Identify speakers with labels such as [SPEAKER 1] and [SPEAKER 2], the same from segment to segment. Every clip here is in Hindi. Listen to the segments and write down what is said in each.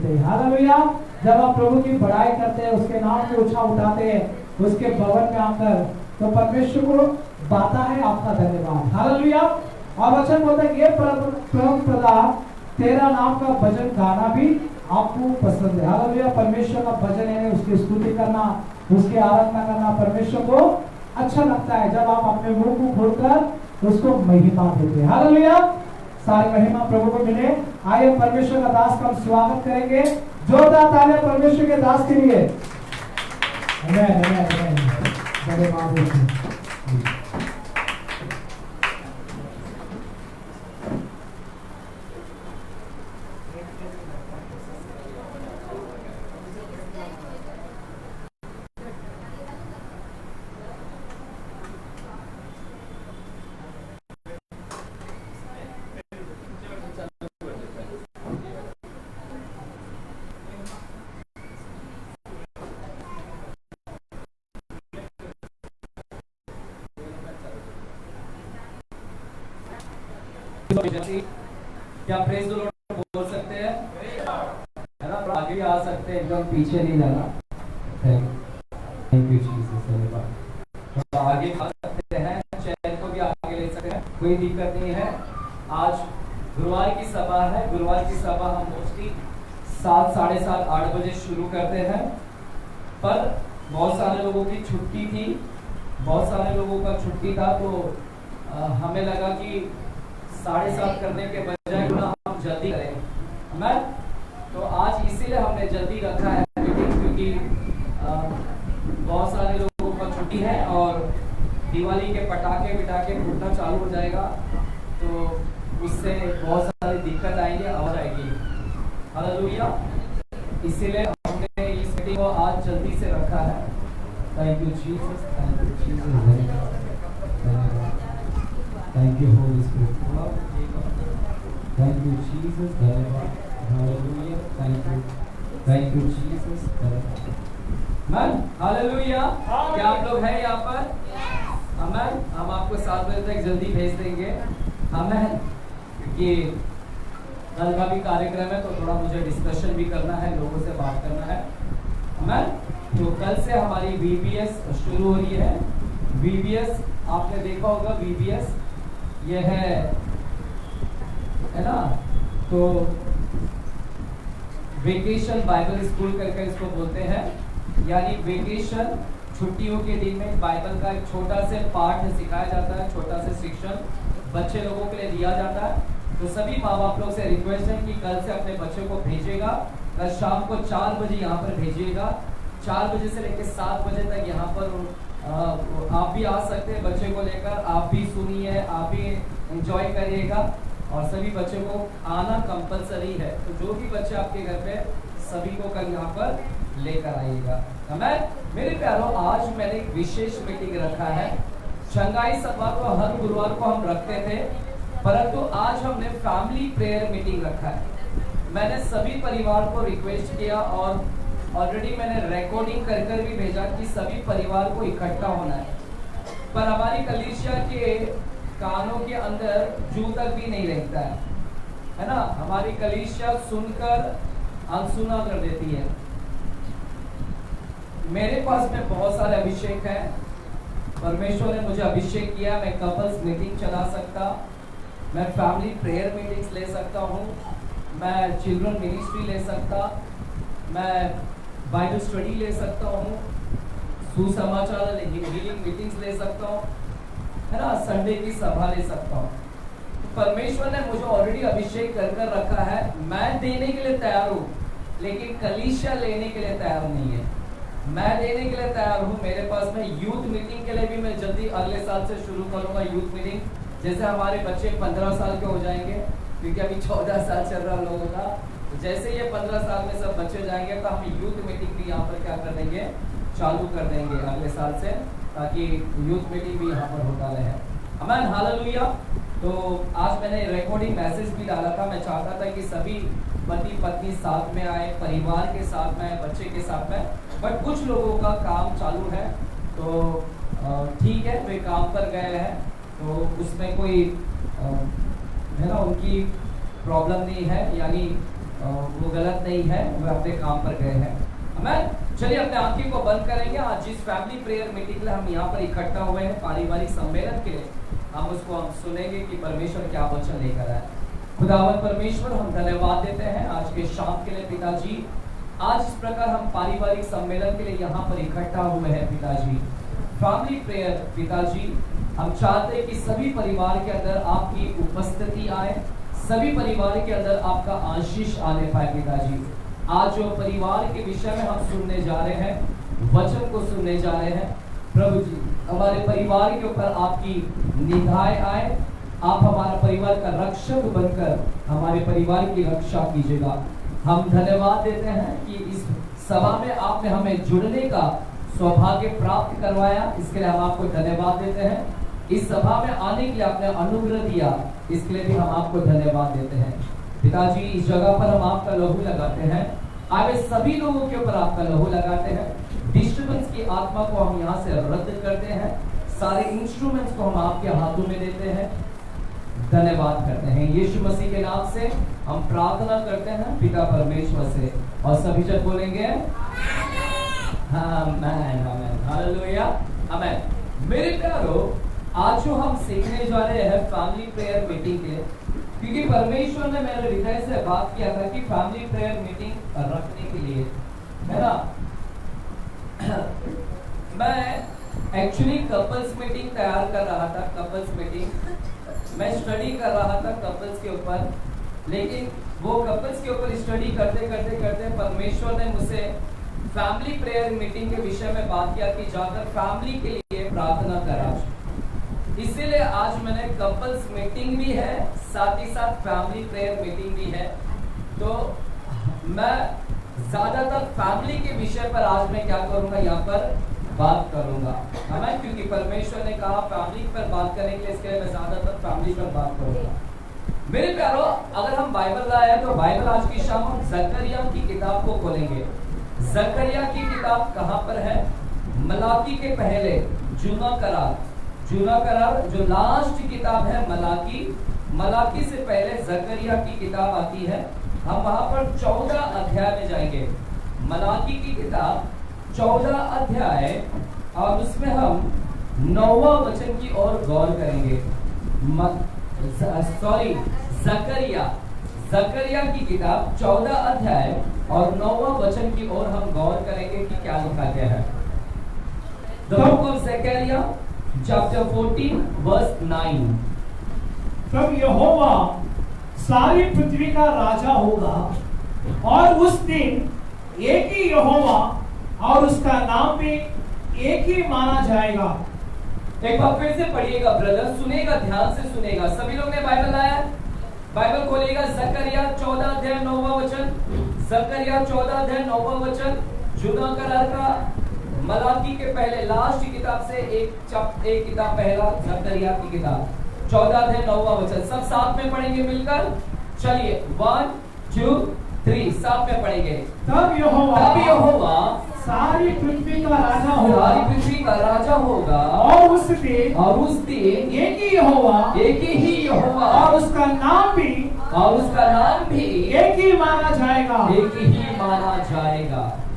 [SPEAKER 1] देते हैं। हालेलुया। जब आप प्रभु की बड़ाई करते हैं, उसके नाम को ऊंचा उठाते हैं, उसके भवन में आकर, तो परमेश्वर को बाता है आपका धन्यवाद। हालेलुया। और वचन बोलते हैं ये परम प्रधान तेरा नाम का भजन गाना भी आपको पसंद है। हालेलुया। परमेश्वर का भजन है, उसकी स्तुति करना, उसकी आराधना करना परमेश्वर को अच्छा लगता है। जब आप अपने मुंह को खोलकर उसको महिमा देते हैं। हालेलुया। सारी महिमा प्रभु को मिले। आइए परमेश्वर का दास का हम स्वागत करेंगे। जोरदार तालियां परमेश्वर के दास के लिए। धन्यवाद। क्या प्रेज द लॉर्ड बोल सकते हैं? है ना? आगे आ सकते हैं, एकदम पीछे नहीं जाना। Thank you Jesus. तो आगे आ सकते हैं, चैन को भी आगे ले सकते हैं, कोई दिक्कत नहीं है। आज गुरुवार की सभा है। गुरुवार की सभा हम मोस्टली 7, साढ़े 7, 8 बजे शुरू करते हैं, पर बहुत सारे लोगों की छुट्टी थी, बहुत सारे लोगों का छुट्टी था, तो हमें लगा कि 7:30 करने के बजाय हम जल्दी करें। मैं तो आज इसीलिए हमने जल्दी रखा है मीटिंग, क्योंकि बहुत सारे लोगों का छुट्टी है और दिवाली के पटाखे फूटना चालू हो जाएगा, तो उससे बहुत सारी दिक्कत आएंगे और आएगी। हालेलुया। इसीलिए हमने इस मीटिंग को आज जल्दी से रखा है। Thank you Jesus. Thank you Holy Spirit. Thank you Jesus. Hallelujah. Thank you Jesus. Amen. Hallelujah. क्या आप लोग हैं यहाँ पर? Amen. हम आपको 7 बजे तक जल्दी भेज देंगे। Amen. क्योंकि कल का भी कार्यक्रम है, तो थोड़ा मुझे डिस्कशन भी करना है, लोगों से बात करना है। Amen. तो कल से हमारी VBS शुरू हो रही है। VBS आपने देखा होगा, VBS ये है ना? तो वेकेशन बाइबल स्कूल करके इसको बोलते हैं, यानी वेकेशन छुट्टियों के दिन में बाइबल का एक छोटा से पाठ सिखाया जाता है, छोटा से शिक्षण बच्चे लोगों के लिए दिया जाता है। तो सभी माँ बाप लोग से रिक्वेस्ट है कि कल से अपने बच्चे को भेजिएगा। कल शाम को 4 बजे यहाँ पर भेजिएगा। 4 बजे से लेकर 7 बजे तक यहाँ पर आप भी आ सकते हैं बच्चे को लेकर, आप भी सुनिए, आप भी एंजॉय करिएगा, और सभी बच्चों को आना कंपलसरी है। तो जो भी बच्चे आपके घर पे, सभी को कल यहाँ पर लेकर आइएगा। मेरे प्यारों, आज मैंने एक विशेष मीटिंग रखा है। शंघाई सभा को हर गुरुवार को हम रखते थे, परंतु आज हमने फैमिली प्रेयर मीटिंग रखा है। मैंने सभी परिवार को रिक्वेस्ट किया और ऑलरेडी मैंने रिकॉर्डिंग कर भी भेजा कि सभी परिवार को इकट्ठा होना है, पर हमारी कलीसिया के कानों के अंदर जू तक भी नहीं रहता है ना? हमारी कलीसिया सुनकर अनसुना कर देती है। मेरे पास में बहुत सारे अभिषेक हैं, परमेश्वर ने मुझे अभिषेक किया। मैं कपल्स मीटिंग चला सकता, मैं फैमिली प्रेयर मीटिंग्स ले सकता हूँ, मैं चिल्ड्रन मिनिस्ट्री ले सकता, मैं बाइबल स्टडी ले सकता हूँ, सुसमाचार हीलिंग मीटिंग्स ले सकता हूँ, है ना? संडे की सभा ले सकता हूँ। परमेश्वर ने मुझे ऑलरेडी अभिषेक कर रखा है। मैं देने के लिए तैयार हूँ, लेकिन कलीसिया लेने के लिए तैयार नहीं है। मैं देने के लिए तैयार हूँ। मेरे पास में यूथ मीटिंग के लिए भी मैं जल्दी अगले साल से शुरू करूँगा यूथ मीटिंग। जैसे हमारे बच्चे 15 साल के हो जाएंगे, क्योंकि अभी 14 साल चल रहा है लोगों का, जैसे ये 15 साल में सब बच्चे जाएंगे, तो हम यूथ मीटिंग भी यहाँ पर क्या कर देंगे, चालू कर देंगे अगले साल से, ताकि यूथ मीटिंग भी यहाँ पर होता रहे। आमीन। हालेलुया। तो आज मैंने रिकॉर्डिंग मैसेज भी डाला था। मैं चाहता था कि सभी पति पत्नी साथ में आए, परिवार के साथ में, बच्चे के साथ में, बट कुछ लोगों का काम चालू है, तो ठीक है, वे काम पर गए हैं, तो उसमें कोई है ना, उनकी प्रॉब्लम नहीं है, यानी वो गलत नहीं है, वो अपने काम पर गए हैं। आमीन। चलिए अपने आंखें को बंद करेंगे। आज जिस फैमिली प्रेयर मीटिंग के लिए हम यहाँ पर इकट्ठा हुए हैं, पारिवारिक सम्मेलन के लिए, हम उसको सुनेंगे कि परमेश्वर क्या वचन लेकर आए। खुदावंद परमेश्वर, हम धन्यवाद देते हैं आज के शाम के लिए पिताजी। आज इस प्रकार हम पारिवारिक सम्मेलन के लिए यहाँ पर इकट्ठा हुए हैं पिताजी। फैमिली प्रेयर पिताजी, हम चाहते हैं कि सभी परिवार के अंदर आपकी उपस्थिति आए, सभी परिवार के अंदर आपका आशीष आने पाए पिताजी। आज जो परिवार के विषय में हम सुनने जा रहे हैं, वचन को सुनने जा रहे हैं, प्रभु जी हमारे परिवार के ऊपर आपकी निगाहें आए। आप हमारा परिवार का रक्षक बनकर हमारे परिवार की रक्षा कीजिएगा। हम धन्यवाद देते हैं कि इस सभा में आपने हमें जुड़ने का सौभाग्य प्राप्त करवाया, इसके लिए हम आपको धन्यवाद देते हैं। इस सभा में आने के लिए आपने अनुग्रह दिया, इसके लिए भी हम आपको धन्यवाद देते हैं पिताजी। इस जगह पर हम आपका लहू लगाते हैं, आगे सभी लोगों के ऊपर आपका लहू लगाते हैं। डिस्टर्बेंस की आत्मा को हम यहाँ से रद्द करते हैं, सारे इंस्ट्रूमेंट्स को हम आपके हाथों में देते हैं, धन्यवाद करते हैं। यीशु मसीह के नाम से हम प्रार्थना करते हैं पिता परमेश्वर से, और सभी जन बोलेंगे आमीन आमीन हालेलुया आमीन। मेरे प्यारो, आज जो हम सीखने जा रहे हैं फैमिली प्रेयर मीटिंग के, क्योंकि परमेश्वर ने मेरे हृदय से बात किया था कि फैमिली प्रेयर मीटिंग रखने के लिए, है ना। मैं एक्चुअली कपल्स मीटिंग तैयार कर रहा था, कपल्स मीटिंग मैं स्टडी कर रहा था कपल्स के ऊपर, लेकिन वो कपल्स के ऊपर स्टडी करते करते करते परमेश्वर ने मुझसे फैमिली प्रेयर मीटिंग के विषय में बात किया कि जाकर फैमिली के लिए प्रार्थना करा। इसीलिए आज मैंने कपल्स मीटिंग भी है, साथ ही साथ फैमिली प्रेयर मीटिंग भी है। तो मैं ज्यादातर फैमिली के विषय पर आज मैं क्या करूंगा, यहाँ पर बात करूंगा, है ना, क्योंकि परमेश्वर ने कहा फैमिली पर बात करने के लिए, इसके लिए मैं ज्यादातर फैमिली पर बात करूंगा। मेरे प्यारो, अगर हम बाइबल लाए हैं तो बाइबल आज की शाम हम जकरिया की किताब को खोलेंगे। जकरिया की किताब कहाँ पर है? मलाकी के पहले जूना करार जो लास्ट किताब है मलाकी से पहले जकरिया की किताब आती है। हम वहां पर 14 अध्याय में जाएंगे। मलाकी की किताब 14 अध्याय, और उसमें हम 9वां वचन की ओर गौर करेंगे। जकरिया की किताब 14 अध्याय और 9वां वचन की ओर हम गौर करेंगे कि क्या लिखा गया है। The book of Zechariah, chapter 14, verse 9.
[SPEAKER 2] तब यहोवा सारी पृथ्वी का राजा होगा, और उस दिन एक ही यहोवा और उसका नाम भी एक ही माना जाएगा।
[SPEAKER 1] एक बार फिर से पढ़िएगा ब्रदर, सुनेगा, ध्यान से सुनेगा। सभी लोग ने बाइबल लाया? बाइबल खोलिएगा, जकरिया 14 अध्याय 9वां वचन। जकरिया 14 अध्याय 9वां वचन, जूना करार का मलाकी के पहले लास्ट किताब से एक किताब पहला, जकरिया की किताब 14 अध्याय 9वां वचन। सब साथ में पढ़ेंगे मिलकर। चलिए 1 2 3 साथ में पढ़ेंगे।
[SPEAKER 2] तब यहोवा सारी पृथ्वी का राजा होगा,
[SPEAKER 1] सारी पृथ्वी का राजा होगा,
[SPEAKER 2] और उस दिन
[SPEAKER 1] एक
[SPEAKER 2] ही यहोवा
[SPEAKER 1] और
[SPEAKER 2] उसका नाम भी एक ही माना
[SPEAKER 1] जाएगा।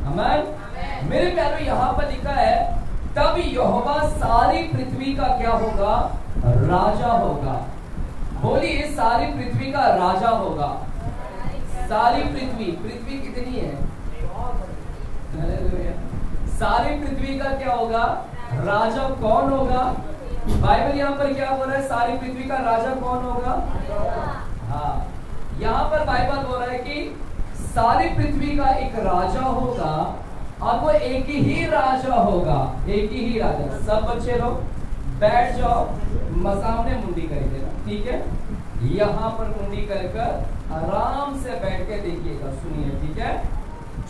[SPEAKER 1] आमीन। मेरे प्यारों, यहाँ पर लिखा है तब यहोवा सारी पृथ्वी का क्या होगा? राजा होगा। बोलिए, सारी पृथ्वी का राजा होगा। सारी पृथ्वी कितनी है? सारी पृथ्वी का क्या होगा? राजा कौन होगा? बाइबल यहाँ पर क्या बोल रहा है? सारी पृथ्वी का राजा कौन होगा? हाँ, यहाँ पर बाइबल बोल रहा है कि सारी पृथ्वी का एक राजा होगा, और वो एक ही राजा होगा। एक ही राजा। सब बच्चे लोग बैठ जाओ, सामने मुंडी कर देना, ठीक है? यहाँ पर मुंडी कर आराम से बैठ के देखिएगा, सुनिए, ठीक है?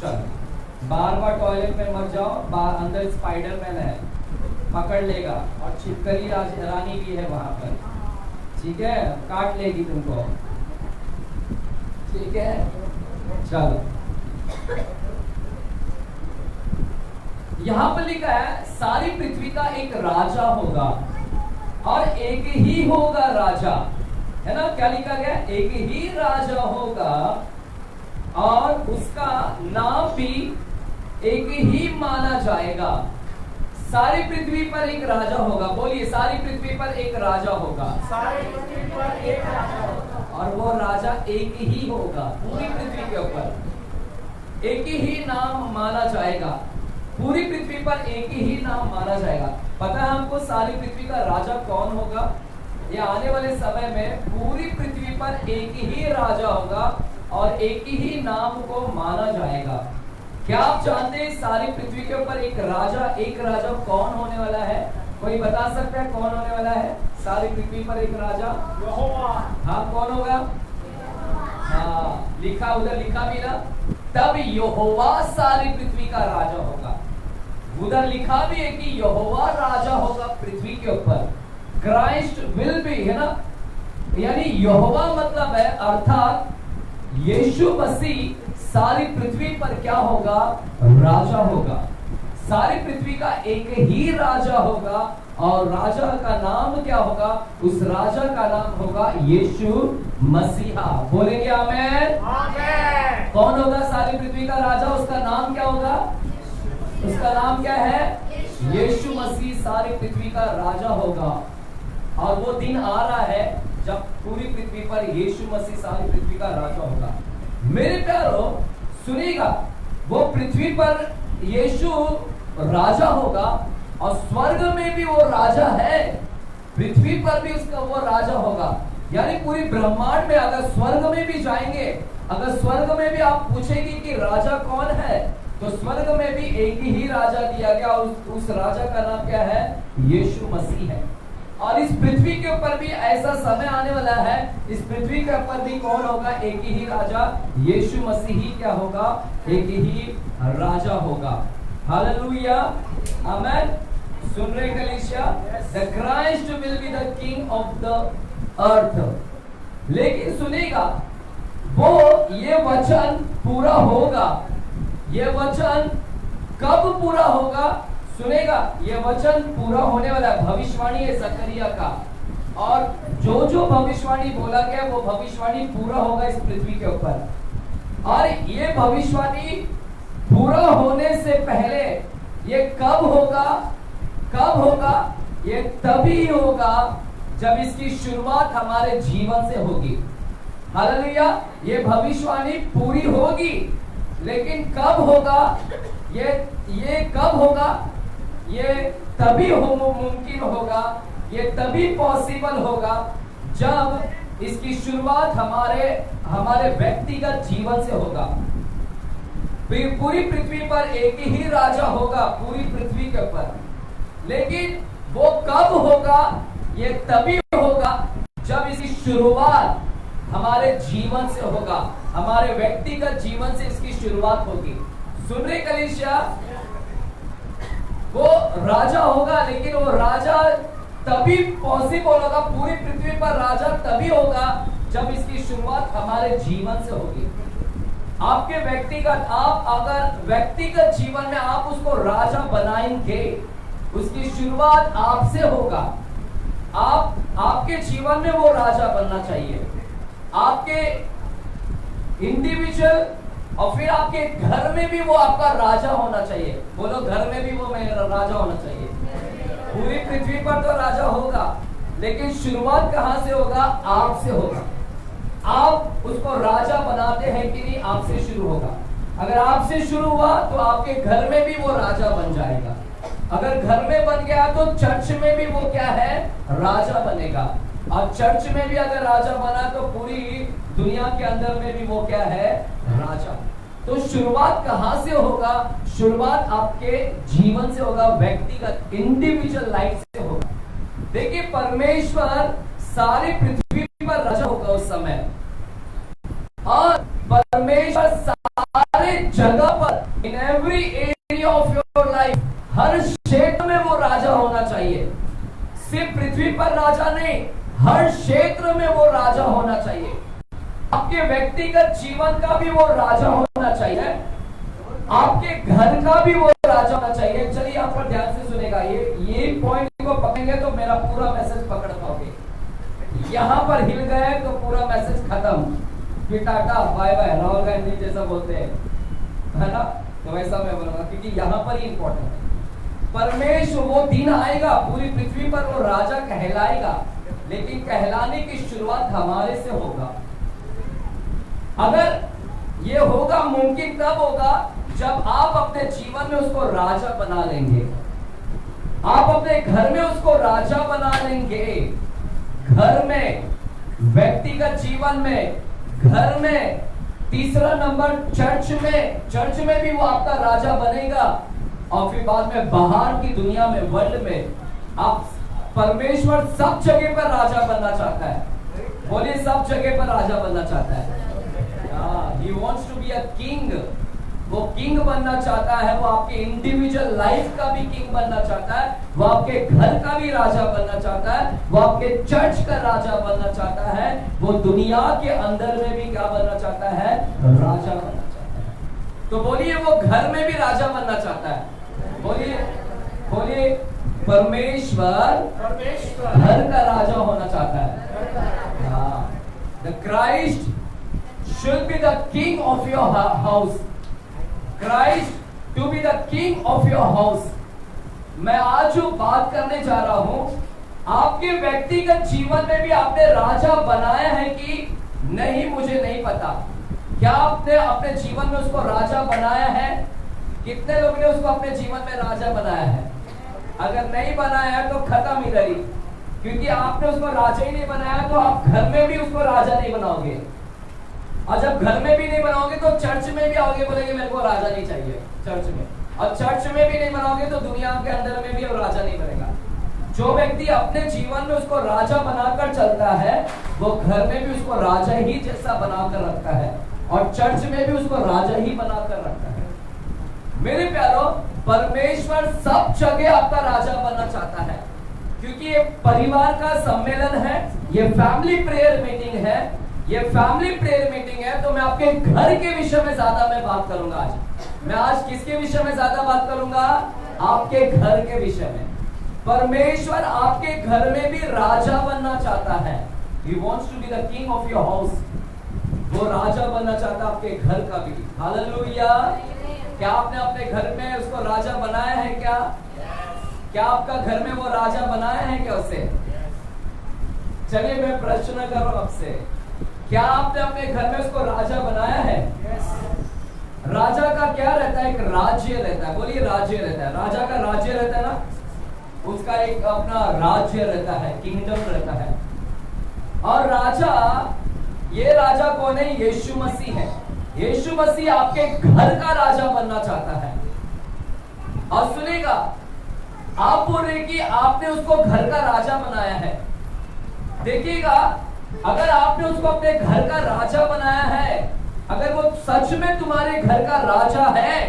[SPEAKER 1] चलो, बार टॉयलेट में मत जाओ, अंदर स्पाइडरमैन है, पकड़ लेगा, और छिपकली रानी भी है वहां पर, ठीक है? काट लेगी तुमको, ठीक है? चलो, यहाँ पर लिखा है सारी पृथ्वी का एक राजा होगा, और एक ही होगा राजा, है ना? क्या लिखा गया? एक ही राजा होगा, और उसका नाम भी एक ही माना जाएगा। सारी पृथ्वी पर एक राजा होगा। बोलिए, सारी पृथ्वी पर एक राजा होगा।
[SPEAKER 2] सारी पृथ्वी पर एक राजा होगा
[SPEAKER 1] और वो राजा एक ही होगा पूरी पृथ्वी के ऊपर। एक ही नाम माना जाएगा। पूरी पृथ्वी पर एक ही नाम माना जाएगा। पता है हमको सारी पृथ्वी का राजा कौन होगा? ये आने वाले समय में पूरी पृथ्वी पर एक ही राजा होगा और एक ही नाम को माना जाएगा। क्या आप जानते हैं सारी पृथ्वी के ऊपर एक राजा कौन होने वाला है? कोई बता सकता है कौन होने वाला है सारी पृथ्वी पर एक राजा?
[SPEAKER 2] यहोवा।
[SPEAKER 1] हाँ, कौन होगा? हाँ, लिखा उधर लिखा भी ना, तब यहोवा सारी पृथ्वी का राजा होगा। उधर लिखा भी है कि यहोवा राजा होगा पृथ्वी के ऊपर। क्राइस्ट विल बी, है ना, यानी यहोवा मतलब है अर्थात यीशु मसीह सारी पृथ्वी पर क्या होगा? राजा होगा। सारी पृथ्वी का एक ही राजा होगा और राजा का नाम क्या होगा? उस राजा का नाम होगा यीशु मसीहा। बोलेंगे आमेन?
[SPEAKER 2] आमेन।
[SPEAKER 1] कौन होगा सारी पृथ्वी का राजा? उसका नाम क्या होगा? उसका नाम क्या है? यीशु मसीह सारी पृथ्वी का राजा होगा। और वो दिन आ रहा है जब पूरी पृथ्वी पर यीशु मसीह सारी पृथ्वी का राजा होगा। मेरे प्यारो सुनिएगा, वो पृथ्वी पर यीशु राजा होगा और स्वर्ग में भी वो राजा है, पृथ्वी पर भी उसका वो राजा होगा। यानी पूरी ब्रह्मांड में अगर स्वर्ग में भी जाएंगे, अगर स्वर्ग में भी आप पूछेंगे कि राजा कौन है, तो स्वर्ग में भी एक ही राजा दिया गया और उस राजा का नाम क्या है? यीशु मसीह है। और इस पृथ्वी के ऊपर भी ऐसा समय आने वाला है, इस पृथ्वी के ऊपर भी कौन होगा? एक ही राजा, यीशु मसीह ही क्या होगा? एक ही राजा होगा। हालेलुया, आमेन। सुन रहे कलीसिया? The Christ will be the king of the earth. लेकिन सुनेगा, वो ये वचन पूरा होगा। ये वचन कब पूरा होगा? सुनेगा, ये वचन पूरा होने वाला है। भविष्यवाणी है जकरिया का, और जो जो भविष्यवाणी बोला गया वो भविष्यवाणी पूरा होगा इस पृथ्वी के ऊपर। और ये भविष्यवाणी पूरा होने से पहले ये कब होगा? कब होगा? ये तभी होगा जब इसकी शुरुआत हमारे जीवन से होगी। हालेलुया। ये भविष्यवाणी पूरी होगी, लेकिन कब होगा? ये कब होगा? ये तभी मुमकिन होगा, ये तभी पॉसिबल होगा जब इसकी शुरुआत हमारे व्यक्तिगत जीवन से होगा। पूरी पृथ्वी पर एक ही राजा होगा पूरी पृथ्वी के ऊपर, लेकिन वो कब होगा? ये तभी होगा जब इसकी शुरुआत हमारे जीवन से होगा, हमारे व्यक्तिगत जीवन से इसकी शुरुआत होगी। सुन रहे कलीसिया? वो राजा होगा, लेकिन वो राजा तभी पॉसिबल होगा, पूरी पृथ्वी पर राजा तभी होगा जब इसकी शुरुआत हमारे जीवन से होगी। आपके व्यक्तिगत, आप अगर व्यक्तिगत जीवन में आप उसको राजा बनाएंगे, उसकी शुरुआत आपसे होगा। आपके जीवन में वो राजा बनना चाहिए, आपके इंडिविजुअल, और फिर आपके घर में भी वो आपका राजा होना चाहिए। बोलो, घर में भी वो मेरा राजा होना चाहिए। पूरी पृथ्वी पर तो राजा होगा, लेकिन शुरुआत कहां से होगा? आपसे होगा। आप उसको राजा बनाते हैं कि नहीं? आपसे शुरू होगा। अगर आपसे शुरू हुआ तो आपके घर में भी वो राजा बन जाएगा। अगर घर में बन गया तो चर्च में भी वो क्या है? राजा बनेगा। और चर्च में भी अगर राजा बना तो पूरी दुनिया के अंदर में भी वो क्या है? राजा। तो शुरुआत कहां से होगा? शुरुआत आपके जीवन से होगा, व्यक्तिगत इंडिविजुअल लाइफ से होगा। देखिए, परमेश्वर सारी पृथ्वी पर राजा होगा उस समय, और परमेश्वर सारे जगह पर, in every area of your life, हर क्षेत्र में वो राजा होना चाहिए। सिर्फ पृथ्वी पर राजा नहीं, हर क्षेत्र में वो राजा होना चाहिए। आपके व्यक्तिगत जीवन का भी वो राजा होना चाहिए, आपके घर का भी वो राजा होना चाहिए। चलिए यहाँ पर ध्यान से सुनेगा, ये पॉइंट को पकड़ेंगे तो मेरा पूरा मैसेज पकड़ पाओगे। यहाँ पर हिल गए तो पूरा मैसेज खत्म, फिर टाटा बाय बाय, राहुल गांधी जैसा बोलते हैं, है ना? तो वैसा मैं बोलूंगा, क्योंकि यहाँ पर ही इंपॉर्टेंट है। परमेश्वर, वो दिन आएगा पूरी पृथ्वी पर वो राजा कहलाएगा, लेकिन कहलाने की शुरुआत हमारे से होगा। अगर ये होगा, मुमकिन तब होगा जब आप अपने जीवन में उसको राजा बना लेंगे, आप अपने घर में उसको राजा बना लेंगे, घर में, व्यक्तिगत जीवन में, घर में, तीसरा नंबर चर्च में भी वो आपका राजा बनेगा, और फिर बाद में बाहर की दुनिया में, वर्ल्ड में। आप, परमेश्वर सब जगह पर राजा बनना चाहता है। बोलिए, सब जगह पर राजा बनना चाहता है। He wants to be a king। वो किंग बनना चाहता है, वो आपके इंडिविजुअल लाइफ का भी किंग बनना चाहता है, वो आपके घर का भी राजा बनना चाहता है, वो आपके चर्च का राजा बनना चाहता है, वो दुनिया के अंदर में भी क्या बनना चाहता है? राजा बनना चाहता है। तो बोलिए, वो घर में भी राजा बनना चाहता है। बोलिए, परमेश्वर घर का राजा होना चाहता है। The Christ should be the king of your house। Christ to be the king of your house। मैं आज जो बात करने जा रहा हूं, आपके व्यक्तिगत जीवन में भी आपने राजा बनाया है कि नहीं, मुझे नहीं पता। क्या आपने अपने जीवन में उसको राजा बनाया है? कितने लोगों ने उसको अपने जीवन में राजा बनाया है? अगर नहीं बनाया है तो खत्म इधर ही, क्योंकि आपने उसको राजा ही नहीं बनाया, तो आप घर में भी उसको राजा नहीं बनाओगे, और जब घर में भी नहीं बनाओगे तो चर्च में भी आओगे, बोलेंगे मेरे को राजा नहीं चाहिए चर्च में, और चर्च में भी नहीं बनाओगे तो दुनिया के अंदर में भी वो राजा नहीं बनेगा। जो व्यक्ति अपने जीवन में उसको राजा बनाकर चलता है, वो घर में भी उसको राजा ही जैसा बनाकर रखता है, और चर्च में भी उसको राजा ही बनाकर रखता है। मेरे प्यारो, परमेश्वर सब जगह आपका राजा बनना चाहता है, क्योंकि ये परिवार का सम्मेलन है, ये फैमिली प्रेयर मीटिंग है, ये फैमिली प्रेयर मीटिंग है। तो मैं आपके घर के विषय में ज्यादा मैं बात करूंगा आज। मैं आज किसके विषय में ज्यादा बात करूंगा? आपके घर के विषय में। परमेश्वर आपके घर में भी राजा बनना चाहता है। He wants to be the king of your house। वो राजा बनना चाहता है आपके घर का भी। हालेलुया। क्या आपने अपने घर में उसको राजा बनाया है? क्या आपका घर में वो राजा बनाया है क्या उसे? चलिए मैं प्रश्न कर रहा हूं आपसे, क्या आपने अपने घर में उसको राजा बनाया है? राजा का क्या रहता है? एक राज्य रहता है। बोलिए, राज्य रहता है। राजा का राज्य रहता है ना, उसका एक अपना राज्य रहता है, किंगडम रहता है। और राजा, ये राजा कौन है? यीशु मसीह है। यीशु मसीह आपके घर का राजा बनना चाहता है। और सुनेगा, आप बोल रहे कि आपने उसको घर का राजा बनाया है। देखिएगा, अगर आपने उसको अपने घर का राजा बनाया है, अगर वो सच में तुम्हारे घर का राजा है,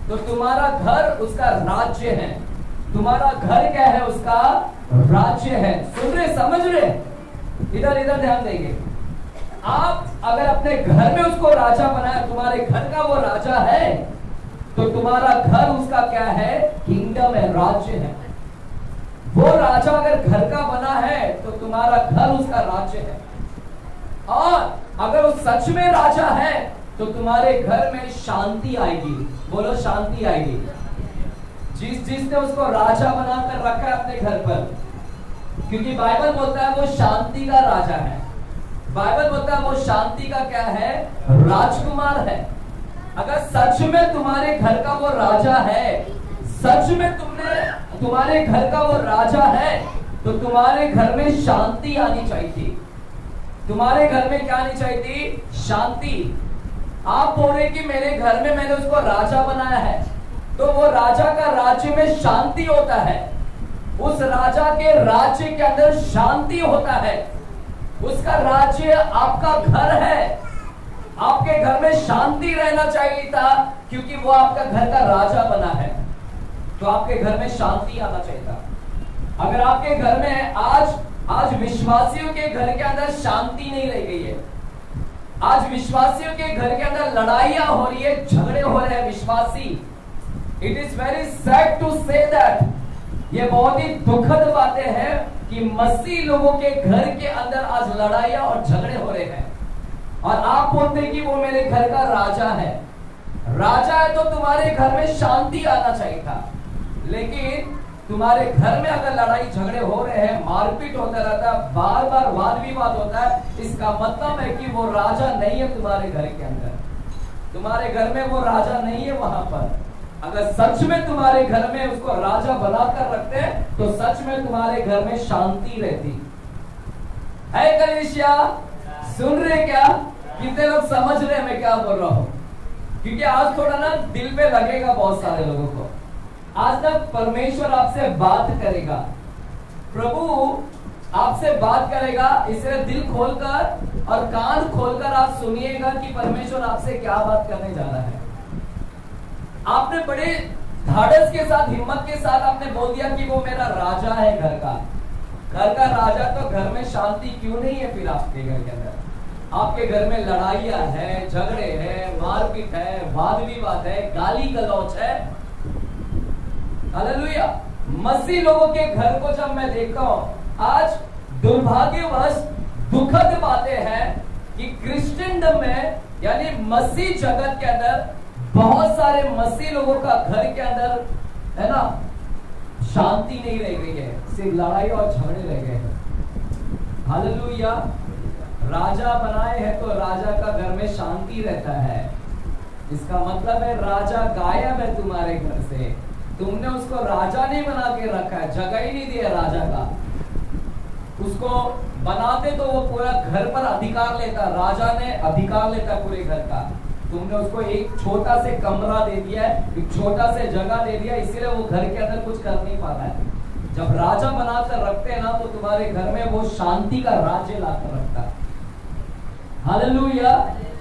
[SPEAKER 1] तो तुम्हारा घर उसका राज्य है। तुम्हारा घर क्या है? उसका राज्य है। सुन रहे, समझ रहे? इधर ध्यान देंगे। आप अगर अपने घर में उसको राजा बनाया, तुम्हारे घर का वो राजा है, तो तुम्हारा घर उसका क्या है? किंगडम है, राज्य है। वो राजा अगर घर का बना है तो तुम्हारा घर उसका राज्य है। और अगर वो सच में राजा है तो तुम्हारे घर में शांति आएगी। बोलो, शांति आएगी। जिसने उसको राजा बनाकर रखा है अपने घर पर, क्योंकि बाइबल बोलता है वो शांति का राजा है। बाइबल बोलता है वो शांति का क्या है? राजकुमार है। अगर सच में तुम्हारे घर का वो राजा है, सच में तुम्हारे घर का वो राजा है, तो तुम्हारे घर में शांति आनी चाहिए। तुम्हारे घर में क्या आनी चाहिए? शांति। आप बोल रहे कि मेरे घर में मैंने उसको राजा बनाया है, तो वो राजा का राज्य में शांति होता है। उस राजा के राज्य के अंदर शांति होता है। उसका राज्य आपका घर है। आपके घर में शांति रहना चाहिए था, क्योंकि वो आपका घर का राजा बना है, तो आपके घर में शांति आना चाहिए था। अगर आपके घर में आज विश्वासियों के घर के अंदर शांति नहीं रह गई है, आज विश्वासियों के घर के अंदर लड़ाइयां हो रही है, झगड़े हो रहे हैं विश्वासी, it is very sad to say that, ये बहुत ही दुखद बातें हैं कि मसीह लोगों के घर के अंदर आज लड़ाइयां और झगड़े हो रहे हैं। और आप बोलते हैं कि वो मेरे घर का राजा है। राजा है तो तुम्हारे घर में शांति आना चाहिए था, लेकिन तुम्हारे घर में अगर लड़ाई झगड़े हो रहे हैं, मारपीट होता रहता है, बार बार वाद विवाद होता है, इसका मतलब है कि वो राजा नहीं है तुम्हारे घर के अंदर। तुम्हारे घर में वो राजा नहीं है। वहां पर अगर सच में तुम्हारे घर में उसको राजा बनाकर रखते हैं तो सच में तुम्हारे घर में शांति रहती है। कलीसिया सुन रहे क्या? कितने लोग समझ रहे हैं मैं क्या बोल रहा हूं? क्योंकि आज थोड़ा ना दिल पे लगेगा बहुत सारे लोगों को। आज तक परमेश्वर आपसे बात करेगा, प्रभु आपसे बात करेगा, इसलिए दिल खोलकर और कान खोलकर आप सुनिएगा कि परमेश्वर आपसे क्या बात करने जा रहा है। आपने बड़े धाड़स के साथ, हिम्मत के साथ आपने बोल दिया कि वो मेरा राजा है घर का। घर का राजा तो घर में शांति क्यों नहीं है? फिर आपके घर के अंदर, आपके घर में लड़ाइयां है, झगड़े है, मारपीट है, वाद विवाद है, गाली गलौच है। हालेलुया। मसीह लोगों के घर को जब मैं देखता हूं, आज दुर्भाग्यवश दुखद बातें हैं कि क्रिश्चियनडम में यानी मसीह जगत के अंदर बहुत सारे मसीह लोगों का घर के अंदर है ना शांति नहीं रह गई है, सिर्फ लड़ाई और झगड़े रह गए हैं। हालेलुया। राजा बनाए हैं तो राजा का घर में शांति रहता है। इसका मतलब है राजा गायब है तुम्हारे घर से। तुमने उसको राजा नहीं बना के रखा है, जगह ही नहीं दिया राजा का। उसको बनाते तो वो पूरा घर पर अधिकार लेता, राजा ने अधिकार लेता पूरे घर का। तुमने उसको एक छोटा से कमरा दे दिया है, एक छोटा से जगह दे दिया, इसीलिए वो घर के अंदर कुछ कर नहीं पाता है। जब राजा बनाकर रखते हैं ना तो तुम्हारे घर में वो शांति का राज्य लाकर रखता है। हालेलुया।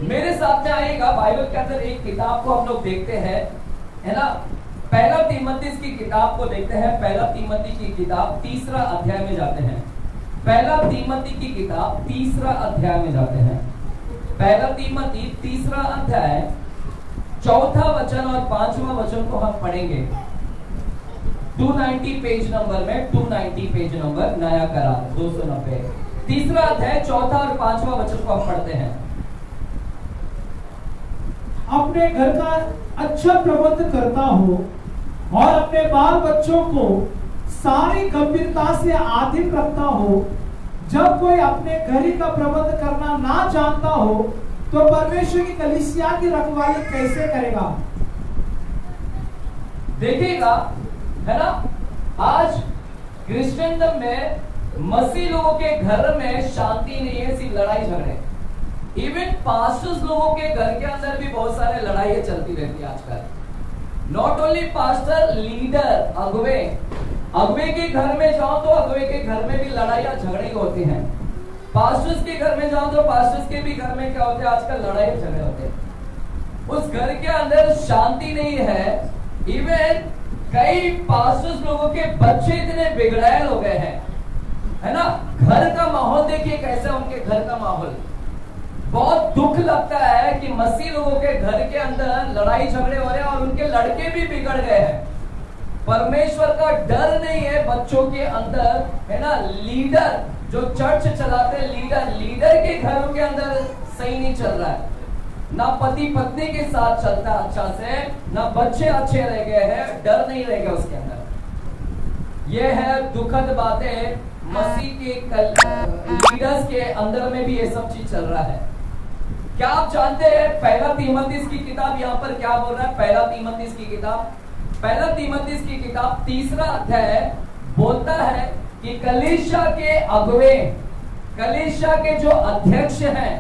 [SPEAKER 1] मेरे साथ में आएगा, बाइबल के अंदर एक किताब को हम लोग देखते हैं, है ना, पहला तीमुथियुस की किताब को देखते हैं। पहला तीमुथियुस की किताब 3रा अध्याय में जाते हैं। पहला तीमुथियुस की किताब 3रा अध्याय में जाते हैं। पहला तीमुथियुस 3रा अध्याय 4था वचन और 5वां वचन को हम पढ़ेंगे। 290 पेज नंबर में, 290 पेज नंबर नया करा 290। 3रा अध्याय 4था और 5वां वचन को हम पढ़ते हैं।
[SPEAKER 2] अपने घर का अच्छा प्रबंध करता हो और अपने बाल बच्चों को सारी गंभीरता से आधीन रखता हो। जब कोई अपने घर का प्रबंध करना ना जानता हो तो परमेश्वर की कलीसिया की रखवाली कैसे करेगा?
[SPEAKER 1] देखिएगा, है ना, आज क्रिश्चियनडम में मसीह लोगों के घर में शांति नहीं है, सिर्फ लड़ाई झगड़े। इवन पास्टर्स लोगों के घर के अंदर भी बहुत सारे लड़ाइयां चलती रहती है आजकल। नॉट ओनली पास्टर, लीडर, अगुवे के घर में जाओ तो अगुवे के घर में भी लड़ाइयां झगड़े होते हैं। पास्टर्स के घर में जाओ तो पास्टर्स के भी घर में क्या होते हैं? आजकल लड़ाई झगड़े होते हैं। उस घर के अंदर शांति नहीं है। इवन कई पास्टर्स लोगों के बच्चे इतने बिगड़ायल हो गए हैं, है ना। घर का माहौल देखिए कैसा, उनके घर का माहौल। बहुत दुख लगता है कि मसीह लोगों के घर के अंदर लड़ाई झगड़े हो रहे हैं और उनके लड़के भी बिगड़ गए हैं। परमेश्वर का डर नहीं है बच्चों के अंदर, है ना। लीडर जो चर्च चलाते हैं, लीडर के घरों के अंदर सही नहीं चल रहा है। ना पति पत्नी के साथ चलता अच्छा से, ना बच्चे अच्छे रह गए हैं, डर नहीं रह गया उसके अंदर। ये है दुखद बातें। मसीह के लीडर्स के अंदर में भी ये सब चीज चल रहा है। क्या आप जानते हैं पहला तीमुथियुस की किताब यहाँ पर क्या बोल रहा है? पहला तीमुथियुस की किताब 3रा अध्याय बोलता है कि कलीसिया के अगुवे, कलीसिया के जो अध्यक्ष हैं,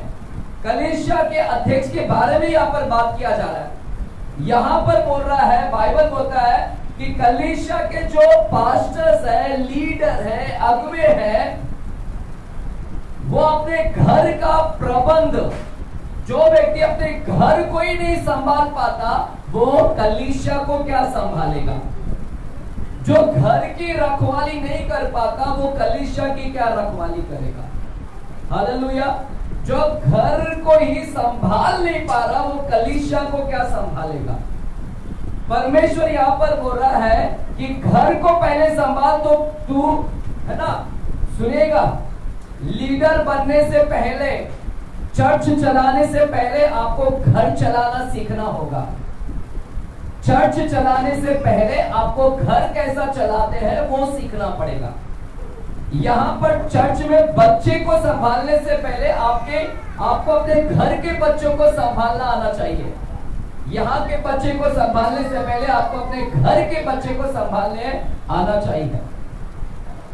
[SPEAKER 1] कलीसिया के अध्यक्ष के बारे में यहाँ पर बात किया जा रहा है। यहाँ पर बोल रहा है, बाइबल बोलता है कि कलीसिया के जो पास्टर्स है, लीडर है, अगुवे हैं, वो अपने घर का प्रबंध, जो व्यक्ति अपने घर को ही नहीं संभाल पाता वो कलीसिया को क्या संभालेगा? जो घर की रखवाली नहीं कर पाता वो कलीसिया की क्या रखवाली करेगा? हालेलुया। जो घर को ही संभाल नहीं पा रहा वो कलीसिया को क्या संभालेगा? परमेश्वर यहाँ पर बोल रहा है कि घर को पहले संभाल तो तू, है ना, सुनिएगा, लीडर बनने से पहले चर्च चलाने से पहले आपको घर चलाना सीखना होगा। चर्च चलाने से पहले आपको घर कैसा चलाते हैं वो सीखना पड़ेगा। यहां पर चर्च में बच्चे को संभालने से पहले आपको अपने घर के बच्चों को संभालना आना चाहिए। यहाँ के बच्चे को संभालने से पहले आपको अपने घर के बच्चे को संभालने आना चाहिए।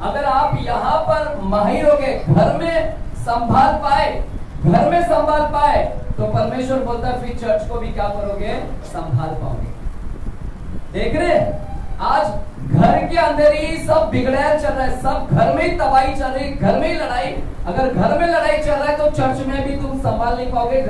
[SPEAKER 1] अगर आप यहाँ पर माहिर हो गए, घर में संभाल पाए तो परमेश्वर बोलता है फिर चर्च को भी क्या करोगे, संभाल पाओगे। देख रहे आज घर के अंदर ही सब बिगड़ाया चल रहा है, सब घर में ही तबाही चल रही, घर में ही लड़ाई। अगर घर में लड़ाई चल रहा है तो चर्च में भी तुम संभाल नहीं पाओगे,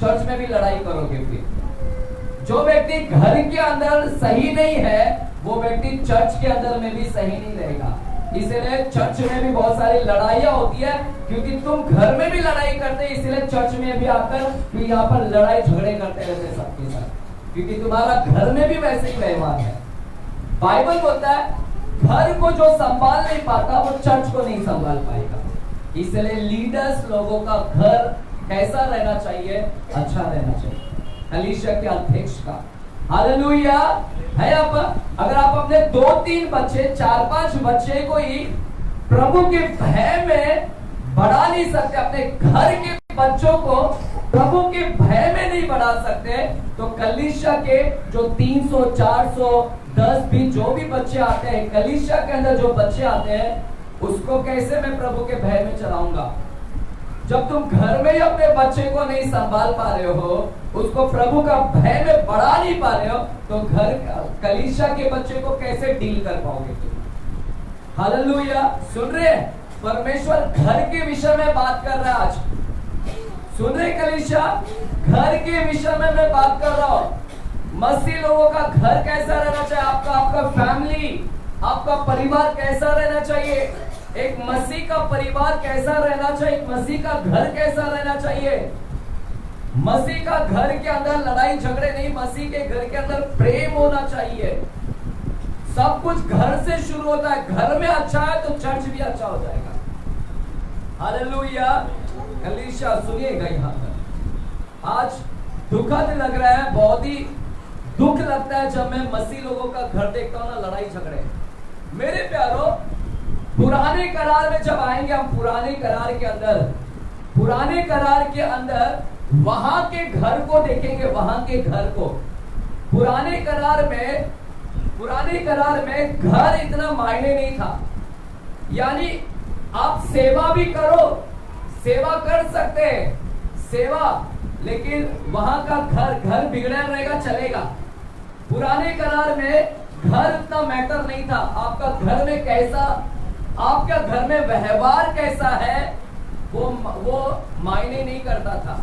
[SPEAKER 1] चर्च में भी लड़ाई करोगे। फिर जो व्यक्ति घर के अंदर सही नहीं है वो व्यक्ति चर्च के अंदर में भी सही नहीं रहेगा। इसलिए चर्च में भी बहुत सारी लड़ाइयां होती है, क्योंकि तुम घर में भी लड़ाई करते हैं, इसलिए चर्च में भी आकर फिर यहाँ पर लड़ाई झगड़े करते रहते सबके साथ, क्योंकि तुम्हारा घर में भी वैसे ही व्यवहार है। बाइबल बोलता है घर को जो संभाल नहीं पाता वो चर्च को नहीं संभाल पाएगा। इसलिए लीडर्स लोगों का घर कैसा रहना चाहिए, अच्छा रहना चाहिए। कलीसिया के अध्यक्ष का हालेलुया है। अब अगर आप अपने 2-3 बच्चे 4-5 बच्चे को ही प्रभु के भय में बढ़ा नहीं सकते, अपने घर के बच्चों को प्रभु के भय में नहीं बढ़ा सकते, तो कलीसिया के जो 300, 400, 10 भी जो भी बच्चे आते हैं, कलीसिया के अंदर जो बच्चे आते हैं, उसको कैसे मैं प्रभु के भय में चलाऊंगा? जब तुम घर में ही अपने बच्चे को नहीं संभाल पा रहे हो, उसको प्रभु का भय में बढ़ा नहीं पा रहे हो, तो घर कलीसिया के बच्चे को कैसे डील कर पाओगे तुम? हालेलुया। सुन रहे? परमेश्वर घर के विषय में बात कर रहा है आज। सुन रहे कलीसिया? घर के विषय में मैं बात कर रहा हूं। मसीह लोगों का घर कैसा रहना चाहिए, आपका फैमिली, आपका परिवार कैसा रहना चाहिए, एक मसीह का परिवार कैसा रहना चाहिए, मसीह का घर कैसा रहना चाहिए। मसीह का घर के अंदर लड़ाई झगड़े नहीं, मसीह के घर के अंदर प्रेम होना चाहिए। सब कुछ घर से शुरू होता है। घर में अच्छा है तो चर्च भी अच्छा हो जाएगा। हालेलुया। कलीसिया सुनिएगा, यहाँ पर आज दुखद लग रहा है, बहुत ही दुख लगता है जब मैं मसीह लोगों का घर देखता हूँ ना, लड़ाई झगड़े। मेरे प्यारो, पुराने करार में जब आएंगे हम, पुराने करार के अंदर वहां के घर को देखेंगे, वहां के घर को। पुराने करार में घर इतना मायने नहीं था, यानी आप सेवा भी करो, सेवा कर सकते हैं सेवा, लेकिन वहां का घर बिगड़ा रहेगा, चलेगा। पुराने करार में घर इतना मैटर नहीं था। आपका घर में कैसा, आपका घर में व्यवहार कैसा है वो मायने नहीं करता था।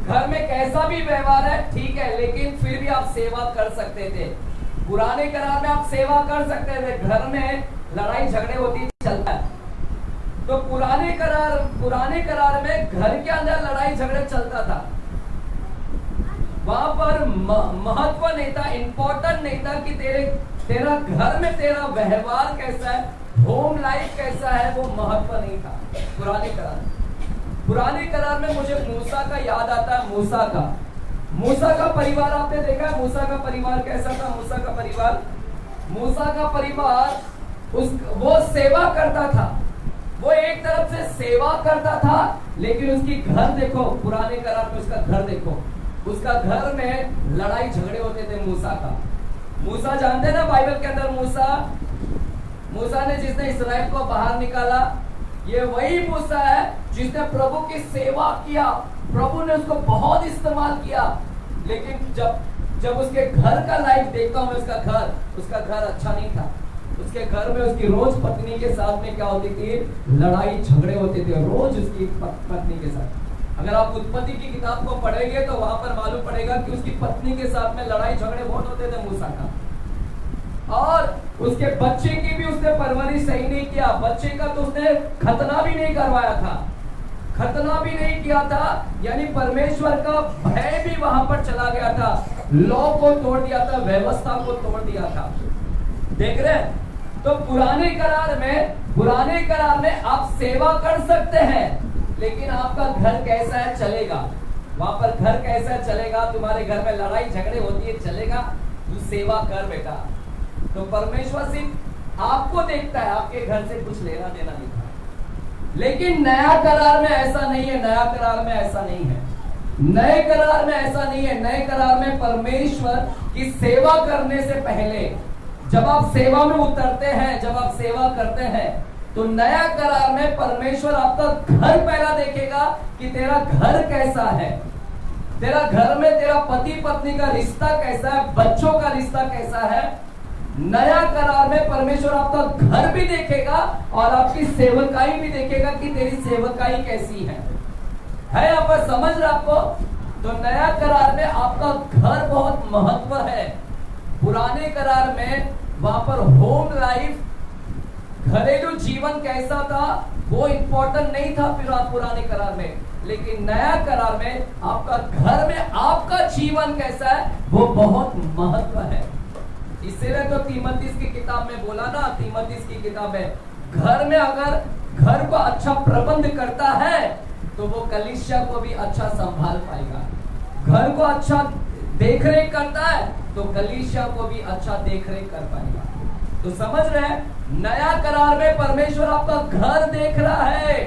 [SPEAKER 1] घर में कैसा भी व्यवहार है ठीक है, लेकिन फिर भी आप सेवा कर सकते थे। पुराने करार में आप सेवा कर सकते थे, घर में लड़ाई झगड़े होती चलता है। तो पुराने करार में घर के अंदर लड़ाई झगड़े चलता था। वहां पर महत्व नहीं था, इंपॉर्टेंट नहीं था कि तेरा घर में तेरा व्यवहार कैसा है, होम लाइफ कैसा है, वो महत्व नहीं था पुराने करार में मुझे मूसा का याद आता है। मूसा का परिवार आपने देखा है? मूसा का परिवार कैसा था? मूसा का परिवार वो सेवा करता था, वो एक तरफ से सेवा करता था, लेकिन उसकी घर देखो, पुराने करार में उसका घर देखो, उसका घर में लड़ाई झगड़े होते थे। मूसा जानते ना बाइबल के अंदर, मूसा ने जिसने इस्राएल को बाहर निकाला, ये वही मूसा है जिसने प्रभु की सेवा किया, प्रभु ने उसको बहुत इस्तेमाल किया। लेकिन जब उसके घर का लाइफ देखता हूं मैं, उसका घर अच्छा नहीं था। उसके घर में उसकी रोज पत्नी के साथ में क्या होती थी? लड़ाई झगड़े होते थे रोज उसकी पत्नी के साथ। अगर आप उत्पत्ति की किताब को पढ़ेंगे तो वहां पर मालूम पड़ेगा कि उसकी पत्नी के साथ में लड़ाई झगड़े बहुत होते थे मूसा का। और उसके बच्चे की भी उसने परवरिश सही नहीं किया, बच्चे का तो उसने खतना भी नहीं करवाया था, खतना भी नहीं किया था, यानी परमेश्वर का भय भी वहां पर चला गया था, लॉ को तोड़ दिया था, व्यवस्था को तोड़ दिया था। देख रहे हैं? तो पुराने करार में आप सेवा कर सकते हैं, लेकिन आपका घर कैसा है चलेगा, वहां पर घर कैसा चलेगा, तुम्हारे घर में लड़ाई झगड़े होती है चलेगा, तू सेवा कर बेटा। तो परमेश्वर सिर्फ आपको देखता है, आपके घर से कुछ लेना देना नहीं था। लेकिन नया करार में ऐसा नहीं है, नया करार में ऐसा नहीं है, नए करार में ऐसा नहीं है। नए करार में परमेश्वर की सेवा करने से पहले, जब आप सेवा में उतरते हैं, जब आप सेवा करते हैं, तो नया करार में परमेश्वर आपका घर पहला देखेगा कि तेरा घर कैसा है, तेरा घर में तेरा पति पत्नी का रिश्ता कैसा है, बच्चों का रिश्ता कैसा है। नया करार में परमेश्वर आपका घर भी देखेगा और आपकी सेवकाई भी देखेगा कि तेरी सेवकाई कैसी है यहाँ पर, समझ रहे आपको। तो नया करार में आपका घर बहुत महत्व है। पुराने करार में वहां पर होम लाइफ, घरेलू जीवन कैसा था वो इंपॉर्टेंट नहीं था पुराने करार में, लेकिन नया करार में आपका घर में आपका जीवन कैसा है वो बहुत महत्व है। इसीलिए तो तीमुथियुस की किताब में बोला ना, तीमुथियुस की किताब में, घर में अगर घर को अच्छा प्रबंध करता है तो वो कलीसिया को भी अच्छा संभाल पाएगा। घर को अच्छा देखरेख करता है तो कलीसिया को भी अच्छा देखरेख कर पाएगा। तो समझ रहे हैं, नया करार में परमेश्वर आपका घर देख रहा है।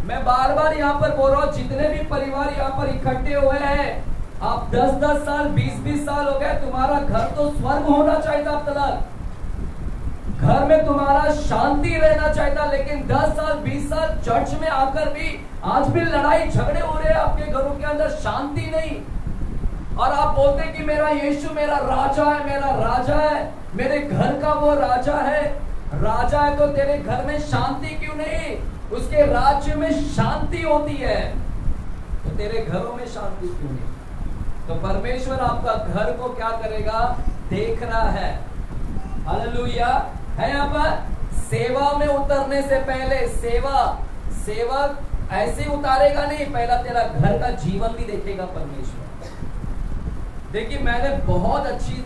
[SPEAKER 1] मैं बार बार यहाँ पर बोल रहा हूँ, जितने भी परिवार यहाँ पर इकट्ठे हुए हैं, आप 10-10 साल 20-20 साल हो गए, तुम्हारा घर तो स्वर्ग होना चाहिए था अब तक, घर में तुम्हारा शांति रहना चाहिए था। लेकिन 10 साल 20 साल चर्च में आकर भी आज भी लड़ाई झगड़े हो रहे हैं, आपके घरों के अंदर शांति नहीं। और आप बोलते कि मेरा यीशु मेरा राजा है, मेरा राजा है, मेरे घर का वो राजा है। राजा है तो तेरे घर में शांति क्यों नहीं? उसके राज्य में शांति होती है, तो तेरे घरों में शांति क्यों नहीं? तो परमेश्वर आपका घर को क्या करेगा, देख रहा है। हालेलुया है। यहाँ पर सेवा में उतरने से पहले, सेवा ऐसे उतारेगा नहीं, पहला तेरा घर का जीवन भी देखेगा परमेश्वर। देखिए, मैंने बहुत अच्छी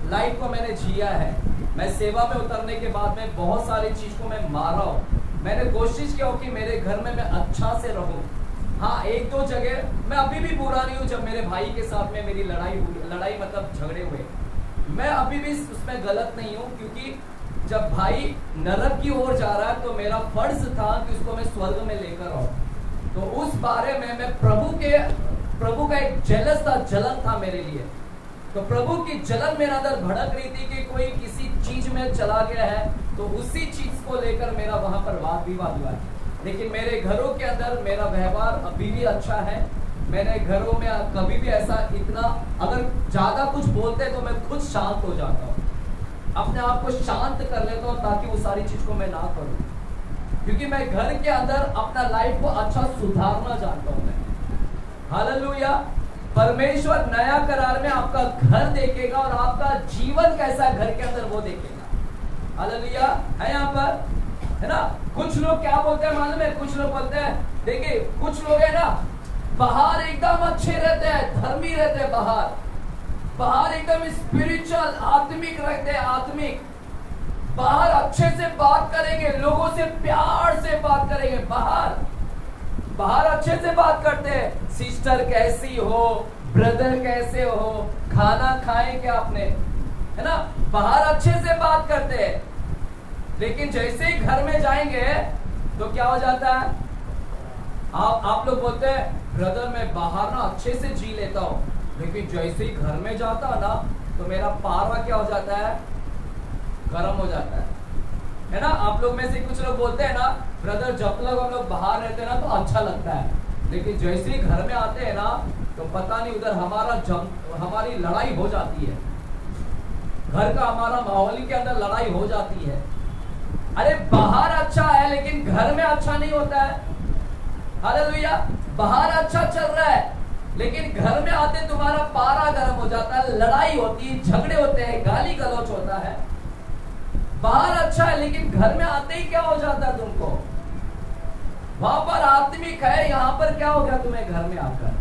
[SPEAKER 1] लाइफ को मैंने जिया है। मैं सेवा में उतरने के बाद में बहुत सारी चीज को मैं मारा हूँ। मैंने कोशिश किया कि मेरे घर में मैं अच्छा से रहूं। हाँ, एक दो जगह मैं अभी भी बुरा नहीं हूँ। जब मेरे भाई के साथ में मेरी लड़ाई मतलब झगड़े हुए, मैं अभी भी उसमें गलत नहीं हूँ, क्योंकि जब भाई नरक की ओर जा रहा है तो मेरा फर्ज था कि उसको मैं स्वर्ग में लेकर आऊं। तो उस बारे में मैं प्रभु का एक जलन था मेरे लिए। तो प्रभु की जलन मेरे अंदर भड़क रही थी कि कोई किसी चीज में चला गया है, तो उसी चीज को लेकर मेरा वहां पर वाद विवाद हुआ। लेकिन मेरे घरों के अंदर मेरा व्यवहार अभी भी अच्छा है। मैंने घरों में कभी भी ऐसा इतना अगर ज्यादा कुछ बोलते तो मैं खुद शांत हो जाता हूँ, अपने आप को शांत कर लेता हूँ ताकि वो सारी चीज को मैं ना करूँ, क्योंकि मैं घर के अंदर अपना लाइफ को अच्छा सुधारना जानता हूँ। हालेलुया। परमेश्वर नया करार में आपका घर देखेगा और आपका जीवन कैसा है घर के अंदर वो देखेगा। हालेलुया है यहाँ पर, है ना। कुछ लोग क्या बोलते हैं मालूम है? कुछ लोग बोलते हैं, देखिए कुछ लोग है ना बाहर एकदम अच्छे रहते हैं, धर्मी रहते हैं, बाहर एकदम स्पिरिचुअल आत्मिक रहते हैं, आत्मिक बाहर अच्छे से बात करेंगे, लोगों से प्यार से बात करेंगे, बाहर अच्छे से बात करते हैं। सिस्टर कैसी हो, ब्रदर कैसे हो, खाना खाए क्या आपने, है ना। बाहर अच्छे से बात करते हैं, लेकिन जैसे ही घर में जाएंगे तो क्या हो जाता है? आप लोग बोलते हैं ब्रदर मैं बाहर ना अच्छे से जी लेता हूँ, लेकिन जैसे ही घर में जाता है ना तो मेरा पारा क्या हो जाता है? गर्म हो जाता है ना। आप लोग में से कुछ लोग बोलते हैं ना ब्रदर जब तक हम लोग बाहर रहते हैं ना तो अच्छा लगता है, लेकिन जैसे ही घर में आते हैं ना तो पता नहीं उधर हमारी लड़ाई हो जाती है, घर का हमारा माहौल के अंदर लड़ाई हो जाती है। अरे बाहर अच्छा है लेकिन घर में अच्छा नहीं होता है। हालेलुया। बाहर अच्छा चल रहा है लेकिन घर में आते तुम्हारा पारा गर्म हो जाता है, लड़ाई होती है, झगड़े होते हैं, गाली गलौच होता है। बाहर अच्छा है लेकिन घर में आते ही क्या हो जाता है तुमको? वहां पर आत्मिक है, यहाँ पर क्या हो गया तुम्हें घर में आकर?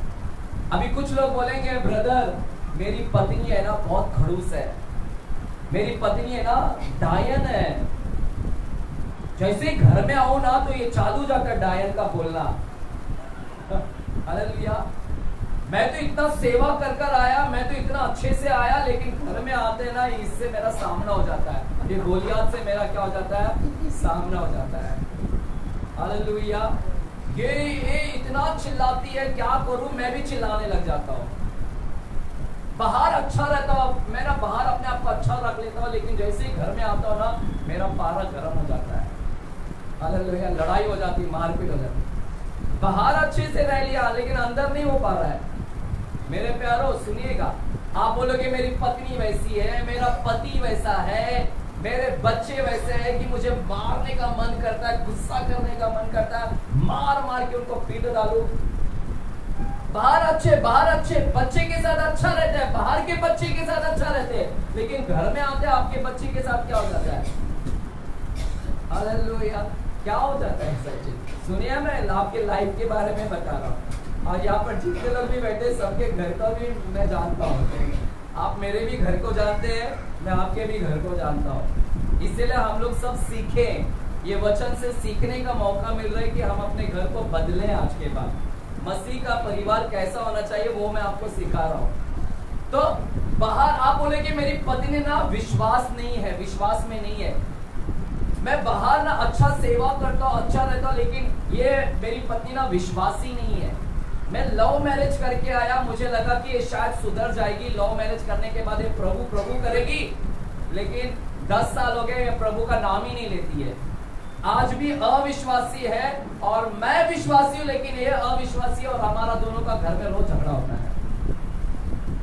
[SPEAKER 1] अभी कुछ लोग बोलेंगे ब्रदर मेरी पत्नी है ना बहुत खड़ूस है, मेरी पत्नी है ना डायन है, जैसे ही घर में आओ ना तो ये चालू जाता है डायन का बोलना। हालेलुया। मैं तो इतना सेवा कर कर आया, मैं तो इतना अच्छे से आया, लेकिन घर में आते ना इससे मेरा सामना हो जाता है, ये गोलियत से मेरा क्या हो जाता है, सामना हो जाता है। हालेलुया। ये इतना चिल्लाती है, क्या करूं, मैं भी चिल्लाने लग जाता हूँ। बाहर अच्छा रहता हूँ, मैं ना बाहर अपने आप को अच्छा रख लेता हूँ, लेकिन जैसे ही घर में आता हूँ ना मेरा पारा गर्म हो जाता है। हालेलुया। लड़ाई हो जाती, मारपीट हो जाती। बाहर अच्छे से रह लिया लेकिन अंदर नहीं हो पा रहा है। मेरे प्यारो सुनिएगा, आप बोलोगे मेरी पत्नी वैसी है, मेरा पति वैसा है, मेरे बच्चे वैसे हैं कि मुझे मारने का मन करता है, गुस्सा करने का मन करता है, मार मार के उनको पीट डालूं। बाहर अच्छे बच्चे के साथ अच्छा रहते हैं, बाहर के बच्चे के साथ अच्छा रहते हैं, लेकिन घर में आते हैं आपके बच्चे के साथ क्या हो जाता है। हालेलुया। क्या हो जाता है सच्ची। सुनिए, मैं आपके लाइफ के बारे में बता रहा हूँ, और यहाँ पर जितने लोग भी बैठे सबके घर का भी मैं जानता हूँ। आप मेरे भी घर को जानते हैं, मैं आपके भी घर को जानता हूँ। इसलिए हम लोग सब सीखें, ये वचन से सीखने का मौका मिल रहा है कि हम अपने घर को बदलें। आज के बाद मसीह का परिवार कैसा होना चाहिए वो मैं आपको सिखा रहा हूँ। तो बाहर आप बोले कि मेरी पत्नी ना विश्वास नहीं है, विश्वास में नहीं है, मैं बाहर ना अच्छा सेवा करता हूँ, अच्छा रहता हूँ, लेकिन ये मेरी पत्नी ना विश्वासी नहीं है। मैं लव मैरिज करके आया, मुझे लगा कि ये शायद सुधर जाएगी, लव मैरिज करने के बाद ये प्रभु प्रभु करेगी, लेकिन 10 साल हो गए ये प्रभु का नाम ही नहीं लेती है। आज भी अविश्वासी है और मैं विश्वासी हूँ, लेकिन ये अविश्वासी, और हमारा दोनों का घर में रोज झगड़ा होता है।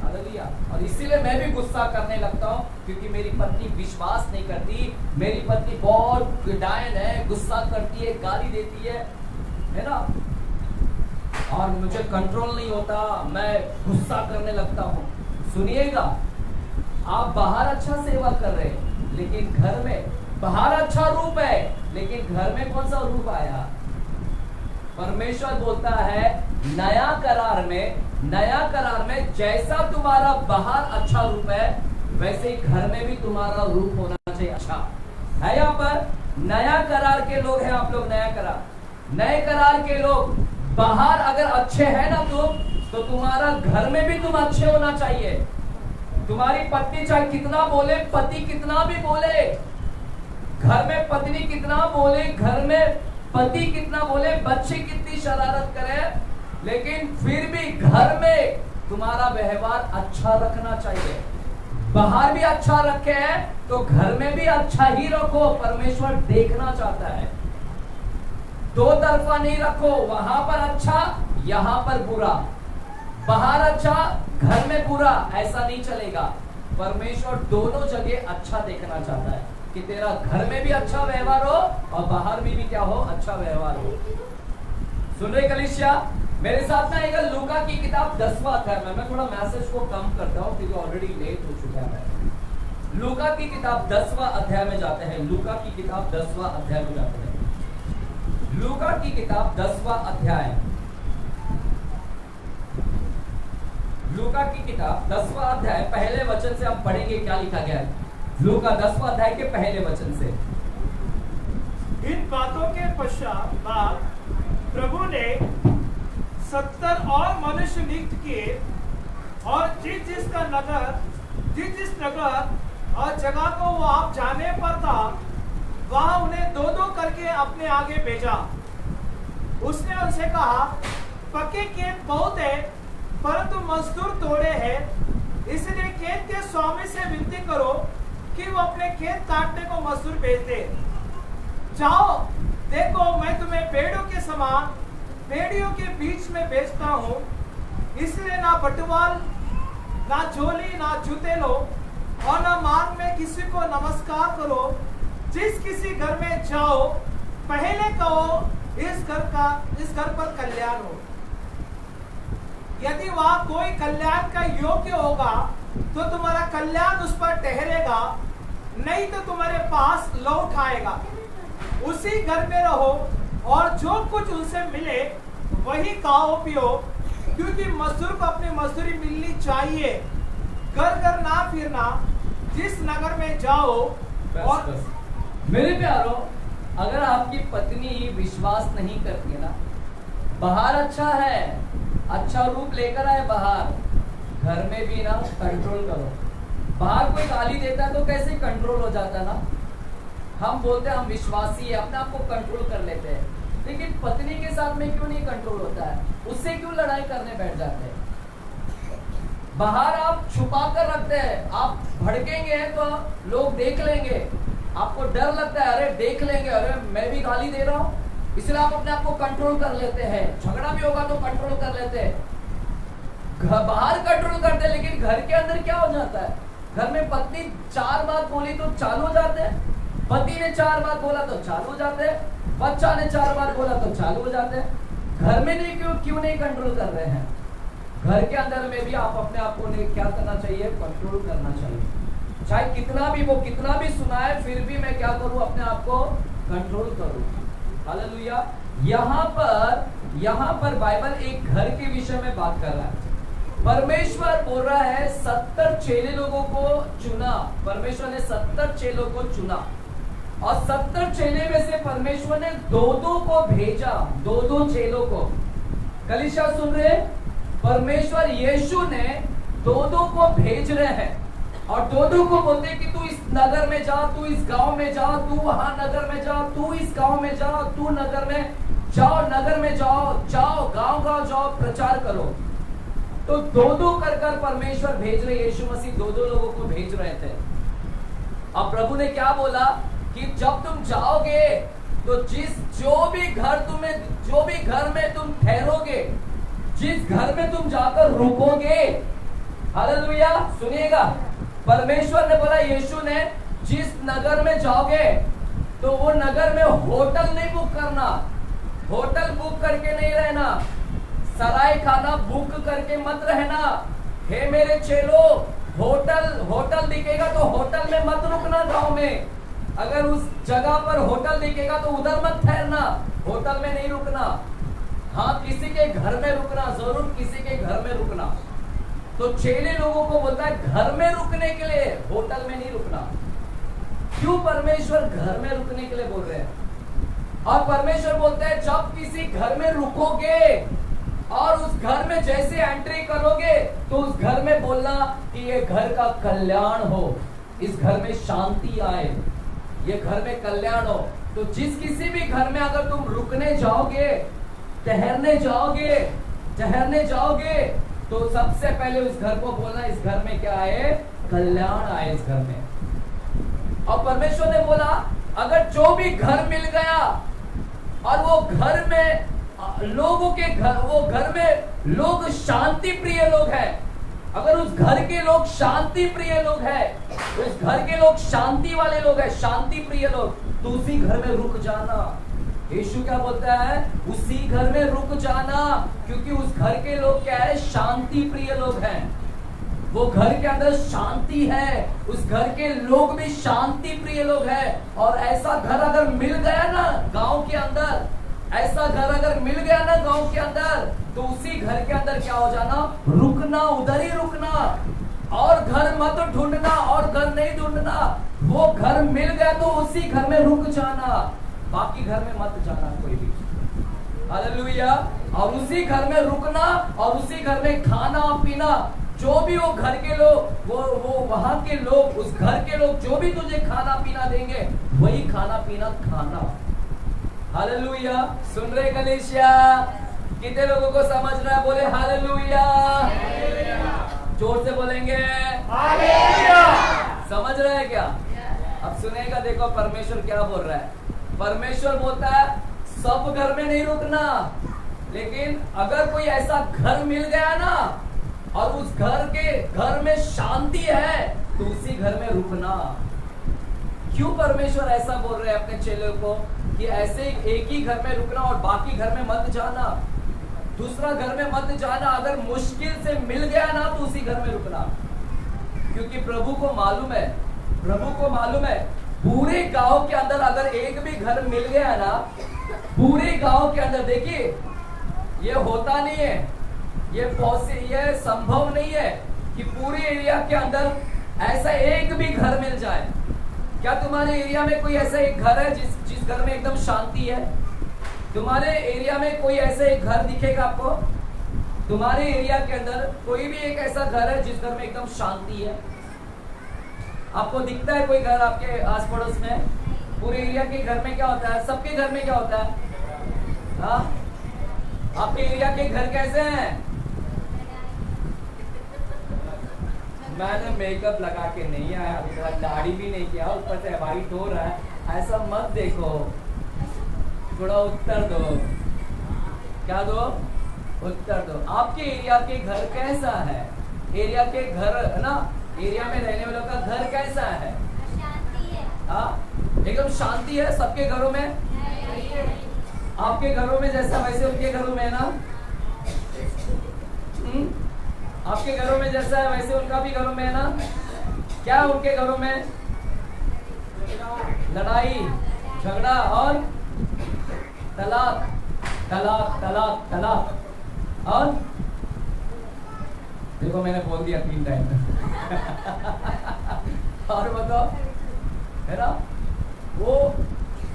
[SPEAKER 1] हालेलुया। और इसीलिए मैं भी गुस्सा करने लगता हूँ, क्योंकि मेरी पत्नी विश्वास नहीं करती, मेरी पत्नी बहुत डायन है, गुस्सा करती है, गाली देती है ना, और मुझे कंट्रोल नहीं होता, मैं गुस्सा करने लगता हूँ। सुनिएगा, आप बाहर अच्छा सेवा कर रहे हैं, लेकिन घर में बाहर अच्छा रूप है, लेकिन घर में कौन सा रूप आया। परमेश्वर बोलता है नया करार में जैसा तुम्हारा बाहर अच्छा रूप है, वैसे ही घर में भी तुम्हारा रूप होना चाहिए अच्छा है। यहाँ पर नया करार के लोग हैं, आप लोग नए करार के लोग बाहर अगर अच्छे हैं ना तो तुम्हारा घर में भी तुम अच्छे होना चाहिए। तुम्हारी पत्नी चाहे कितना बोले, पति कितना भी बोले, घर में पत्नी कितना बोले, घर में पति कितना बोले, बच्चे कितनी शरारत करे, लेकिन फिर भी घर में तुम्हारा व्यवहार अच्छा रखना चाहिए। बाहर भी अच्छा रखे हैं तो घर में भी अच्छा ही रखो, परमेश्वर देखना चाहता है। दो तरफा नहीं रखो, वहां पर अच्छा यहाँ पर बुरा, बाहर अच्छा घर में बुरा, ऐसा नहीं चलेगा। परमेश्वर दोनों जगह अच्छा देखना चाहता है कि तेरा घर में भी अच्छा व्यवहार हो और बाहर भी क्या हो, अच्छा व्यवहार हो। सुन रहे कलीसिया, मेरे साथ ना एक लूका की किताब 10वां अध्याय में, मैं थोड़ा मैसेज को कम करता हूँ क्योंकि ऑलरेडी लेट हो चुका है। लूका की किताब 10वां अध्याय में जाते हैं, लूका की किताब 10वां अध्याय में जाते हैं। लूका की किताब 10वां अध्याय, लूका की किताब 10वां अध्याय पहले वचन से हम पढ़ेंगे क्या लिखा गया है। लूका 10वां अध्याय के पहले वचन से।
[SPEAKER 2] इन बातों के पश्चात प्रभु ने 70 और मनुष्य नियुक्त किए, और जिस जिस नगर और जगह को वो आप जाने पर था, वहां उन्हें दो दो करके अपने आगे भेजा। उसने उनसे कहा, पक्के खेत बहुत है परंतु मजदूर थोड़े हैं, इसलिए खेत के स्वामी से विनती करो कि वो अपने खेत काटने को मजदूर भेज दे। जाओ, देखो मैं तुम्हें पेड़ों के समान पेड़ियों के बीच में भेजता हूँ, इसलिए ना बटवाल, ना झोली, ना जूते लो, और ना मार्ग में किसी को नमस्कार करो। जिस किसी घर में जाओ, पहले कहो इस घर पर कल्याण हो। यदि वहां कोई कल्याण का योग्य होगा तो तुम्हारा कल्याण उस पर ठहरेगा, नहीं तो तुम्हारे पास लौट आएगा। उसी घर में रहो और जो कुछ उनसे मिले वही खाओ पियो, क्योंकि मजदूर को अपनी मजदूरी मिलनी चाहिए। घर घर ना फिरना, जिस नगर में जाओ। और
[SPEAKER 1] मेरे प्यारो, अगर आपकी पत्नी विश्वास नहीं करती है ना, बाहर अच्छा है, अच्छा रूप लेकर आए बाहर, घर में भी ना कंट्रोल करो। बाहर कोई गाली देता है तो कैसे कंट्रोल हो जाता है ना। हम बोलते हैं हम विश्वासी है, अपने आप को कंट्रोल कर लेते हैं, लेकिन पत्नी के साथ में क्यों नहीं कंट्रोल होता है? उससे क्यों लड़ाई करने बैठ जाते हैं? बाहर आप छुपा कर रखते हैं, आप भड़केंगे तो लोग देख लेंगे, आपको डर लगता है, अरे देख लेंगे, अरे मैं भी गाली दे रहा हूं, इसलिए आप अपने आप को कंट्रोल कर लेते हैं। झगड़ा भी होगा तो कंट्रोल कर लेते हैं, बाहर कंट्रोल करते हैं, लेकिन घर के अंदर क्या हो जाता है? घर में पत्नी 4 बात बोली तो चालू हो जाते हैं, पति ने 4 बात बोला तो चालू हो जाते हैं, बच्चा ने 4 बात बोला तो चालू हो जाते हैं। घर में नहीं क्यों नहीं कंट्रोल कर रहे हैं? घर के अंदर में भी आप अपने आप को क्या करना चाहिए? कंट्रोल करना चाहिए। चाहे कितना भी सुनाए, फिर भी मैं क्या करूं? अपने आप को कंट्रोल करूं। हालेलुया। यहाँ पर बाइबल एक घर के विषय में बात कर रहा है। परमेश्वर बोल रहा है 70 चेले लोगों को चुना, परमेश्वर ने 70 चेलों को चुना, और 70 चेले में से परमेश्वर ने 2-2 को भेजा, 2-2 चेलों को। कलीसिया सुन रहे? परमेश्वर यीशु ने 2-2 को भेज रहे हैं, और 2-2 को बोलते कि तू इस नगर में जा, तू इस गांव में जा, तू वहां नगर में जा, तू इस गांव में जा, तू नगर में जाओ, नगर में जाओ, गांव जाओ, प्रचार करो। तो 2-2 कर परमेश्वर भेज रहे, यीशु मसीह 2-2 लोगों को भेज रहे थे। अब प्रभु ने क्या बोला कि जब तुम जाओगे तो जो भी घर में तुम ठहरोगे, जिस घर में तुम जाकर रुकोगे, हालेलुया, सुनिएगा, परमेश्वर ने बोला, यीशु ने, जिस नगर में जाओगे तो वो नगर में होटल नहीं बुक करना, होटल बुक करके नहीं रहना, सराय खाना बुक करके मत रहना। हे मेरे चेलो, होटल दिखेगा तो होटल में मत रुकना। गांव में अगर उस जगह पर होटल दिखेगा तो उधर मत ठहरना, होटल में नहीं रुकना। हाँ, किसी के घर में रुकना, जरूर किसी के घर में रुकना। तो चेले लोगों को बोलता है घर में रुकने के लिए, होटल में नहीं रुकना। क्यों परमेश्वर घर में रुकने के लिए बोल रहे हैं? और परमेश्वर बोलते हैं जब किसी घर में रुकोगे और उस घर में जैसे एंट्री करोगे तो उस घर में बोलना कि ये घर का कल्याण हो, इस घर में शांति आए, ये घर में कल्याण हो। तो जिस किसी भी घर में अगर तुम रुकने जाओगे, ठहरने जाओगे तो सबसे पहले उस घर को बोलना, इस घर में क्या आए? कल्याण आए इस घर में। और परमेश्वर ने बोला अगर जो भी घर मिल गया और वो घर में वो घर में लोग शांति प्रिय लोग हैं, अगर उस घर के लोग शांति प्रिय लोग हैं, उस घर के लोग शांति वाले लोग हैं, शांति प्रिय लोग, तो उसी घर में रुक जाना। यीशु क्या बोलता है? उसी घर में रुक जाना, क्योंकि उस घर के लोग क्या है? शांति प्रिय लोग हैं। वो घर के अंदर शांति है, उस घर के लोग भी शांति प्रिय लोग हैं। और ऐसा घर अगर मिल गया ना गांव के अंदर, ऐसा घर अगर मिल गया ना गांव के अंदर, तो उसी घर के अंदर क्या हो जाना? रुकना, उधर ही रुकना, और घर मत ढूंढना, और घर नहीं ढूंढना। वो घर मिल गया तो उसी घर में रुक जाना, बाकी घर में मत जाना कोई भी। हालेलुया। और उसी घर में रुकना, और उसी घर में खाना पीना, जो भी वो घर के लोग, वो वहां के लोग, उस घर के लोग जो भी तुझे खाना पीना देंगे, वही खाना पीना खाना। हालेलुया। सुन रहे कलीसिया? कितने लोगों को समझ रहा है? बोले हालेलुया। जोर से बोलेंगे हालेलुया। समझ रहे हैं क्या? अब सुनेगा, देखो परमेश्वर क्या बोल रहा है। परमेश्वर बोलता है सब घर में नहीं रुकना, लेकिन अगर कोई ऐसा घर मिल गया ना और उस घर में शांति है, तो उसी घर में रुकना। क्यों परमेश्वर ऐसा बोल रहे हैं अपने चेलों को कि ऐसे एक ही घर में रुकना और बाकी घर में मत जाना, दूसरा घर में मत जाना। अगर मुश्किल से मिल गया ना तो उसी घर में रुकना, क्योंकि प्रभु को मालूम है पूरे गांव के अंदर अगर एक भी घर मिल गया ना, पूरे गांव के अंदर, देखिए ये होता नहीं है, ये संभव नहीं है कि पूरे एरिया के अंदर ऐसा एक भी घर मिल जाए। क्या तुम्हारे एरिया में कोई ऐसा एक घर है जिस घर में एकदम शांति है? तुम्हारे एरिया में कोई ऐसा एक घर दिखेगा आपको? तुम्हारे एरिया के अंदर कोई भी एक ऐसा घर है जिस घर में एकदम शांति है? आपको दिखता है कोई घर आपके आस पड़ोस में? पूरे एरिया के घर में क्या होता है? सबके घर में क्या होता है? हाँ, आपके एरिया के घर कैसे हैं? मैंने मेकअप लगा के नहीं आया, अभी तक दाढ़ी भी नहीं किया, ऊपर से वाइट हो रहा है, ऐसा मत देखो, थोड़ा उत्तर दो। क्या दो? उत्तर दो। आपके एरिया के घर कैसा है? एरिया के घर है ना, एरिया में रहने वालों का घर कैसा है?
[SPEAKER 3] शांति है।
[SPEAKER 1] हाँ, एकदम शांति है सबके घरों में। आपके घरों में जैसा वैसे उनके घरों में है ना? आपके घरों में जैसा है वैसे उनका भी घरों में है ना? क्या उनके घरों में? लड़ाई झगड़ा और तलाक, तलाक, तलाक, तलाक। और देखो मैंने बोल दिया 3 टाइम। और बताओ, है ना? वो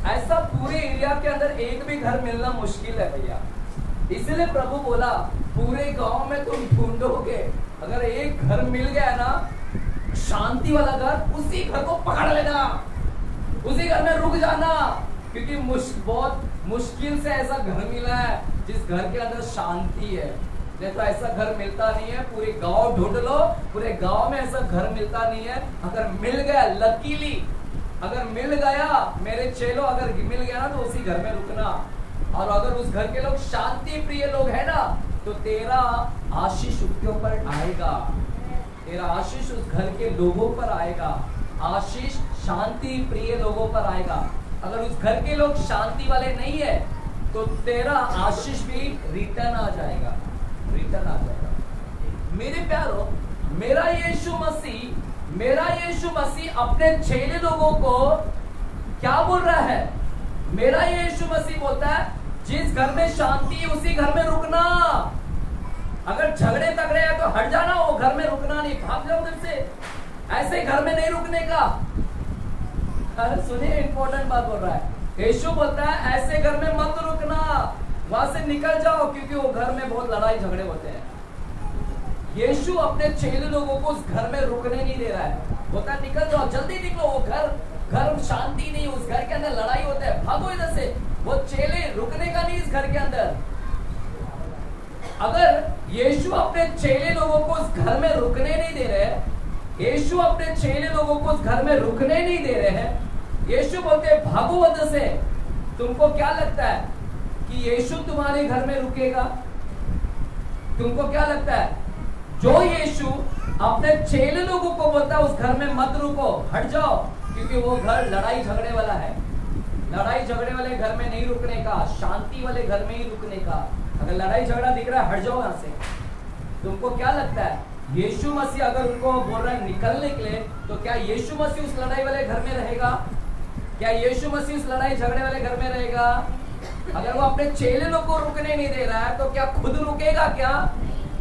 [SPEAKER 1] ऐसा पूरे एरिया के अंदर एक भी घर मिलना मुश्किल है भैया। इसलिए प्रभु बोला पूरे गांव में तुम ढूंढोगे, अगर एक घर मिल गया ना शांति वाला घर, उसी घर को पकड़ लेना, उसी घर में रुक जाना, क्योंकि बहुत मुश्किल से ऐसा घर मिला है जिस घर के अंदर शांति है। नहीं तो ऐसा घर मिलता नहीं है, पूरे गांव ढूंढ लो, पूरे गांव में ऐसा घर मिलता नहीं है। अगर मिल गया लकीली, अगर मिल गया मेरे चेलो, अगर मिल गया ना तो उसी घर में रुकना। और अगर उस घर के लोग शांति प्रिय लोग है ना, तो तेरा आशीष उसके ऊपर आएगा, तेरा आशीष उस घर के लोगों पर आएगा, आशीष शांति प्रिय लोगों पर आएगा। अगर उस घर के लोग शांति वाले नहीं है तो तेरा आशीष भी रिटर्न आ जाएगा, रिटर्न आ जाएगा। मेरे प्यारो, मेरा यीशु मसीह अपने चेले लोगों को क्या बोल रहा है? मेरा यीशु मसीह बोलता है जिस घर में शांति है उसी घर में रुकना। अगर झगड़े तगड़े हैं तो हट जाना, वो घर में रुकना नहीं, भाग जाओ उधर से, ऐसे घर में नहीं रुकने का। सुनिए, इंपॉर्टेंट बात बोल रहा है। यीशु बोलता है ऐसे घर में मत रुकना, वहां से निकल जाओ, क्योंकि वो घर में बहुत लड़ाई झगड़े होते हैं। यीशु अपने चेले लोगों को उस घर में रुकने नहीं दे रहा है, बोलता है निकल जाओ, जल्दी निकलो, वो घर शांति नहीं, उस घर के अंदर लड़ाई होता है, भागो इधर से। वो चेले रुकने का नहीं इस घर के अंदर। अगर यीशु अपने चेले लोगों को उस घर में रुकने नहीं दे रहे, यीशु अपने चेले लोगों को उस घर में रुकने नहीं दे रहे हैं, यीशु बोलते हैं भागो उधर से। तुमको क्या लगता है कि यीशु तुम्हारे घर में रुकेगा? तुमको क्या लगता है? जो यीशु अपने चेले लोगों को बोलता है उस घर में मत रुको, हट जाओ, क्योंकि वो घर लड़ाई झगड़े वाला है। लड़ाई झगड़े वाले घर में नहीं रुकने का, शांति वाले घर में ही रुकने का। अगर लड़ाई झगड़ा दिख रहा है, हट जाओ यहाँ से। तुमको क्या लगता है? यीशु मसीह अगर उनको बोल रहा है निकलने के लिए, तो क्या यीशु मसीह उस लड़ाई वाले घर में रहेगा? क्या यीशु मसीह उस लड़ाई झगड़े वाले घर में रहेगा? अगर वो अपने चेले लोग को रुकने नहीं दे रहा है, तो क्या खुद रुकेगा क्या?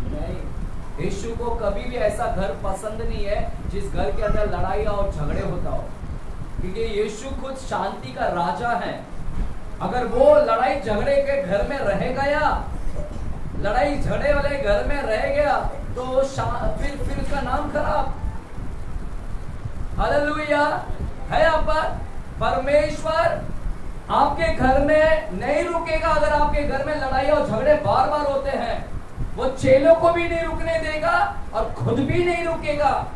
[SPEAKER 1] नहीं। यीशु को कभी भी ऐसा घर पसंद नहीं है जिस घर के अंदर लड़ाई और झगड़े होता हो, क्योंकि यीशु खुद शांति का राजा है। अगर वो लड़ाई झगड़े के घर में रह गया, लड़ाई झगड़े वाले घर में रह गया, तो फिर उसका नाम खराब। हालेलुया है। यहाँ पर परमेश्वर आपके घर में नहीं रुकेगा। अगर आपके घर में लड़ाई और झगड़े बार बार होते हैं, वो चेलों को भी नहीं रुकने देगा और खुद भी नहीं रुकेगा।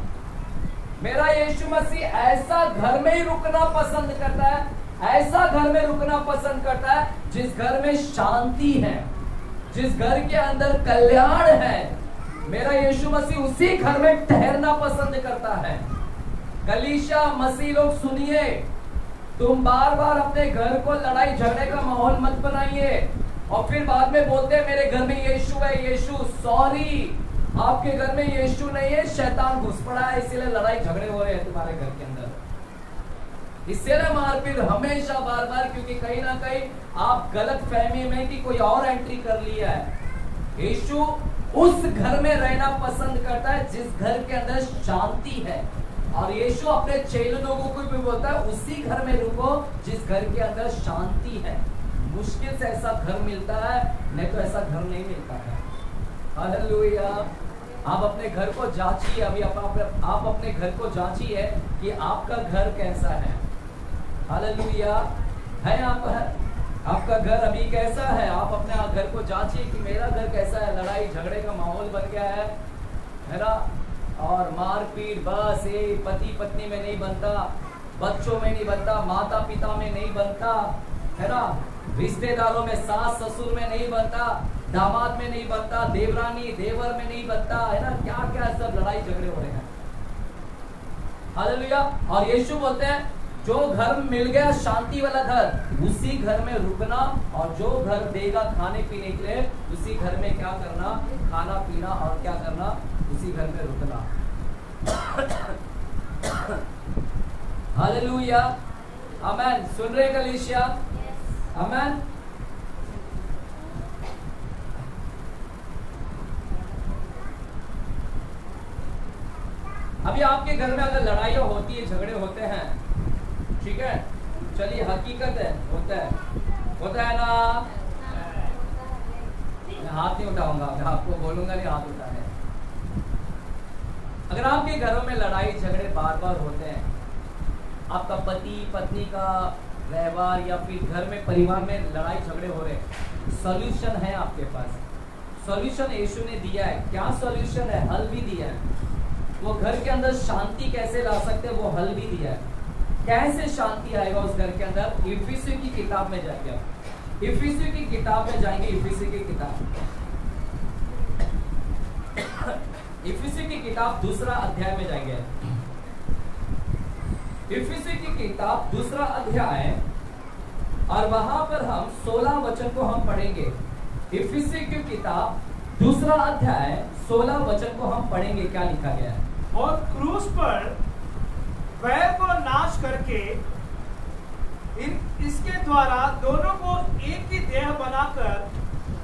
[SPEAKER 1] मेरा यीशु मसीह ऐसा घर में ही रुकना पसंद करता है, ऐसा घर में रुकना पसंद करता है जिस घर में शांति है, जिस घर के अंदर कल्याण है। मेरा यीशु मसीह उसी घर में ठहरना पसंद करता है। कलीसिया मसीह लोग सुनिए, तुम बार बार अपने घर को लड़ाई झगड़े का माहौल मत बनाइए और फिर बाद में बोलते हैं मेरे घर में यीशु है। यीशु, सॉरी, आपके घर में यीशु नहीं है, शैतान घुस पड़ा है, इसीलिए लड़ाई झगड़े हो रहे हैं तुम्हारे घर के अंदर। इसलिए मारपीट हमेशा बार बार, क्योंकि कहीं ना कहीं आप गलत फहमी में कि कोई और एंट्री कर लिया है। यीशु उस घर में रहना पसंद करता है जिस घर के अंदर शांति है, और यीशु अपने चेले लोगों को भी बोलता है उसी घर में रुको जिस घर के अंदर शांति है। मुश्किल से ऐसा घर मिलता है, नहीं तो ऐसा घर नहीं मिलता है। हालेलुया। आप अपने घर को जांचिए, अभी आप अपने घर को जांचिए कि आपका घर कैसा है। हालेलुया। है आपका घर अभी कैसा है? आप अपने घर को जांचिए कि मेरा घर कैसा है। लड़ाई झगड़े का माहौल बन गया है ना, और मारपीट बस ये पति पत्नी में नहीं बनता, बच्चों में नहीं बनता, माता पिता में नहीं बनता, है ना, रिश्तेदारों में सास ससुर में नहीं बनता, दामाद में नहीं बनता, देवरानी देवर में नहीं बनता, है ना, क्या क्या सब लड़ाई झगड़े हो रहे हैं। हालेलुया। और यीशु बोलते हैं जो घर मिल गया शांति वाला घर, उसी घर में रुकना, और जो घर देगा खाने पीने के लिए उसी घर में क्या करना, खाना पीना और क्या करना, उसी घर में रुकना। हालेलुया। आमेन। सुन रहे कलीसिया? आमेन। अभी आपके घर में अगर लड़ाइयाँ होती है, झगड़े होते हैं, ठीक है, चलिए हकीकत है, होता है ना। मैं हाथ नहीं उठाऊंगा, मैं आपको बोलूंगा नहीं हाथ उठाने। अगर आपके घरों में लड़ाई झगड़े बार बार होते हैं, आपका पति पत्नी का व्यवहार या फिर घर में परिवार में लड़ाई झगड़े हो रहे हैं, सॉल्यूशन है आपके पास। सॉल्यूशन यीशु ने दिया है। क्या सॉल्यूशन है? हल भी दिया है। वो घर के अंदर शांति कैसे ला सकते हैं, वो हल भी दिया है। कैसे शांति आएगा उस घर के अंदर? इफिसियों की किताब में जाएंगे आप। इफिसियों की किताब में जाएंगे। इफिसियों की किताब, इफिसियों की किताब दूसरा अध्याय में जाएंगे। इफिसियों की किताब दूसरा अध्याय, और वहां पर हम 16 वचन को हम पढ़ेंगे। इफिसियों की किताब दूसरा अध्याय 16 वचन को हम पढ़ेंगे। क्या लिखा गया है?
[SPEAKER 2] और क्रूस पर वैर को नाश करके इसके द्वारा दोनों को एक ही देह बनाकर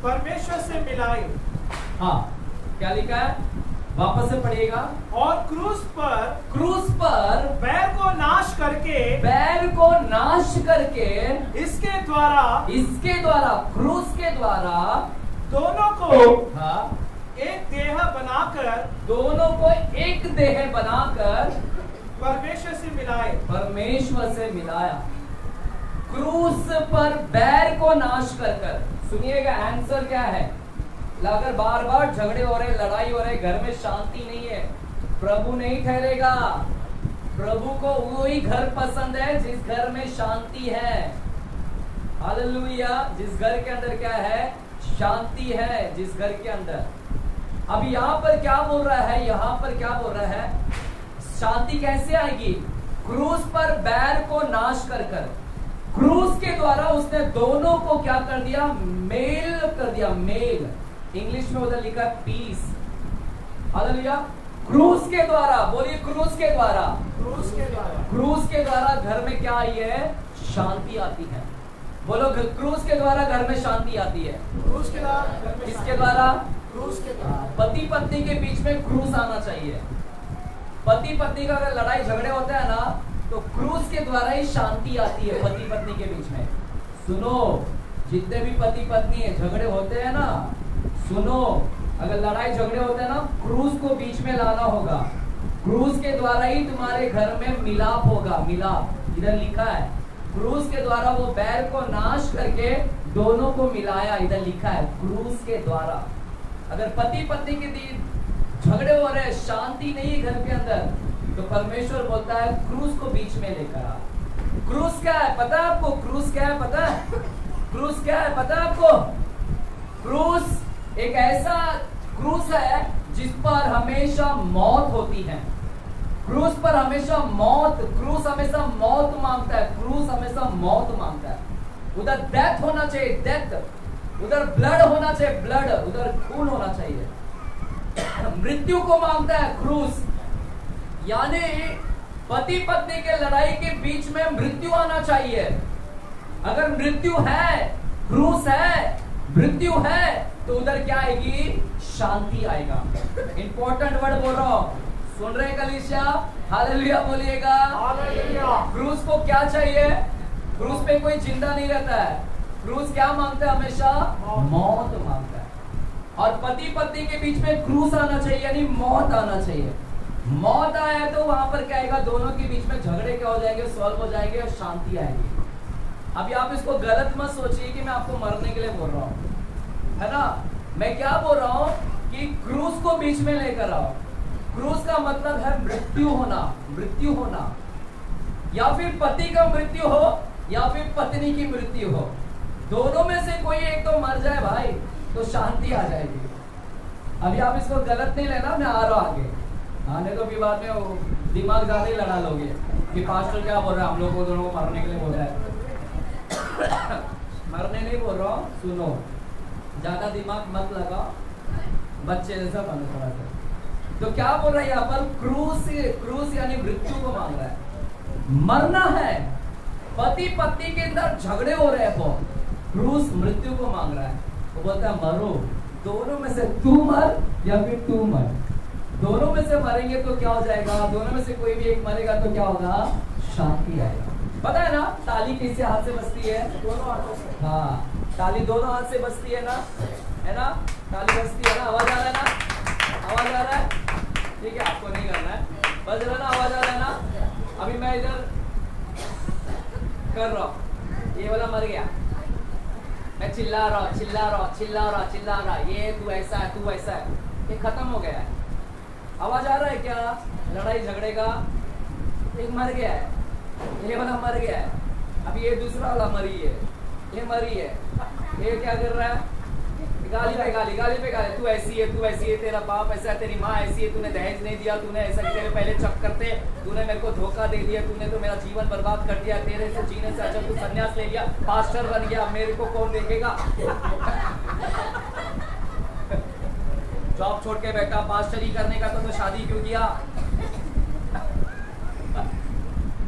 [SPEAKER 2] परमेश्वर से मिलाए।
[SPEAKER 1] हाँ, क्या लिखा है? वापस से पढ़िएगा। और
[SPEAKER 2] क्रूस पर
[SPEAKER 1] बैर
[SPEAKER 2] को नाश करके
[SPEAKER 1] इसके द्वारा क्रूस के द्वारा
[SPEAKER 2] दोनों को
[SPEAKER 1] हाँ
[SPEAKER 2] एक देह बनाकर
[SPEAKER 1] परमेश्वर से मिलाया। क्रूस पर बैर को नाश कर। सुनिएगा आंसर क्या है। अगर बार बार झगड़े हो रहे, लड़ाई हो रहे, घर में शांति नहीं है, प्रभु नहीं ठहरेगा। प्रभु को वही घर पसंद है जिस घर में शांति है। हालेलुया। जिस घर के अंदर क्या है? शांति है। जिस घर के अंदर, अब यहाँ पर क्या बोल रहा है? यहाँ पर क्या बोल रहा है? शांति कैसे आएगी? क्रूस पर बैर को नाश कर। क्रूस के द्वारा उसने दोनों को क्या कर दिया? मेल कर दिया। मेल, इंग्लिश में उधर लिखा है पीस। हालेलुया। क्रूस के द्वारा, बोलिए क्रूस के द्वारा घर में क्या आई है? शांति आती है। बोलो क्रूस के द्वारा घर में शांति आती है। किसके द्वारा? पति पत्नी के बीच में क्रूस आना चाहिए। पति पत्नी का अगर लड़ाई झगड़े होते हैं ना, तो क्रूस के द्वारा ही शांति आती है पति पत्नी के बीच में। सुनो, जितने भी पति पत्नी झगड़े होते हैं ना, सुनो, अगर लड़ाई झगड़े होते हैं ना, क्रूस को बीच में लाना होगा। क्रूस के द्वारा ही तुम्हारे घर में मिलाप होगा। मिलाप इधर लिखा है। क्रूस के द्वारा वो बैर को नाश करके दोनों को मिलाया। इधर लिखा है क्रूस के द्वारा। अगर पति पत्नी के बीच झगड़े हो रहे, शांति नहीं है घर के अंदर, तो परमेश्वर बोलता है क्रूस को बीच में लेकर आ। क्रूस क्या है पता है आपको? क्रूस क्या है पता है? क्रूस क्या है पता है आपको? क्रूस एक ऐसा क्रूस है जिस पर हमेशा मौत होती है। क्रूस पर हमेशा मौत, क्रूस हमेशा मौत मांगता है। क्रूस हमेशा मौत मांगता है। उधर डेथ होना चाहिए, डेथ। उधर ब्लड होना चाहिए, ब्लड। उधर खून होना चाहिए। मृत्यु को मांगता है क्रूस। यानी पति पत्नी के लड़ाई के बीच में मृत्यु आना चाहिए। अगर मृत्यु है, क्रूस है, मृत्यु है, तो उधर क्या आएगी? शांति आएगा। इंपॉर्टेंट वर्ड बोल रहा हूं, सुन रहे कलीसिया? हालेलुया बोलिएगा। क्रूस को क्या चाहिए? क्रूस पे कोई जिंदा नहीं रहता है। क्रूस क्या मांगता है? हमेशा मौत मांगता है। और पति पत्नी के बीच में क्रूस आना चाहिए, यानी मौत आना चाहिए। मौत आया तो वहां पर क्या आएगा? दोनों के बीच में झगड़े क्या हो जाएंगे? सॉल्व हो जाएंगे और शांति आएगी। अभी आप इसको गलत मत सोचिए कि मैं आपको मरने के लिए बोल रहा हूँ, है ना। मैं क्या बोल रहा हूँ कि क्रूस को बीच में लेकर आओ। क्रूस का मतलब है मृत्यु होना, मृत्यु होना, या फिर पति का मृत्यु हो या फिर पत्नी की मृत्यु हो। दोनों में से कोई एक तो मर जाए भाई, तो शांति आ जाएगी। अभी आप इसको गलत नहीं लेना, मैं आ रहा हूं आगे। आने तो भी बाद में दिमाग ज्यादा ही लड़ा लोगे कि पास्टर क्या बोल रहा है, हम लोग को दोनों को मरने के लिए बोल रहा है। मरने नहीं बोल रहा हूँ, सुनो, ज्यादा दिमाग मत लगाओ, बच्चे जैसा बनो थोड़ा सा। तो क्या बोल रहा है यहाँ पर? क्रूस यानी मृत्यु को मांग रहा है, मरना है। पति पत्नी के अंदर झगड़े हो रहे हैं, बहुत। क्रूस मृत्यु को मांग रहा है। वो बोलता है मरो, दोनों में से तू मर या फिर तू मर। दोनों में से मरेंगे तो क्या हो जाएगा? दोनों में से कोई भी एक मरेगा तो क्या होगा? शांति आएगा। पता है ना ताली किससे हाथ से बजती है? दोनों हाथों से। हाँ, ताली दोनों हाथ से बजती है ना, है ना। ताली बजती है ना, आवाज आ रहा है ना, आवाज आ रहा है। ठीक है, आपको नहीं करना है, बज रहा ना, आवाज आ रहा है ना। अभी मैं इधर कर रहा हूँ, ये वाला मर गया, मैं चिल्ला रहा, ये तू ऐसा है, तू ऐसा है, ये खत्म हो गया है। आवाज आ रहा है क्या? लड़ाई झगड़े का। एक मर गया है, ये वाला मर गया है। अब ये दूसरा वाला मरी है, ये मरी है। ये क्या कर रहा है? गाली पे गाली, गाली पे गाली। तू ऐसी है, तू ऐसी है, तेरा बाप ऐसा है, तेरी माँ ऐसी है, तूने दहेज नहीं दिया, तूने ऐसा, तेरे पहले चक्कर थे, तूने मेरे को धोखा दे दिया, तूने तो मेरा जीवन बर्बाद कर दिया, तेरे से जीने से अच्छा तू संन्यास ले लिया, पास्टर बन गया, मेरे को कौन देखेगा? जॉब छोड़ के बैठा, पास्टरी करने का तो शादी क्यों किया?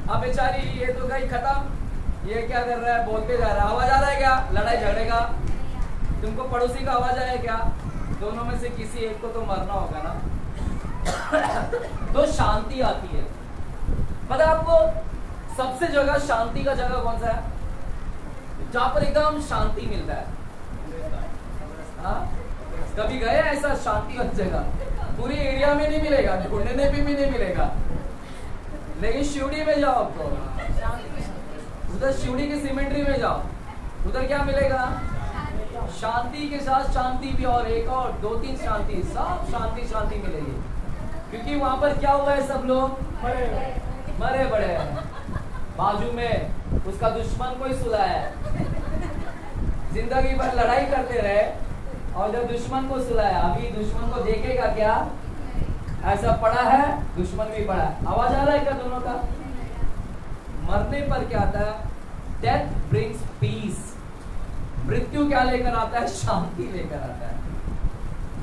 [SPEAKER 1] अब बेचारी ये तो गई खत्म। ये क्या कर रहा है? बोलते जा रहा है। आवाज आ रहा है क्या? लड़ाई झगड़े का। तुमको पड़ोसी का आवाज आया क्या? दोनों में से किसी एक को तो मरना होगा ना। तो शांति आती है। पता आपको सबसे जगह शांति का जगह कौन सा है? जहां पर एकदम शांति मिलता है। हाँ, कभी गए ऐसा शांति वाली जगह? पूरी एरिया में नहीं मिलेगा, ढूंढने भी नहीं मिलेगा, लेकिन शिवड़ी में जाओ आपको, उधर शिवड़ी की सिमेंट्री में जाओ, उधर क्या मिलेगा? शांति के साथ शांति भी, और एक और 2-3 शांति, सब शांति शांति मिलेगी। क्योंकि वहां पर क्या हुआ है? सब लोग मरे बड़े हैं। बाजू में उसका दुश्मन कोई सुला है, जिंदगी भर लड़ाई करते रहे और जब दुश्मन को सुलाया, अभी दुश्मन को देखेगा क्या? ऐसा पड़ा है, दुश्मन भी पड़ा है। आवाज आ रहा है क्या दोनों का? मरने पर क्या आता है? Death brings peace. मृत्यु क्या लेकर आता है? शांति लेकर आता है।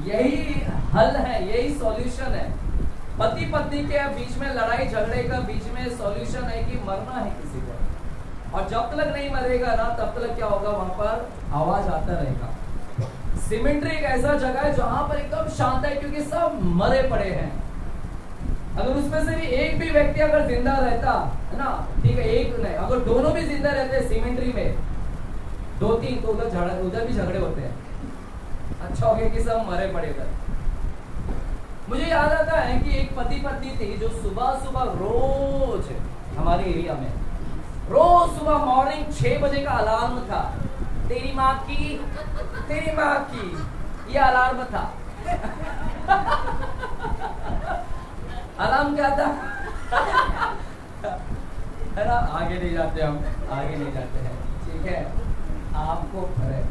[SPEAKER 1] यही हल है, यही सॉल्यूशन है। पति पत्नी के बीच में लड़ाई झगड़े का बीच में सॉल्यूशन है कि मरना है किसी को, और जब तक नहीं मरेगा ना तब तक क्या होगा? वहां पर आवाज आता रहेगा। सिमेंट्री एक ऐसा जगह है जहां पर एकदम शांत है, क्योंकि सब मरे पड़े हैं। अगर उसमें से भी एक भी व्यक्ति अगर जिंदा रहता है ना, ठीक है, एक नहीं, अगर दोनों भी जिंदा रहते हैं सिमेंट्री में, 2-3, तो उधर भी झगड़े होते हैं। अच्छा हो गया कि सब मरे पड़े उधर। मुझे याद आता है कि एक पति पत्नी थी जो सुबह सुबह रोज हमारे एरिया में, रोज सुबह मॉर्निंग 6 बजे का अलार्म था। तेरी माँ की ये अलार्म था। अलार्म क्या था? है ना, आगे नहीं जाते हम, आगे नहीं जाते हैं, ठीक है, आपको पड़े।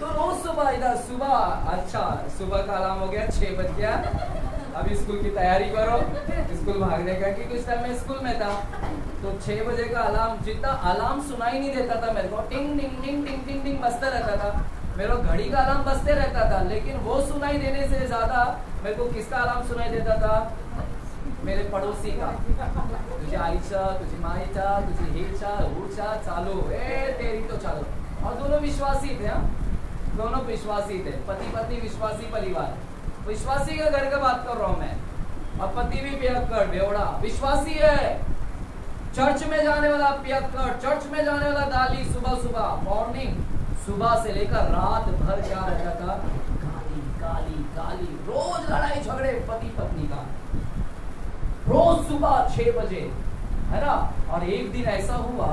[SPEAKER 1] तो रोज सुबह इधर सुबह, अच्छा सुबह का अलार्म हो गया, 6 बज गया, अभी स्कूल की तैयारी करो, स्कूल भागने का, क्योंकि उस टाइम में स्कूल में था। तो 6 बजे का अलार्म, जितना अलार्म सुनाई नहीं देता था मेरे को, टिंग टिंग टिंग टिंग टिंग टिंग बजता रहता था। मेरे को घड़ी का अलार्म बजते रहता था, लेकिन वो सुनाई देने से ज्यादा मेरे को किसका अलार्म सुनाई देता था? मेरे पड़ोसी का। तुझे आईचा, तुझी माईचा, तुझी हेचा, ऊचा चालू, तेरी तो चालू। और दोनों विश्वासी थे, दोनों विश्वासी थे, पति पत्नी विश्वासी परिवार, विश्वासी के घर का बात कर रहा हूँ मैं। और पति भी पियक्कड़ बेवड़ा, विश्वासी है, चर्च में जाने वाला पियक्कड़, चर्च में जाने वाला गाली, सुबह सुबह मॉर्निंग, सुबह से लेकर रात भर क्या रहता था, गाली गाली गाली, रोज लड़ाई झगड़े पति पत्नी का, रोज सुबह 6 बजे, है ना। और एक दिन ऐसा हुआ,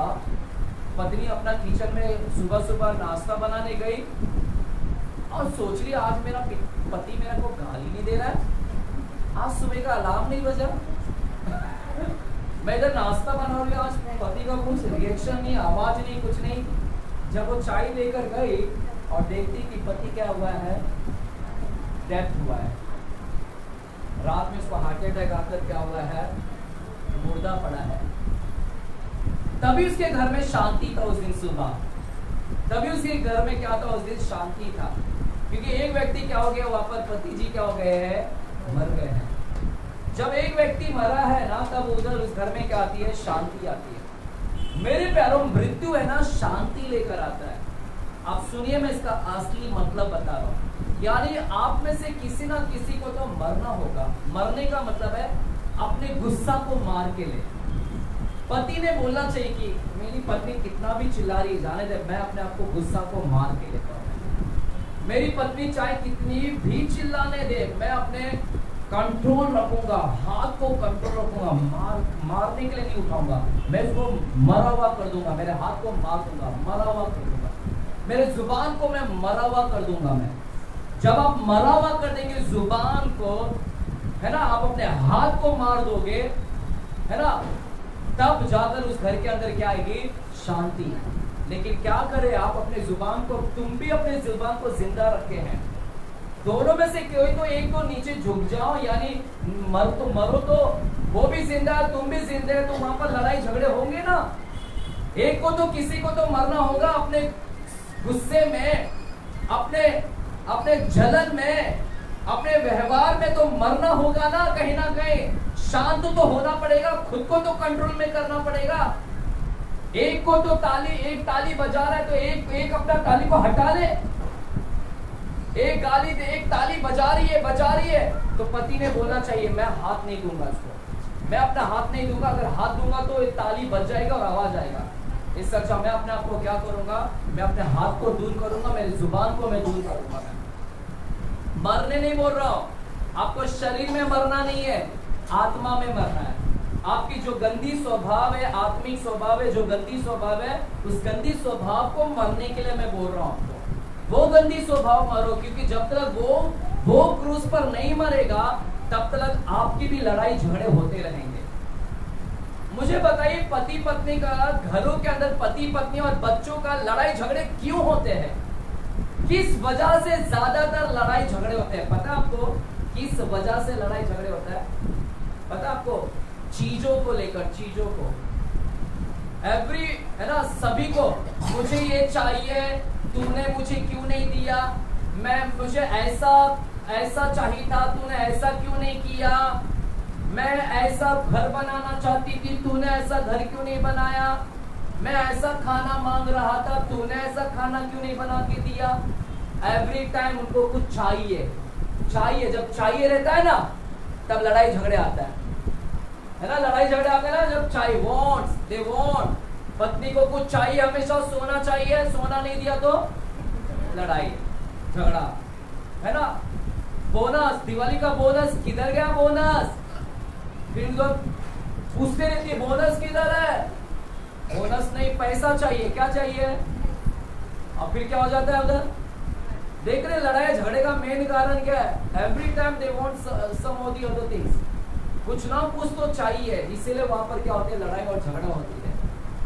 [SPEAKER 1] पत्नी अपना किचन में सुबह सुबह नाश्ता बनाने गई और सोच रही आज मेरा पति मेरे को गाली नहीं दे रहा है, आज सुबह का अलार्म नहीं बजा, मैं इधर नाश्ता बना रही हूँ, आज पति का कुछ रिएक्शन नहीं, आवाज नहीं, कुछ नहीं। जब वो चाय लेकर गई और देखती कि पति क्या हुआ है, डेथ हुआ है, रात में उसको हार्ट अटैक आकर क्या हुआ है, मुर्दा पड़ा है। तभी उसके घर में शांति था उस दिन सुबह, तभी उसके घर में क्या था उस दिन, शांति था, क्योंकि एक व्यक्ति क्या हो गया, वहां पर पति जी क्या हो गए हैं, मर गए हैं। जब एक व्यक्ति मरा है ना, तब उधर उस घर में क्या आती है, शांति आती है। मेरे प्यारों, मृत्यु है ना शांति लेकर आता है। आप सुनिए, मैं इसका असली मतलब बता रहा हूँ, यानी आप में से किसी ना किसी को तो मरना होगा। मरने का मतलब है अपने गुस्सा को मार के ले। पति ने बोलना चाहिए कि मेरी पत्नी कितना भी चिल्ला रही है, जाने दे, मैं अपने आप को गुस्सा को मार के लेता हूँ। मेरी पत्नी चाहे कितनी भी चिल्लाने दे, मैं अपने कंट्रोल रखूंगा, हाथ को कंट्रोल रखूंगा, मारने के लिए नहीं उठाऊंगा, मैं इसको मरा हुआ कर दूंगा, मेरे हाथ को मार दूंगा, मरा हुआ कर दूंगा, मेरे जुबान को मैं मरा हुआ कर दूंगा। मैं जब आप मरा हुआ कर देंगे जुबान को, है ना, आप अपने हाथ को मार दोगे, है ना, तब जाकर उस घर के अंदर क्या आएगी, शांति। लेकिन क्या करे आप अपने जुबान को, तुम भी अपने जुबान को जिंदा रखे हैं, दोनों में से कोई तो एक को नीचे झुक जाओ, यानी मरो तो वो भी जिंदा है, तुम भी जिंदा है, तो वहां पर लड़ाई झगड़े होंगे ना। एक को तो किसी को तो मरना होगा, अपने गुस्से में, अपने जलन में, अपने व्यवहार में तो मरना होगा ना कहीं शांत तो होना पड़ेगा, खुद को तो कंट्रोल में करना पड़ेगा। एक को तो एक ताली बजा रहा है तो एक अपना ताली को हटा ले, एक गाली दे, एक ताली बजा रही है तो पति ने बोलना चाहिए मैं हाथ नहीं दूंगा इसको, मैं अपना हाथ नहीं दूंगा, अगर हाथ दूंगा तो ताली बज जाएगा और आवाज आएगा। इससे अच्छा मैं अपने आप को क्या करूंगा, मैं अपने हाथ को दूर करूंगा, मेरी जुबान को मैं दूर करूंगा। मैं मरने नहीं बोल रहा हूं, आपको शरीर में मरना नहीं है, आत्मा में मरना है। आपकी जो गंदी स्वभाव है, आत्मिक स्वभाव है, जो गंदी स्वभाव है, उस गंदी स्वभाव को मरने के लिए मैं बोल रहा हूं आपको। वो गंदी स्वभाव मरो, क्योंकि जब तक वो क्रूस पर नहीं मरेगा तब तक आपकी भी लड़ाई झगड़े होते रहेंगे। मुझे बताइए, पति पत्नी का, घरों के अंदर पति पत्नी और बच्चों का लड़ाई झगड़े क्यों होते हैं? किस वजह से ज्यादातर लड़ाई झगड़े होते हैं? पता आपको किस वजह से लड़ाई झगड़े होता है? पता आपको? चीजों को लेकर, चीजों को, है ना, सभी को मुझे ये चाहिए, तूने मुझे क्यों नहीं दिया, मुझे ऐसा चाहिए था, तूने ऐसा क्यों नहीं किया, मैं ऐसा घर बनाना चाहती थी, तूने ऐसा घर क्यों नहीं बनाया, मैं ऐसा खाना मांग रहा था, तूने ऐसा खाना क्यों नहीं बना के दिया। एवरी टाइम उनको कुछ चाहिए। जब चाहिए रहता है ना, तब लड़ाई झगड़े आता है ना, लड़ाई झगड़े आते हैं ना, जब चाहिए, दे वांट। पत्नी को कुछ चाहिए, हमेशा सोना चाहिए, सोना नहीं दिया तो लड़ाई झगड़ा, है ना। बोनस, दिवाली का बोनस किधर गया, बोनस, फिर लोग पूछते रहती है बोनस किधर है, बोनस नहीं, पैसा चाहिए, क्या चाहिए, और फिर क्या हो जाता है उधर। देख रहे, लड़ाई झगड़े का मेन कारण क्या है? Every time they want some of the other things, कुछ ना कुछ तो चाहिए, इसीलिए वहां पर क्या होती है, लड़ाई और झगड़ा होती है।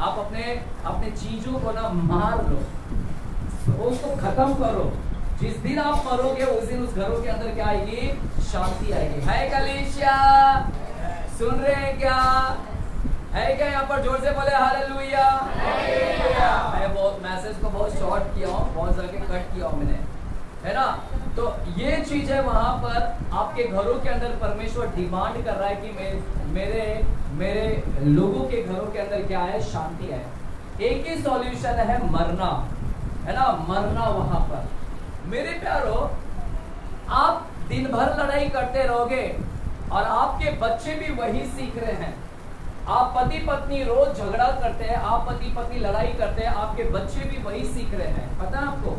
[SPEAKER 1] आप अपने चीजों को ना मार लो, उसको खत्म करो। जिस दिन आप मरोगे उस दिन उस घरों के अंदर क्या आएगी, शांति आएगी। है कलीसिया, सुन रहे हैं क्या? है क्या? यहाँ पर जोर से बोले हालेलुया। मैं बहुत मैसेज को बहुत शॉर्ट किया हूँ, बहुत जगह कट किया हूँ मैंने, है ना। तो ये चीज है, वहां पर आपके घरों के अंदर परमेश्वर डिमांड कर रहा है कि मेरे लोगों के घरों के अंदर क्या है, शांति है। एक ही सॉल्यूशन है, मरना, है ना, मरना वहां पर। मेरे प्यारो, आप दिन भर लड़ाई करते रहोगे, और आपके बच्चे भी वही सीख रहे हैं। आप पति पत्नी रोज झगड़ा करते हैं, आप पति पत्नी लड़ाई करते हैं, आपके बच्चे भी वही सीख रहे हैं। पता है आपको?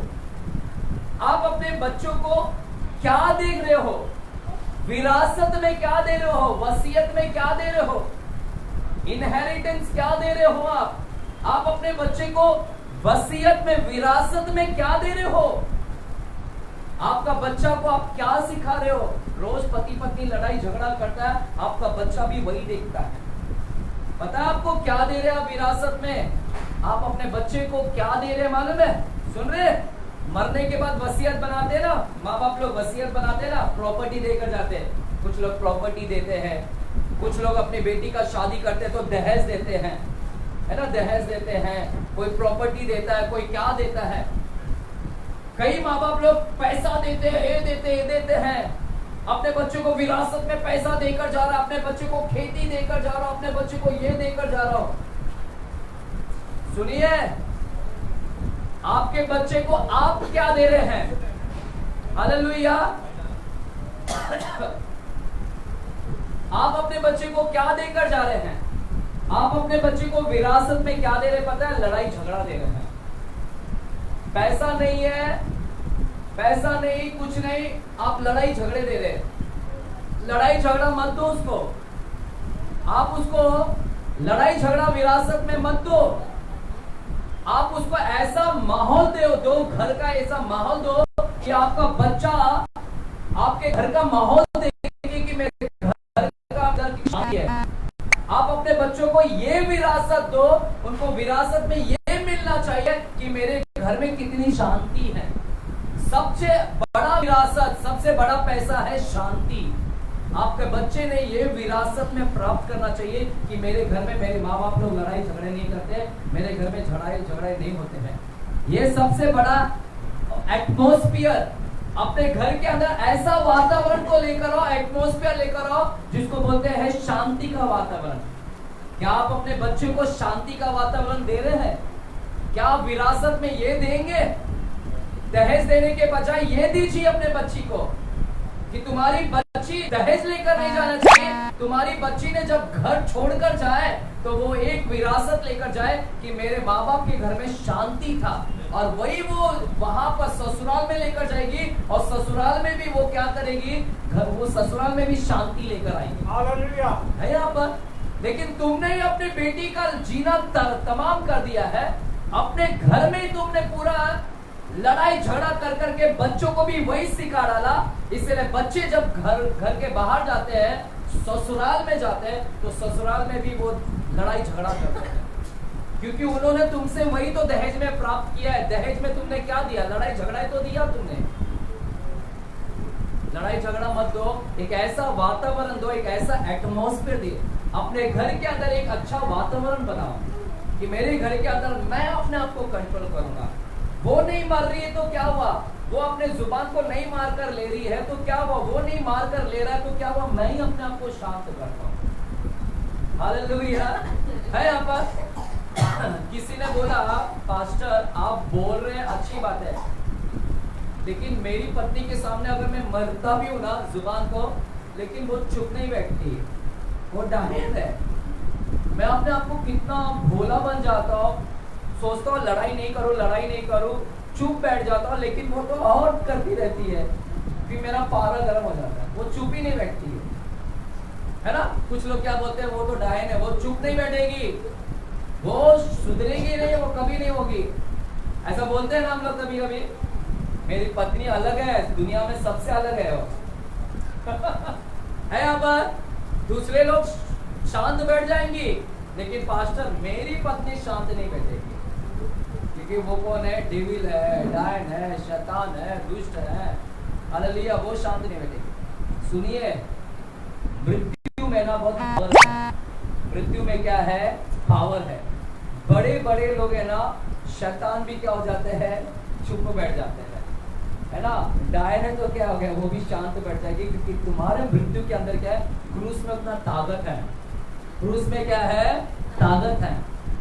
[SPEAKER 1] आप अपने बच्चों को क्या देख रहे हो? विरासत में क्या दे रहे हो? वसीयत में क्या दे रहे हो? इनहेरिटेंस क्या दे रहे हो? आप अपने बच्चे को वसीयत में, विरासत में क्या दे रहे हो? आपका बच्चा को आप क्या सिखा रहे हो? रोज पति पत्नी लड़ाई झगड़ा करता है, आपका बच्चा भी वही देखता है। पता है आपको क्या दे रहे हैं आप विरासत में? आप अपने बच्चे को क्या दे रहे हैं मालूम है? सुन रहे? मरने के बाद वसीयत बनाते ना, माँ बाप लोग वसीयत बनाते ना, प्रॉपर्टी देकर जाते हैं। कुछ लोग प्रॉपर्टी देते हैं, कुछ लोग अपनी बेटी का शादी करते हैं तो दहेज देते हैं, है ना, दहेज देते हैं। कोई प्रॉपर्टी देता है, कोई क्या देता है। कई माँ बाप लोग पैसा देते हैं, ये देते हैं। अपने बच्चों को विरासत में पैसा देकर जा रहा, अपने बच्चे को खेती देकर जा रहा, अपने बच्चे को ये देकर जा रहा। सुनिए, आपके बच्चे को आप क्या दे रहे हैं? हालेलुया। आप अपने बच्चे को क्या देकर जा रहे हैं? आप अपने बच्चे को विरासत में क्या दे रहे हैं? पता है? लड़ाई झगड़ा दे रहे हैं। पैसा नहीं है, पैसा नहीं, कुछ नहीं, आप लड़ाई झगड़े दे रहे हैं। लड़ाई झगड़ा मत दो उसको, आप उसको लड़ाई झगड़ा विरासत में मत दो। आप उसको ऐसा माहौल दो, घर का ऐसा माहौल दो कि आपका बच्चा आपके घर का माहौल देखे कि मेरे घर का अंदर की शांति है। आप अपने बच्चों को ये विरासत दो, उनको विरासत में ये मिलना चाहिए कि मेरे घर में कितनी शांति है। सबसे बड़ा विरासत, सबसे बड़ा पैसा है शांति। आपके बच्चे ने ये विरासत में प्राप्त करना चाहिए कि मेरे घर में मेरे माँ बाप लोग लड़ाई झगड़े नहीं करते, मेरे घर में झगड़े नहीं होते हैं। ये सबसे बड़ा एटमॉस्फेयर, अपने घर के अंदर ऐसा वातावरण को लेकर आओ, एटमॉस्फेयर लेकर आओ जिसको बोलते हैं शांति का वातावरण। क्या आप अपने बच्चे को शांति का वातावरण दे रहे हैं? क्या आप विरासत में ये देंगे? दहेज देने के बजाय ये दीजिए अपने बच्ची को कि तुम्हारी बच्ची दहेज लेकर नहीं जाना चाहिए। तुम्हारी बच्ची ने जब घर छोड़कर जाए तो वो एक विरासत लेकर जाए कि मेरे माँ बाप के घर में शांति था, और वही वो वहां पर ससुराल में लेकर जाएगी, और ससुराल में भी वो क्या करेगी? वो ससुराल में भी शांति लेकर आएगी। हालेलुया। है यहाँ पर। लेकिन तुमने ही अपनी बेटी का जीना तमाम कर दिया है। अपने घर में ही तुमने पूरा लड़ाई झगड़ा कर करके बच्चों को भी वही सिखा डाला। इसलिए बच्चे जब घर के बाहर जाते हैं, ससुराल में जाते हैं, तो ससुराल में भी वो लड़ाई झगड़ा करते हैं, क्योंकि उन्होंने तुमसे वही तो दहेज में प्राप्त किया है। दहेज में तुमने क्या दिया? लड़ाई झगड़ा तो दिया तुमने। लड़ाई झगड़ा मत दो, एक ऐसा वातावरण दो, एक ऐसा एटमॉस्फेयर दो। अपने घर के अंदर एक अच्छा वातावरण बनाओ कि मेरे घर के अंदर मैं अपने आप को कंट्रोल करूंगा। वो नहीं मार रही है तो क्या हुआ? वो अपने जुबान को नहीं मार कर ले रही है तो क्या हुआ? वो नहीं मार कर ले रहा है तो क्या हुआ? मैं ही अपने आप को शांत करता हूँ। हालेलुया। है यहाँ पर किसी ने बोला, पास्टर आप बोल रहे हैं अच्छी बात है, लेकिन मेरी पत्नी के सामने अगर मैं मरता भी हूँ ना जुबान को, लेकिन वो चुप नहीं बैठती, वो डायन है। मैं अपने आप को कितना भोला बन जाता हूँ, सोचता हूँ लड़ाई नहीं करूँ, चुप बैठ जाता हूँ, लेकिन वो तो और करती रहती है, फिर मेरा पारा गर्म हो जाता है। वो चुप ही नहीं बैठती है ना। कुछ लोग क्या बोलते हैं, वो तो डायन है, वो चुप नहीं बैठेगी, वो सुधरेगी नहीं, वो कभी नहीं होगी। ऐसा बोलते हैं ना हम लोग कभी कभी। मेरी पत्नी अलग है, दुनिया में सबसे अलग है वो है। यहाँ पर दूसरे लोग शांत बैठ जाएंगी, लेकिन पास्टर मेरी पत्नी शांत नहीं बैठेगी, क्योंकि वो कौन है? डेविल है, डायन है, शैतान है, दुष्ट है। हालेलुया। वो शांत नहीं बैठेगी। सुनिए, मृत्यु में ना बहुत पावर है। मृत्यु में क्या है? पावर है। बड़े बड़े लोग है ना, शैतान भी क्या हो जाते हैं? चुप बैठ जाते हैं, है ना। डायन है तो क्या हो गया? वो भी शांत बैठ जाएगी, क्योंकि तुम्हारे मृत्यु के अंदर क्या है? क्रूस में उतना ताकत है। क्रूस में क्या है? ताकत है।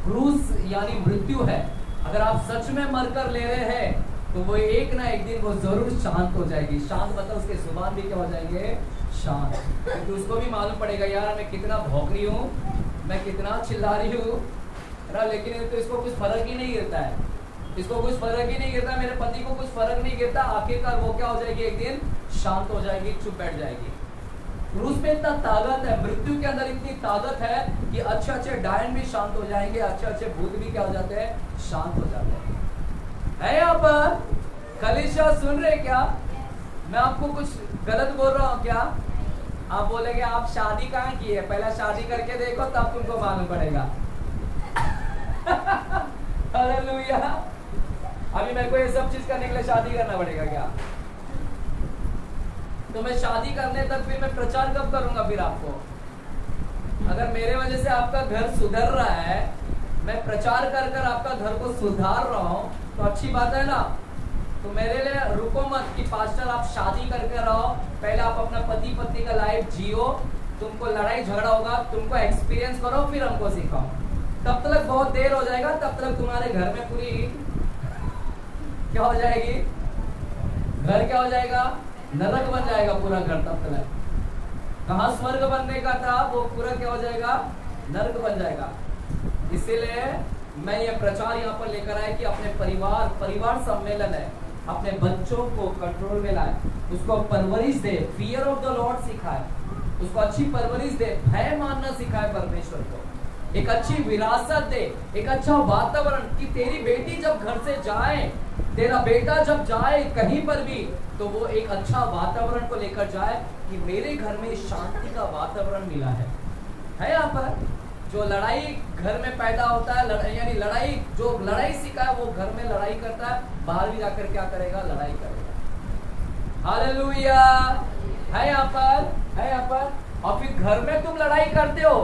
[SPEAKER 1] क्रूस यानी मृत्यु है। अगर आप सच में मरकर ले रहे हैं तो वो एक ना एक दिन वो जरूर शांत हो जाएगी। शांत मतलब उसके जुबान भी क्या हो जाएंगे, शांत। क्योंकि उसको भी मालूम पड़ेगा यार मैं कितना भौंक रही हूँ, मैं कितना चिल्ला रही हूँ, लेकिन तो इसको कुछ फर्क ही नहीं गिरता है, इसको कुछ फर्क ही नहीं गिरता, मेरे पति को कुछ फर्क नहीं गिरता। आखिरकार वो क्या हो जाएगी, एक दिन शांत हो जाएगी, चुप बैठ जाएगी। क्रूस में इतना ताकत है, मृत्यु के अंदर इतनी ताकत है कि अच्छे अच्छे डायन भी शांत हो जाएंगे, अच्छे अच्छे भूत भी क्या हो जाते हैं, शांत हो जाते हैं। है यहाँ पर कलीसिया सुन रहे क्या? मैं आपको कुछ गलत बोल रहा हूँ क्या? आप बोलेंगे आप शादी कहाँ की है, पहला शादी करके देखो तब तुमको मालूम पड़ेगा। हालेलुया। अभी मेरे को ये सब चीज करने के लिए शादी करना पड़ेगा क्या? तो मैं शादी करने तक फिर मैं प्रचार कब करूंगा फिर आपको? अगर मेरे वजह से आपका घर सुधर रहा है, मैं प्रचार कर कर आपका घर को सुधार रहा हूँ, तो अच्छी बात है ना। तो मेरे लिए रुको मत कि पास्टर आप शादी करके रहो, पहले आप अपना पति पत्नी का लाइफ जियो, तुमको लड़ाई झगड़ा होगा, तुमको एक्सपीरियंस करो, फिर हमको सिखाओ। तब तक बहुत देर हो जाएगा, तब तक तुम्हारे घर में पूरी क्या हो जाएगी, घर क्या हो जाएगा, नरक बन जाएगा पूरा घर। तब तक कहाँ स्वर्ग बनने का था, वो पूरा क्या हो जाएगा, नरक बन जाएगा। इसीलिए मैं ये प्रचार यहाँ पर लेकर आया कि अपने परिवार सम्मेलन है, अपने बच्चों को कंट्रोल में लाए, उसको परवरिश दे, फियर ऑफ द लॉर्ड सिखाए, उसको अच्छी परवरिश दे, भय मानना सिखाए परमेश्वर को, एक अच्छी विरासत दे, एक अच्छा वातावरण कि तेरी बेटी जब घर से जाए, तेरा बेटा जब जाए कहीं पर भी, तो वो एक अच्छा वातावरण को लेकर जाए कि मेरे घर में शांति का वातावरण मिला है। यहाँ पर जो लड़ाई घर में पैदा होता है, यानी जो लड़ाई सीखा है वो घर में लड़ाई करता है, बाहर भी जाकर क्या करेगा, लड़ाई करेगा। हालेलुया। है यहाँ पर। और फिर घर में तुम लड़ाई करते हो,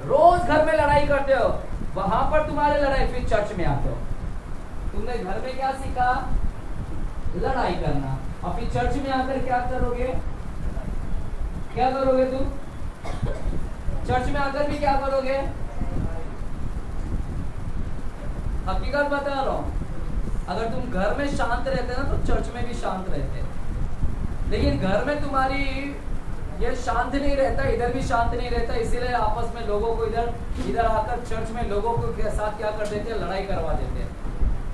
[SPEAKER 1] रोज घर में लड़ाई करते हो, वहां पर तुम्हारे लड़ाई, फिर चर्च में आते हो, तुमने घर में क्या सीखा, लड़ाई करना, और फिर चर्च में आकर क्या करोगे, तुम चर्च में आकर भी क्या करोगे? हकीकत बता रहा हूं, अगर तुम घर में शांत रहते ना तो चर्च में भी शांत रहते, लेकिन घर में तुम्हारी ये शांत नहीं रहता, इधर भी शांत नहीं रहता, इसीलिए आपस में लोगों को इधर आकर चर्च में लोगों को के साथ क्या कर देते हैं, लड़ाई करवा देते हैं।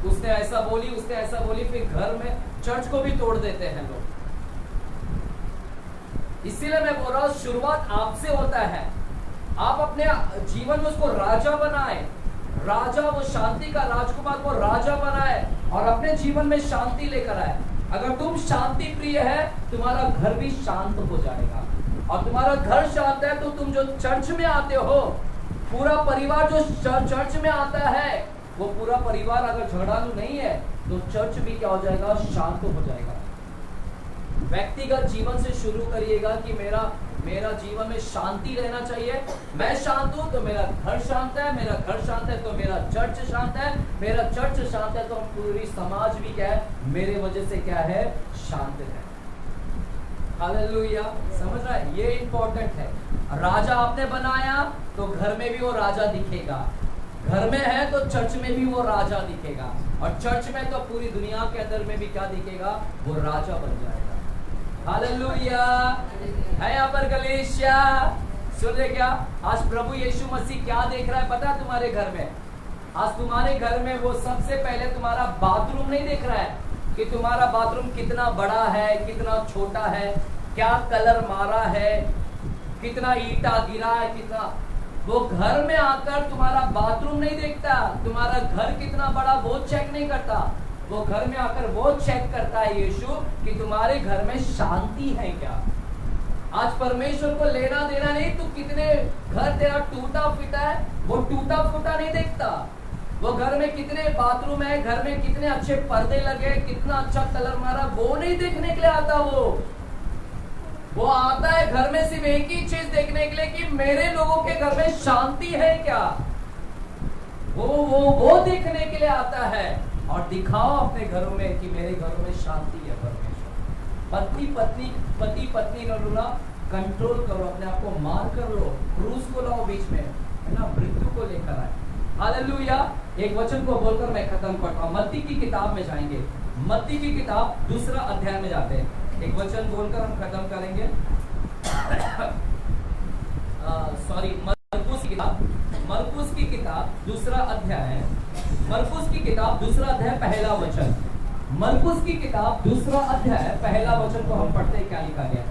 [SPEAKER 1] उसने ऐसा बोली, फिर घर में चर्च को भी तोड़ देते हैं लोग। इसीलिए मैं बोल रहा हूं, शुरुआत आपसे होता है। आप अपने जीवन में उसको राजा बनाए, राजा, वो शांति का राजकुमार को राजा बनाए और अपने जीवन में शांति लेकर आए। अगर तुम शांति प्रिय है, तुम्हारा घर भी शांत हो जाएगा, और तुम्हारा घर शांत है तो तुम जो चर्च में आते हो, पूरा परिवार जो चर्च में आता है, वो पूरा परिवार अगर झगड़ालू नहीं है तो चर्च भी क्या हो जाएगा, शांत हो जाएगा। व्यक्तिगत जीवन से शुरू करिएगा कि मेरा जीवन में शांति रहना चाहिए। मैं शांत हूं तो मेरा घर शांत है, मेरा घर शांत है तो मेरा चर्च शांत है, मेरा चर्च शांत है तो पूरी समाज भी क्या है, मेरे वजह से क्या है, शांत है। हालेलुया। समझ रहा है, ये इंपॉर्टेंट है। राजा आपने बनाया तो घर में भी वो राजा दिखेगा, घर में है तो चर्च में भी वो राजा दिखेगा, और चर्च में तो पूरी दुनिया के अंदर में भी क्या दिखेगा, वो राजा बन जाएगा। हालेलुया। है यहाँ पर कलीसिया, सुन रहे क्या? आज प्रभु यीशु मसीह क्या देख रहा है पता है तुम्हारे घर में? आज तुम्हारे घर में वो सबसे पहले तुम्हारा बाथरूम नहीं देख रहा है कि तुम्हारा बाथरूम कितना बड़ा है, कितना छोटा है, क्या कलर मारा है, कितना ईंटा गिरा है, कितना। वो घर में आकर तुम्हारा बाथरूम नहीं देखता, तुम्हारा घर कितना बड़ा वो चेक नहीं करता, वो घर में आकर वो चेक करता है यीशु कि तुम्हारे घर में शांति है क्या। आज परमेश्वर को लेना देना नहीं, तू कितने घर तेरा टूटा फूटा है, वो टूटा फूटा नहीं देखता। वो घर में कितने बाथरूम है, घर में कितने अच्छे पर्दे लगे, कितना अच्छा कलर मारा, वो नहीं देखने के लिए आता। वो आता है घर में सिर्फ एक ही चीज देखने के लिए कि मेरे लोगों के घर में शांति है क्या। वो देखने के लिए आता है, और दिखाओ अपने घरों में कि मेरे घरों में शांति है। परमेश्वर पति पत्नी ना कंट्रोल करो, अपने आप को मार कर लो, क्रूस को लाओ बीच में, है ना, मृत्यु को लेकर आए। हालेलुया। एक वचन को बोलकर मैं खत्म करता हूँ। मत्ती की किताब में जाएंगे, मत्ती की किताब दूसरा अध्याय में जाते हैं। एक वचन बोलकर हम खत्म करेंगे। सॉरी, मरकुस की किताब दूसरा अध्याय, मरकुस की किताब दूसरा अध्याय पहला वचन, मरकुस की किताब दूसरा अध्याय पहला वचन को हम पढ़ते हैं। क्या लिखा गया?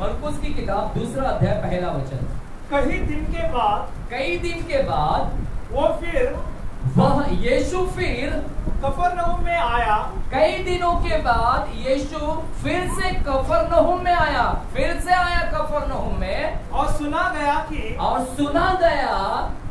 [SPEAKER 1] मरकुस की किताब दूसरा अध्याय पहला वचन।
[SPEAKER 2] कई दिन के बाद वह यीशु फिर कफरनहूम में आया।
[SPEAKER 1] कई दिनों के बाद यीशु फिर से कफरनहूम में आया, फिर से आया कफरनहूम में।
[SPEAKER 2] और सुना गया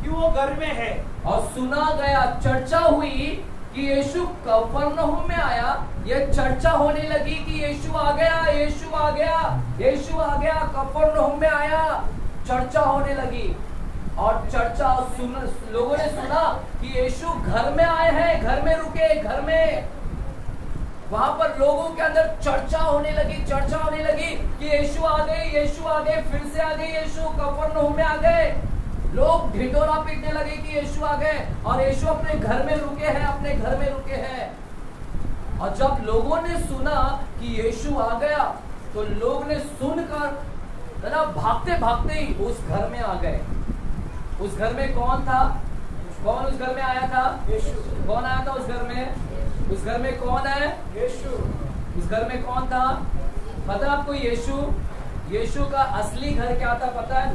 [SPEAKER 2] कि वो घर में है।
[SPEAKER 1] और सुना गया, चर्चा हुई कि यीशु कफरनहूम में आया। ये चर्चा होने लगी कि यीशु आ गया, यीशु आ गया, यीशु आ गया, कफरनहूम में आया। चर्चा होने लगी और चर्चा लोगों ने सुना कि यीशु घर में आए हैं, घर में रुके, घर में। वहां पर लोगों के अंदर चर्चा होने लगी कि यीशु आ गए, यीशु आ गए, फिर से आ गए यीशु, कफरनहूम में आ गए। लोग ढिंढोरा पीटने लगे कि यीशु आ गए और यीशु अपने घर में रुके हैं, अपने घर में रुके हैं। और जब लोगों ने सुना कि यीशु आ गया तो लोग ने सुनकर भागते भागते ही उस घर में आ गए। उस घर में कौन था? कौन उस घर में आया था? यीशु। कौन आया था उस घर में? उस घर में कौन है?
[SPEAKER 2] यीशु।
[SPEAKER 1] उस घर में कौन था? पता आपको? यीशु का असली घर क्या था पता है?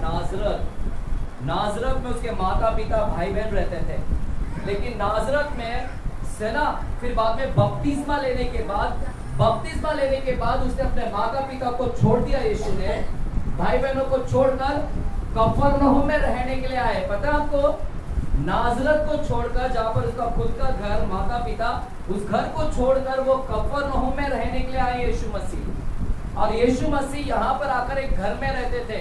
[SPEAKER 1] नाजरत में उसके माता पिता भाई बहन रहते थे। लेकिन नाजरत में से ना, फिर बाद में बपतिस्मा लेने के बाद उसने अपने माता पिता को छोड़ दिया। यीशु ने भाई बहनों को छोड़कर कफरनहूम में रहने के लिए आए। पता है आपको? नाजरत को छोड़कर, जहाँ पर उसका खुद का घर, माता पिता, उस घर को छोड़कर वो कफरनहूम में रहने के लिए आए यीशु मसीह। और यीशु मसीह यहाँ पर आकर एक घर में रहते थे।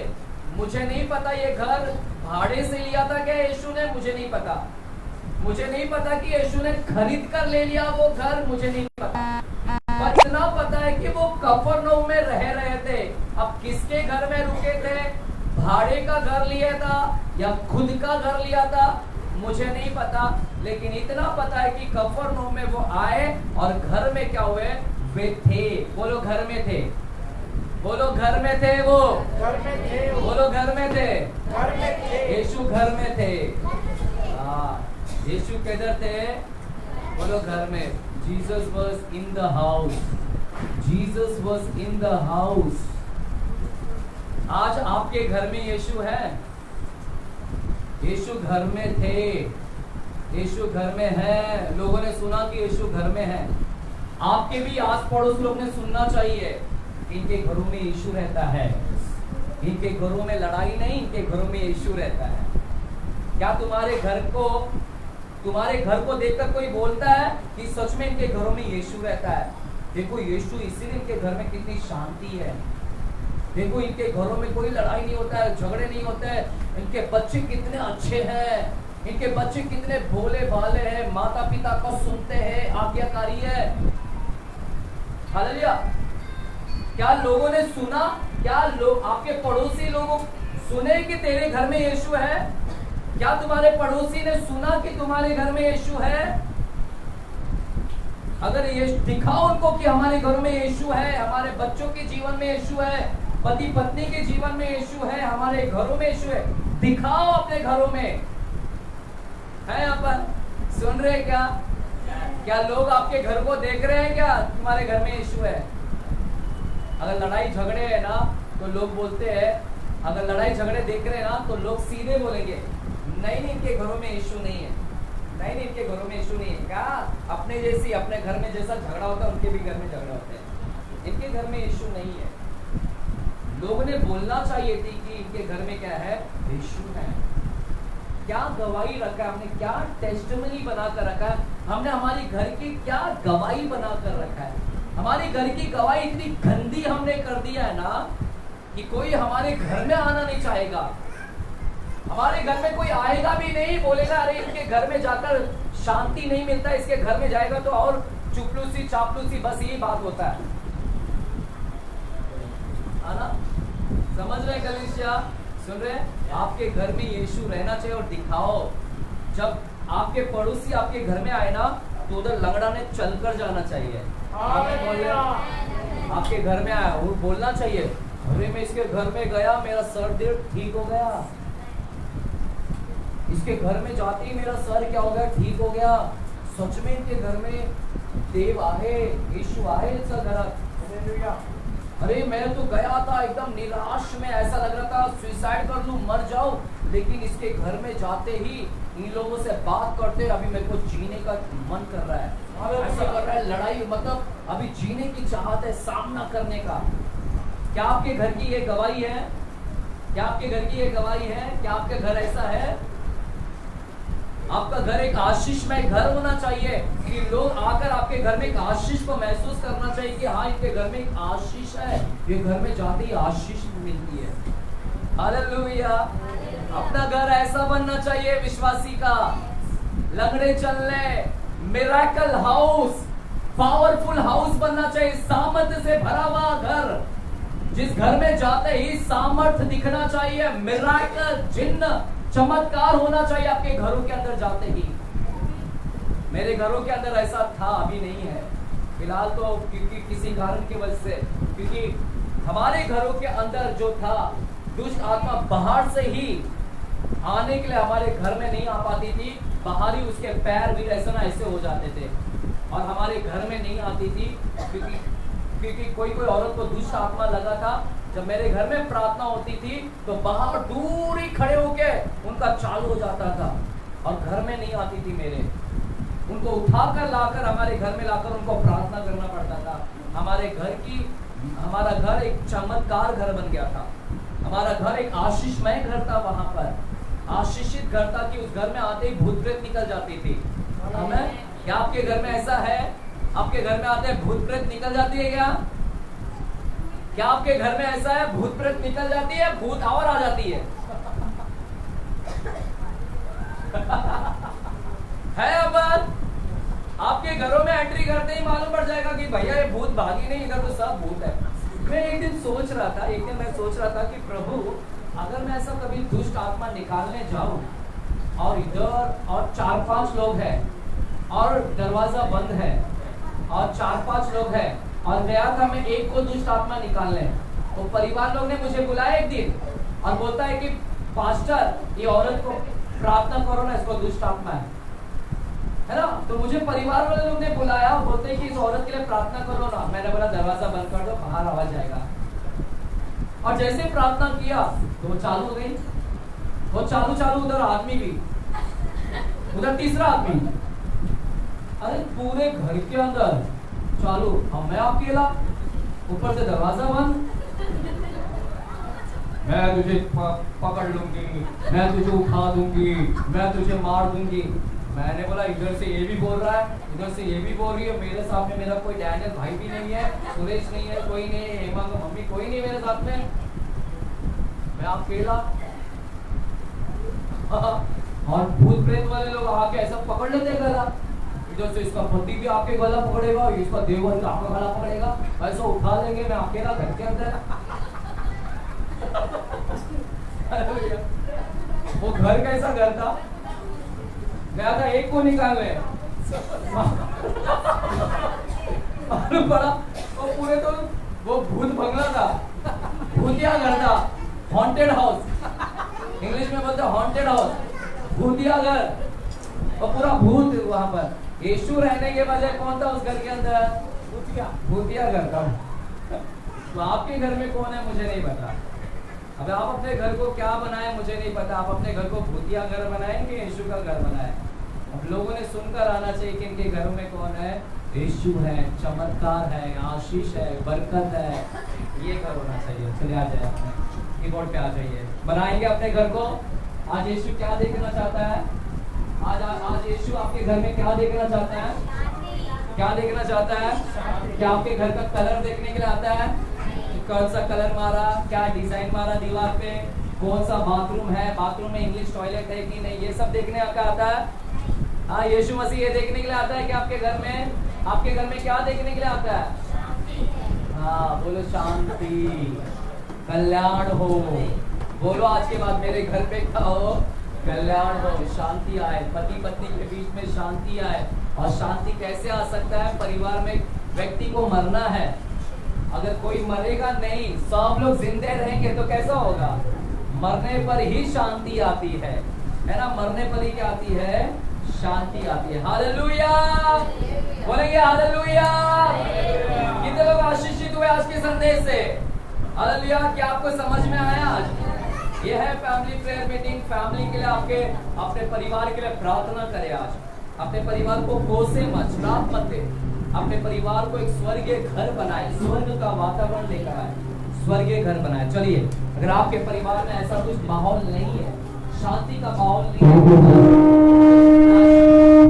[SPEAKER 1] मुझे नहीं पता ये घर भाड़े से लिया था क्या यीशु ने, मुझे नहीं पता कि यीशु ने खरीद कर ले लिया वो घर, मुझे नहीं पता। पर इतना पता है कि वो कफरनहूम में रह रहे थे। अब किसके घर में रुके थे? भाड़े का घर लिया था या खुद का घर लिया था, मुझे नहीं पता। लेकिन इतना पता है कि कफरनहूम में वो आए और घर में क्या हुए? वे थे। बोलो घर में थे। बोलो घर में थे। वो
[SPEAKER 2] घर में थे।
[SPEAKER 1] बोलो घर में थे।
[SPEAKER 2] घर में थे।
[SPEAKER 1] यीशु घर में थे। यीशु किधर थे? बोलो घर में। Jesus was in the house. Jesus was in the house. आज आपके घर में यीशु है। यीशु घर में थे, यीशु घर में है। लोगों ने सुना कि यीशु घर में है। आपके भी आस पड़ोस लोग ने सुनना चाहिए, इनके घरों में यीशु रहता है। इनके घरों में लड़ाई नहीं, इनके घरों में यीशु रहता है। क्या तुम्हारे घर को देखकर कोई बोलता है कि सच में इनके घरों में यीशु रहता है? देखो यीशु, इसीलिए इनके घर में कितनी शांति है। देखो इनके घरों में कोई लड़ाई नहीं होता है, झगड़े नहीं होते हैं। इनके बच्चे कितने अच्छे हैं, इनके बच्चे कितने भोले भाले हैं, माता पिता को सुनते हैं, आज्ञाकारी है। हालेलुया। क्या लोगों ने सुना? क्या लोग, आपके पड़ोसी लोग सुने कि तेरे घर में यीशु है? क्या तुम्हारे पड़ोसी ने सुना कि तुम्हारे घर में यीशु है? अगर ये दिखाओ उनको कि हमारे घरों में यीशु है, हमारे बच्चों के जीवन में यीशु है, पति पत्नी के जीवन में यीशु है, हमारे घरों में यीशु है, दिखाओ अपने घरों में। है यहाँ पर? सुन रहे क्या? क्या लोग आपके घर को देख रहे हैं? क्या तुम्हारे घर में यीशु है? अगर लड़ाई झगड़े है ना तो लोग बोलते हैं, अगर लड़ाई झगड़े देख रहे हैं ना तो लोग सीधे बोलेंगे नहीं इनके घरों में यीशु नहीं है, नहीं इनके घरों में यीशु नहीं है। क्या अपने जैसी, अपने घर में जैसा झगड़ा होता है उनके भी घर में झगड़ा होता है, इनके घर में यीशु नहीं है। लोगों ने बोलना चाहिए थी कि इनके घर में क्या है? यीशु है। क्या गवाही रखा है हमने, क्या टेस्टिमनी बना कर रखा है हमने, हमारी घर की क्या गवाही बना कर रखा है। हमारी घर की गवाही इतनी गंदी हमने कर दिया है ना कि कोई हमारे घर में आना नहीं चाहेगा। हमारे घर में कोई आएगा भी नहीं, बोलेगा अरे इनके घर में जाकर शांति नहीं मिलता, इसके घर में जाएगा तो और चुपलूसी चापलूसी, बस यही बात होता है ना। समझ रहे कलीसिया? सुन रहे? आपके घर में यीशु रहना चाहिए और दिखाओ। जब आपके पड़ोसी आपके घर में आए ना तो उधर लंगड़ा ने चलकर जाना चाहिए। आमीन बोलिए। आपके घर में आया वो बोलना चाहिए, अरे मैं इसके घर में गया, मेरा सर दर्द ठीक हो गया। इसके घर में जाते ही मेरा सर क्या हो गया, ठीक हो गया। सच में इनके घर में देव आहे, यीशु आहे इसका घर। अरे मैं तो गया था एकदम निराश में, ऐसा लग रहा था सुसाइड कर लूं, मर जाऊं, लेकिन इसके घर में जाते ही इन लोगों से बात करते अभी मेरे को जीने का मन कर रहा है, ऐसा कर रहा है, लड़ाई मतलब अभी जीने की चाहत है, सामना करने का। क्या आपके घर की ये गवाही है? क्या आपके घर की ये गवाही है? क्या आपके घर ऐसा है? आपका घर एक आशीषमय घर होना चाहिए कि लोग आकर आपके घर में एक आशीष को महसूस करना चाहिए कि हाँ इनके घर में एक आशीष है, ये घर में जाते ही आशीष मिलती है। हालेलुया। अपना घर ऐसा बनना चाहिए विश्वासी का, लंगड़े चलने, मिरेकल हाउस, पावरफुल हाउस बनना चाहिए, सामर्थ्य से भरा हुआ घर, जिस घर में जाते ही सामर्थ्य दिखना चाहिए, मिरेकल, चिन्ह, चमत्कार होना चाहिए आपके घरों के अंदर जाते ही। मेरे घरों के अंदर ऐसा था, अभी नहीं है फिलहाल तो, क्योंकि किसी कारण की वजह से, क्योंकि हमारे घरों के अंदर जो था दुष्ट आत्मा बाहर से ही आने के लिए हमारे घर में नहीं आ पाती थी, बाहर ही उसके पैर भी ऐसे ना ऐसे हो जाते थे और हमारे घर में नहीं आती थी, क्योंकि कोई औरत को दुष्ट आत्मा लगा था। जब मेरे घर में प्रार्थना होती थी तो बाहर दूर ही खड़े होके उनका चालू हो जाता था और घर में नहीं आती थी मेरे। उनको उठाकर लाकर हमारे घर में लाकर उनको प्रार्थना करना पड़ता था। हमारा घर एक चमत्कार घर बन गया था, हमारा घर एक आशीषमय घर था, वहां पर आशीषित घर था कि उस घर में आते ही भूत प्रेत निकल जाती थी। हमें क्या आपके घर में ऐसा है? आपके घर में आते हैं भूत प्रेत निकल जाती है क्या? क्या आपके घर में ऐसा है भूत प्रेत निकल जाती है, भूत और आ जाती है? है अब आपके घरों में एंट्री करते ही मालूम पड़ जाएगा कि भैया ये भूत भागी नहीं, इधर तो सब भूत है। मैं एक दिन सोच रहा था कि प्रभु अगर मैं ऐसा कभी दुष्ट आत्मा निकालने जाऊं और इधर और 4-5 लोग हैं और दरवाजा बंद है और 4-5 लोग हैं और गया था मैं एक को दुष्ट आत्मा निकालने, तो परिवार लोग ने मुझे बुलाया एक दिन और बोलता है कि पास्टर ये औरत को प्रार्थना करो ना, इसको दुष्ट आत्मा है ना। तो मुझे परिवार वाले लोग ने बुलाया, बोलते हैं कि इस औरत के लिए प्रार्थना करो ना। मैंने बोला दरवाजा बंद कर दो, बाहर आवाज जाएगा। और जैसे प्रार्थना किया तो वो चालू हो गई, वो चालू, उधर आदमी भी, उधर तीसरा आदमी, अरे पूरे घर के अंदर चालू, अब मैं अकेला, ऊपर से दरवाजा बंद। मैं तुझे पकड़ लूंगी, मैं तुझे उठा दूंगी, मैं तुझे मार दूंगी। मैंने बोला इधर से ये भी बोल रहा है, इधर से ये भी बोल रही है, मेरे साथ में मेरा कोई डैनियल भाई भी नहीं है, सुरेश नहीं है, कोई नहीं है, हेमा का मम्मी कोई नहीं मेरे साथ में, मैं अकेला। और भूत प्रेत वाले लोग आके ऐसा पकड़ लेते गला, इधर से इसका पति भी आके गला पकड़ेगा, इसका देवर आपका गला पकड़ेगा, ऐसा उठा लेंगे, मैं अकेला घर के अंदर। वो घर कैसा घर था, गया था एक को निकालने, मालूम पड़ा वो पूरे तो वो भूत बंगला था, भूतिया घर था, हॉन्टेड हाउस, इंग्लिश में बोलते हॉन्टेड हाउस, भूतिया घर, और पूरा भूत वहां पर। यीशु रहने के बजाय कौन था उस घर के अंदर? भूतिया घर था। तो आपके घर में कौन है मुझे नहीं पता। अब आप अपने घर को क्या बनाए मुझे नहीं पता, आप अपने घर को भूतिया घर बनाए कि यीशु का घर बनाए। अब लोगों ने सुनकर आना चाहिए कि इनके घरों में कौन है? यीशु है, चमत्कार है, आशीष है, बरकत है, ये घर होना चाहिए। चलिए आ जाए, अपने कीबोर्ड पे आ जाइए, बनाएंगे अपने घर को। आज यीशु क्या देखना चाहता है? आज यीशु आपके घर में क्या देखना चाहता है? क्या देखना चाहता है? क्या आपके घर का कलर देखने के लिए आता है? कौन सा कलर मारा, क्या डिजाइन मारा दीवार पे, कौन सा बाथरूम है, बाथरूम में इंग्लिश टॉयलेट है कि नहीं, ये सब देखने का आता है। हाँ, यीशु मसीह ये देखने के लिए आता है कि आपके घर में क्या देखने के लिए आता है? हाँ बोलो, शांति, कल्याण हो। बोलो आज के बाद मेरे घर पे क्या हो? कल्याण हो, शांति आए, पति पत्नी के बीच में शांति आए। और शांति कैसे आ सकता है? परिवार में व्यक्ति को मरना है, अगर कोई मरेगा नहीं, सब लोग जिंदे रहेंगे तो कैसा होगा? मरने पर ही शांति आती है ना? मरने पर ही क्या आती है? शांति आती है। हालेलुया, बोलेंगे हालेलुया। कितने लोग आशीषित हुए आज के संदेश से? हालेलुया। क्या आपको समझ में आया? आज ये है फैमिली प्रेयर मीटिंग। फैमिली के लिए, आपके अपने परिवार के लिए प्रार्थना करें। आज अपने परिवार को कोसे मत, श्राप मत दे। अपने परिवार को एक स्वर्गीय घर बनाए, स्वर्ग का वातावरण लेकर आए, स्वर्गीय घर बनाए। चलिए, अगर आपके परिवार में ऐसा कुछ माहौल नहीं है, शांति का माहौल नहीं है,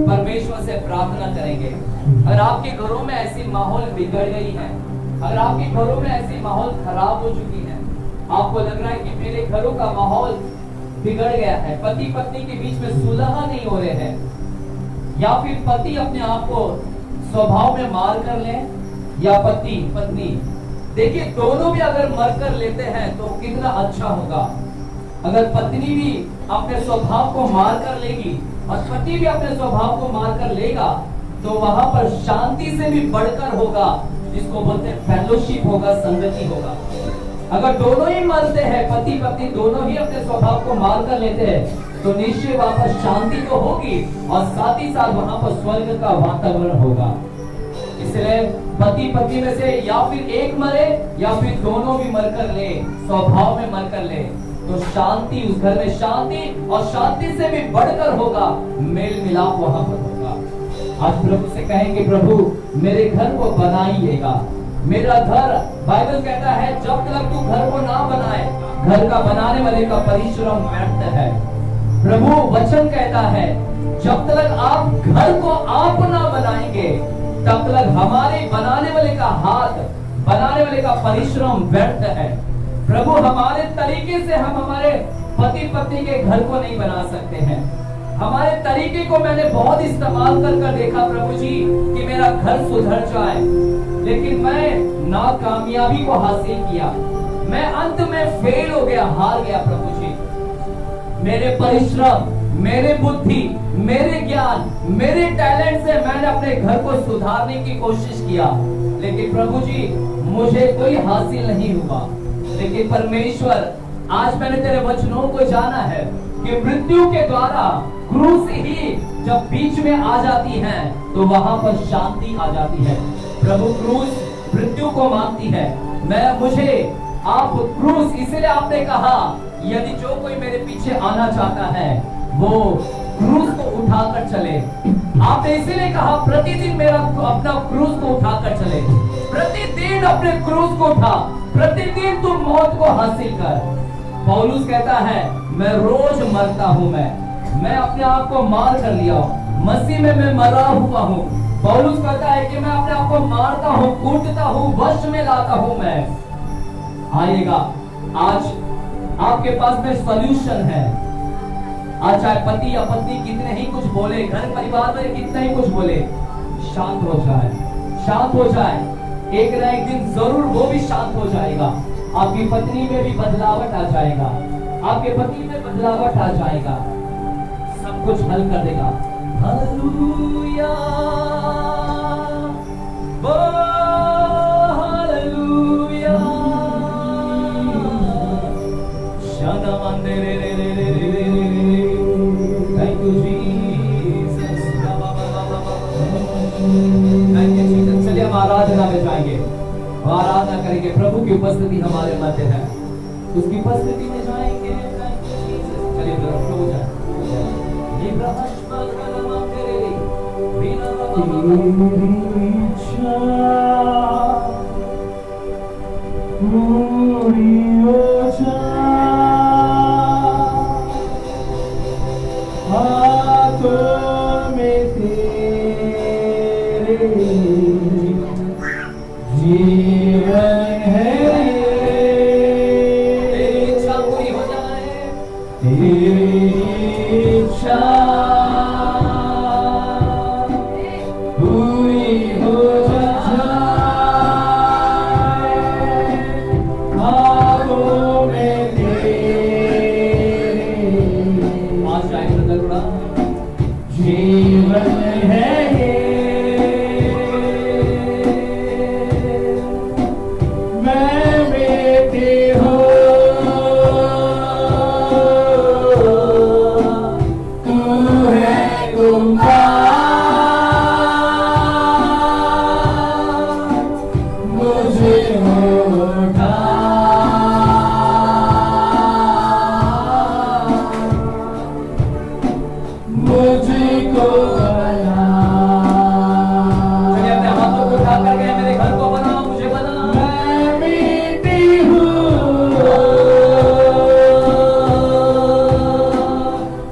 [SPEAKER 1] परमेश्वर से प्रार्थना करेंगे। अगर आपके घरों में ऐसी माहौल बिगड़ गई है, अगर आपके घरों में ऐसी माहौल खराब हो चुकी है, आपको लग रहा है कि मेरे घरों का माहौल बिगड़ गया है, पति पत्नी के बीच में सुलह नहीं हो रहे हैं, या फिर पति अपने आप को स्वभाव में मार कर ले, या पति पत्नी, देखिए दोनों भी अगर मर कर लेते हैं तो कितना अच्छा होगा। अगर पत्नी भी अपने स्वभाव को मार कर लेगी और पति भी अपने स्वभाव को मार कर लेगा, तो वहां पर शांति से भी बढ़कर होगा, जिसको बोलते हैं फेलोशिप होगा, संगति होगा। अगर दोनों ही मरते हैं, पति पत्नी दोनों ही अपने स्वभाव को मार कर लेते हैं, तो निश्चय वहां पर शांति तो होगी और साथ ही साथ वहां पर स्वर्ग का वातावरण होगा। इसलिए पति पत्नी में से या फिर एक मरे या फिर दोनों भी मरकर ले, स्वभाव में मरकर ले, तो शांति, उस घर में शांति, और शांति से भी बढ़कर होगा मेल मिलाप वहां पर होगा। आज प्रभु से कहेंगे, प्रभु मेरे घर को बनाइएगा। मेरा घर, बाइबल कहता है जब तक तू घर को ना बनाए, घर का बनाने वाले का परिश्रम व्यर्थ है। प्रभु वचन कहता है जब तक आप घर को आप ना बनाएंगे, तब तक हमारे बनाने वाले का हाथ, बनाने वाले का परिश्रम व्यर्थ है। प्रभु हमारे तरीके से हम हमारे पति पत्नी के घर को नहीं बना सकते हैं। हमारे तरीके को मैंने बहुत इस्तेमाल कर देखा प्रभु जी कि मेरा घर सुधर जाए, लेकिन मैं नाकामयाबी को हासिल किया, मैं अंत में फेल हो गया, हार गया। प्रभु जी मेरे परिश्रम, मेरे बुद्धि, मेरे ज्ञान, मेरे टैलेंट से मैंने अपने घर को सुधारने की कोशिश किया, लेकिन प्रभु जी मुझे कोई हासिल नहीं हुआ। लेकिन परमेश्वर, आज मैंने तेरे वचनों को जाना है कि मृत्यु के द्वारा क्रूस ही जब बीच में आ जाती है तो वहां पर शांति आ जाती है। प्रभु क्रूस मृत्यु को मानती है। मुझे आप क्रूस, इसलिए आपने कहा यदि जो कोई मेरे पीछे आना चाहता है वो क्रूस को उठाकर चले। आपने इसीलिए कहा प्रतिदिन मेरा अपना क्रूस को उठाकर चले, प्रतिदिन अपने क्रूस को उठा, प्रतिदिन तुम मौत को हासिल कर। पौलुस कहता है मैं रोज मरता हूं, मैं अपने आप को मार कर लिया हूं, मसीह में मैं मरा हुआ हूं। पौलुस कहता है कि मैं अपने आप को मारता हूं, कूटता हूं, वश में लाता हूं। मैं आएगा, आज आपके पास में सॉल्यूशन है। आज चाहे पति या पत्नी कितने ही कुछ बोले, घर परिवार में कितना ही कुछ बोले, शांत हो जाए, शांत हो जाए। एक ना एक दिन जरूर वो भी शांत हो जाएगा। आपकी पत्नी में भी बदलावट आ जाएगा, आपके पति में बदलावट आ जाएगा, सब कुछ हल कर देगा। हालेलुया, हालेलुया, शाना मंदे रे रे रे रे रे रे रे, thank you Jesus, thank you Jesus. चलिए हम आराधना में जाएंगे, आराधना करेंगे। प्रभु की उपस्थिति हमारे मध्य है, उसकी उपस्थिति में जाएंगे। चलिए प्रभु जाए।
[SPEAKER 2] जीवन है
[SPEAKER 1] तेरी इच्छा पूरी हो जाए,
[SPEAKER 2] तेरी इच्छा पूरी हो जाए, ख्वाबों में तेरे।
[SPEAKER 1] आज
[SPEAKER 2] जीवन है ये, मैं बेटी हूँ, तू है गुमराह, मुझे उठा, मुझको बना।
[SPEAKER 1] चलिए अपने हाथों को उठा करके मेरे घर को बना, मुझे बना।
[SPEAKER 2] मैं बेटी हूँ,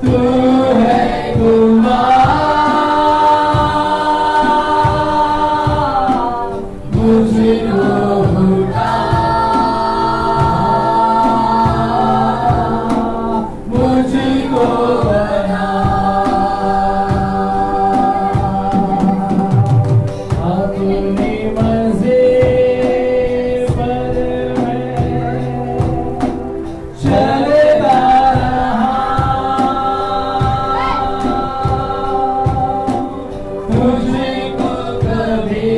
[SPEAKER 2] तू है गुमराह, मुझे उठा, मुझको बना। अपनी मर्जी पर मैं चलता रहा, तुझको कभी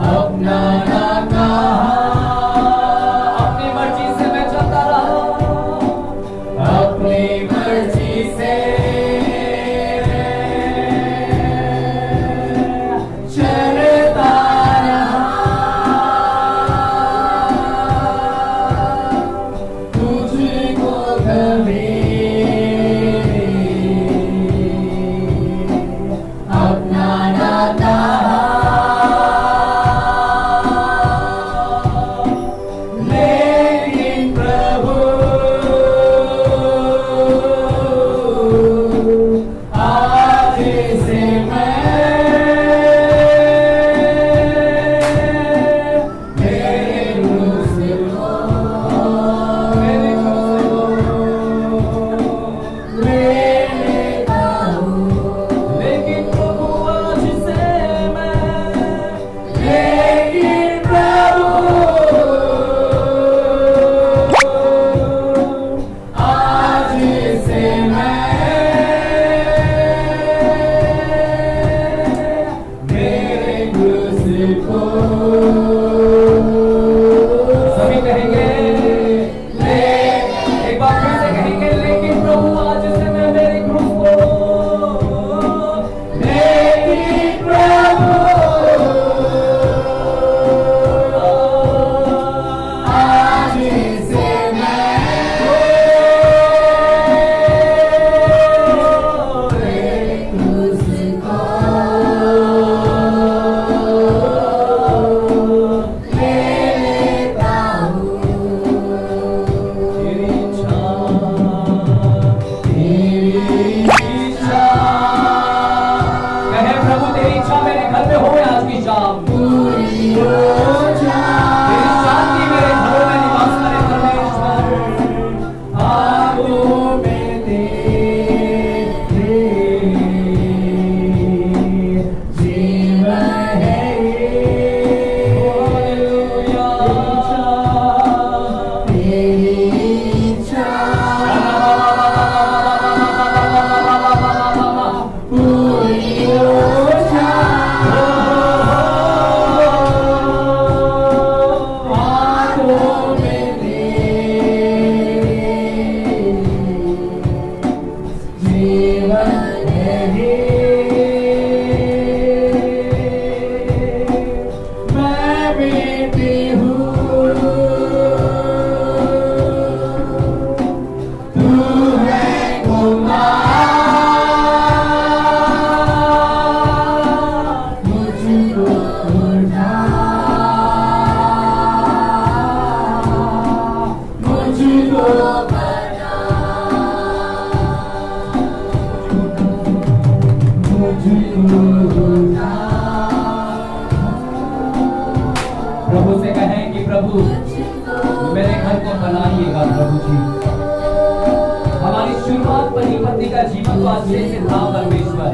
[SPEAKER 2] अपना ना कहा।
[SPEAKER 1] अपनी मर्जी से मैं चलता रहा,
[SPEAKER 2] अपनी मर्जी से चलता रहा, तुझको कभी अपना ना कहा। लेकिन प्रभु आज से मैं मेरे क्रूस को ले लेता हूँ।
[SPEAKER 1] लेकिन प्रभु आज से मैं,
[SPEAKER 2] लेकिन प्रभु आज से मैं मेरे क्रूस को
[SPEAKER 1] सभी कहेंगे,
[SPEAKER 2] ले,
[SPEAKER 1] एक बार फिर से कहेंगे, लेकिन प्रभु आज से मैं मेरे क्रूस को,
[SPEAKER 2] लेकिन प्रभु आज से मैं मेरे क्रूस को ले लेता हूँ।
[SPEAKER 1] तेरी इच्छा,
[SPEAKER 2] तेरी इच्छा
[SPEAKER 1] कहे प्रभु तेरी इच्छा मेरे घर में हो आज की शाम।
[SPEAKER 2] पूरी हो
[SPEAKER 1] तेरी शांति मेरे घरों में निवास करे परमेश्वर।
[SPEAKER 2] आगों में तेरे जीवन है ये,
[SPEAKER 1] हालेलुया।
[SPEAKER 2] तेरी इच्छा पूरी हो आगों में जीवन है ये, मैं बेटी हूँ, तू है गुमराह, मुझको उठा, मुझको बना, मुझको उठा।
[SPEAKER 1] प्रभु से कहें कि प्रभु मेरे घर को बनाइएगा प्रभु जी। हमारी शुरुआत पति पत्नी का जीवन तो अच्छे से था परमेश्वर,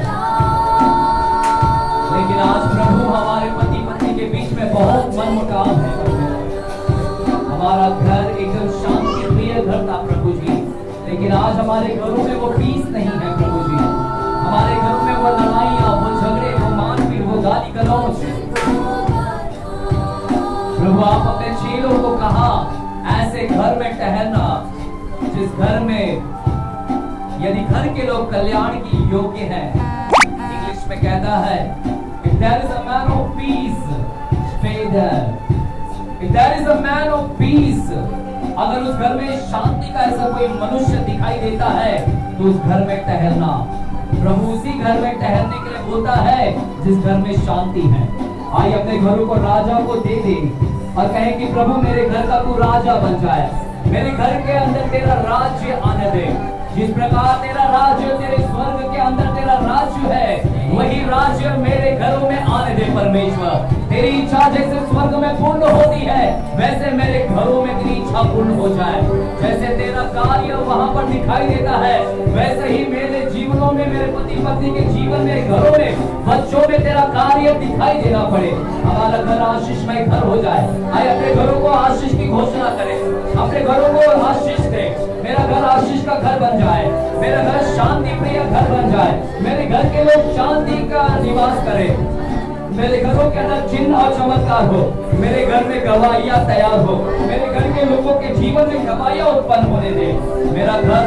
[SPEAKER 1] लेकिन आज प्रभु हमारे पति पत्नी के बीच में बहुत मनमुटाव है। हमारा घर एकदम शांति प्रिय घर था प्रभु जी, लेकिन आज हमारे घरों में वो पीस नहीं है प्रभु जी। हमारे घरों में वो लड़ाइयाँ, वो झगड़े, वो मारपीट, वो गाली गलौज। प्रभु आप अपने चेलों को कहा ऐसे घर में ठहरना जिस घर में यदि घर के लोग कल्याण की योग्य हैं। इंग्लिश में कहता है if there is a man of peace stay there, if there is a man of peace, अगर उस घर में शांति का ऐसा कोई मनुष्य दिखाई देता है तो उस घर में ठहरना। प्रभु उसी घर में ठहरने के लिए बोलता है जिस घर में शांति है। आइए अपने घरों को राजा को दे दे और कहें कि प्रभु मेरे घर का तू राजा बन जाए, मेरे घर के अंदर तेरा राज्य आने दे। जिस प्रकार तेरा राज्य तेरे स्वर्ग के अंदर तेरा राज्य है, वही राज्य मेरे घरों में आने दे परमेश्वर। तेरी इच्छा जैसे स्वर्ग में पूर्ण होती है वैसे मेरे घरों में तेरी इच्छा पूर्ण हो जाए। जैसे तेरा कार्य वहां पर दिखाई देता है वैसे ही मेरे जीवनों में, मेरे पति पत्नी के जीवन में, घरों में, बच्चों में तेरा कार्य दिखाई देना पड़े। हमारा घर आशीषमय घर हो जाए। आइए अपने घरों को आशीष की घोषणा करें, अपने घरों को आशीष दे। मेरा घर आशीष का घर बन जाए, मेरा घर शांति प्रिय घर बन जाए, मेरे घर के लोग शांति का निवास करें, मेरे घरों के अंदर चिन्ह और चमत्कार हो, मेरे घर में गवाहियां तैयार हो, मेरे घर के लोगों के जीवन में गवाहियां उत्पन्न होने दे। मेरा घर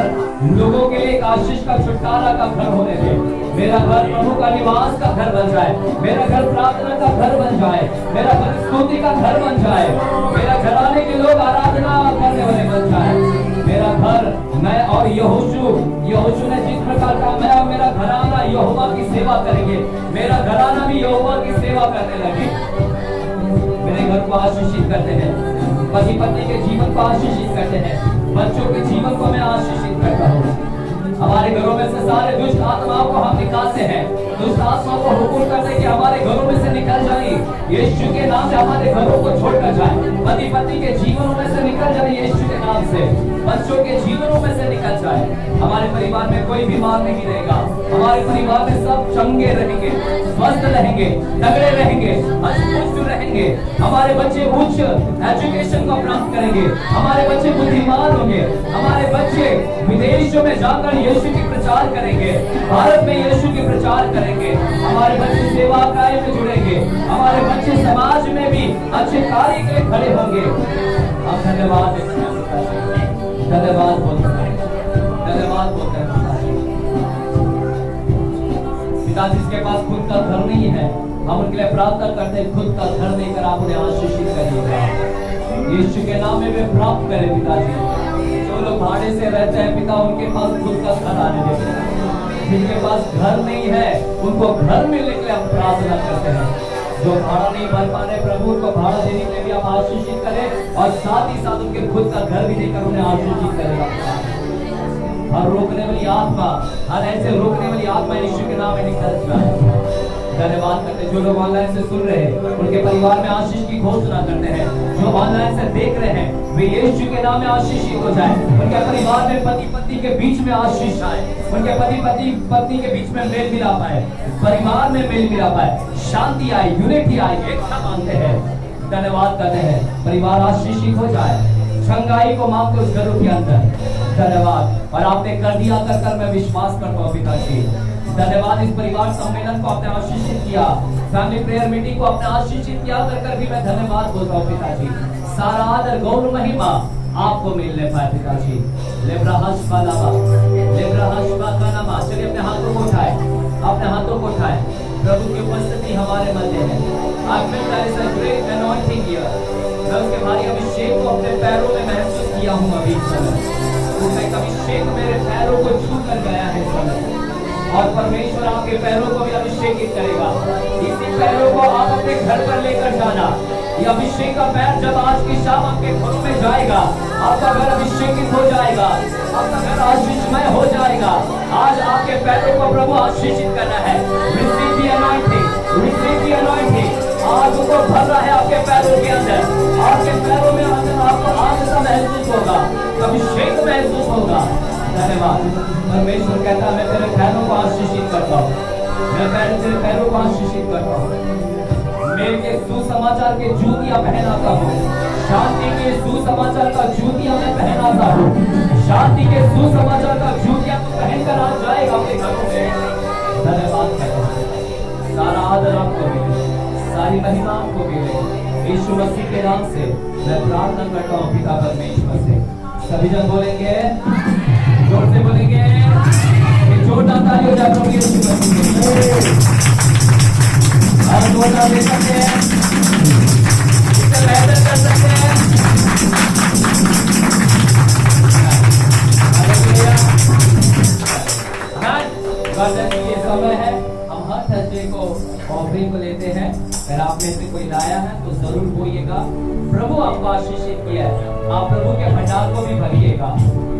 [SPEAKER 1] लोगों के लिए एक आशीष का छुटकारा का घर होने दे। मेरा घर प्रभु का निवास का घर बन जाए, मेरा घर प्रार्थना का घर बन जाए, मेरा घर स्तुति का घर बन जाए, मेरा घराने के लोग आराधना करने वाले बन जाए। मेरा घर, मैं और यहोशू ने जिस प्रकार का मैं और मेरा घराना यहोवा की सेवा करेंगे, मेरा घराना भी यहोवा की सेवा करने लगे। मेरे घर को आशीषित करते हैं, पति पत्नी के जीवन को आशीषित करते हैं, बच्चों के जीवन को मैं आशीषित करता हूँ। हमारे घरों में से सारे दुष्ट आत्माओं को हम निकालते हैं, दुष्ट आत्माओं को हुक्म करते हैं कि हमारे घरों में से निकल जाए, यीशु के नाम से हमारे घरों को छोड़कर जाए। पति पत्नी के जीवनों में से निकल जाए यीशु के नाम से, बच्चों के जीवनों में से निकल जाए। हमारे परिवार में कोई बीमार नहीं रहेगा, हमारे परिवार में सब चंगे रहेंगे, स्वस्थ रहेंगे, तगड़े रहेंगे, हष्ट रहेंगे। हमारे बच्चे उच्च एजुकेशन को प्राप्त करेंगे, हमारे बच्चे बुद्धिमान होंगे, हमारे बच्चे विदेशों में जाकर यीशु की प्रचार करेंगे, भारत में यीशु की प्रचार करेंगे। हमारे बच्चे सेवा कार्य में जुड़ेंगे, हमारे बच्चे समाज में भी अच्छे कार्य के लिए खड़े होंगे। आप धन्यवाद धन्यवाद बोलते हैं, धन्यवाद बोलते हैं पिता जिसके पास खुद का घर नहीं है, हम उनके लिए प्रार्थना करते हैं खुद का घर देकर आप उन्हें आशीषित करिएगा, यीशु के नाम में वे प्राप्त करें। पिताजी जो लोग भाड़े से रहते हैं पिता उनके पास खुद का घर आने देते, जिनके पास घर नहीं है उनको घर मिलने के लिए हम प्रार्थना करते हैं। जो भाड़ा नहीं भर पा रहे प्रभु उनको भाड़ा देने के लिए भी आप आशीषित करें और साथ ही साथ उनके खुद का घर भी देकर उन्हें आशीषित करेगा। हर रोकने वाली आत्मा, हर ऐसे रोकने वाली आत्मा यीशु के नाम में निकल जाए। धन्यवाद करते हैं जो लोग ऑनलाइन से सुन रहे हैं उनके परिवार में आशीष की घोषणा करते हैं, जो ऑनलाइन से देख रहे हैं वे यीशु के नाम में आशीषित हो जाए। उनके परिवार में पति पत्नी के बीच में आशीष आए, उनके पति पत्नी के बीच में मेल मिलाप आए, परिवार में मेल मिलाप आए, शांति आई, यूनिटी आई, एकता मानते हैं। धन्यवाद करते हैं परिवार आशीषित हो जाए, छंगाई को मांगते उस घरों के अंदर। धन्यवाद और आपने कर दिया कर मैं विश्वास करता हूँ पिताजी। धन्यवाद इस परिवार सम्मेलन को आपने आशीषित किया, फैमिली प्रेयर मीटिंग को आपने आशीषित किया कर भी मैं धन्यवाद बोलता हूँ पिताजी। सारा आदर गौर महिमा आपको मिलने पाए पिताजी। लेब्राहश बालावा, लेब्राहश बाकानामा। चलिए अपने हाथों को उठाए, अपने हाथों को उठाए। प्रभु की उपस्थिति हमारे मध्य है। I feel there is a great anointing here। मैं उसके भारी अभिषेक को अपने पैरों में महसूस किया हूँ अभी समय। उसका एक अभिषेक मेरे पैरों को छू कर गया है समय। और परमेश्वर आपके पैरों को भी अभिषेकित करेगा। इसी पैरों को आप अपने घर पर लेकर जाना। ये अभिषेक का पैर जब आज की शाम आपके घरों में जाएगा, आपका घर अभिषेकित हो जाएगा, आपका घर आशीषमय हो जाएगा। आज आपके पैरों को प्रभु आशीषित करना है। Receive the anointing, receive the anointing। आज उनको भर रहा है आपके पैरों के अंदर, आपके पैरों में आपको आनंद महसूस होगा, अभिषेक महसूस होगा। धन्यवाद। परमेश्वर कहता है मैं तेरे पैरों को आशीषित करता हूँ, मैं तेरे पैरों को आशीषित करता हूँ। मेल के सुसमाचार के जूतियां पहनाता हूँ, शांति के सुसमाचार का जूतियां मैं पहनाता हूँ, शांति के सुसमाचार का जूतिया तो पहनकर आज जाएगा अपने घरों में। धन्यवाद करें, सारा आदर आपको मिले, सारी महिमा आपको मिले। यीशु मसीह के नाम से मैं प्रार्थना करता हूँ पिता परमेश्वर से। सभी जन बोलेंगे, जोर से बोलेंगे, जोरदार ताली हो जाए प्रभु यीशु मसीह के लिए। और जोरदार दे सकते हैं, इससे बेहतर कर सकते हैं। ये समय है, हम हर थर्सडे को ऑफरिंग को लेते हैं। अगर आप में से कोई लाया है तो जरूर बोलिएगा। प्रभु आपको आशीषित किया है, आप प्रभु के भंडार को भी भरिएगा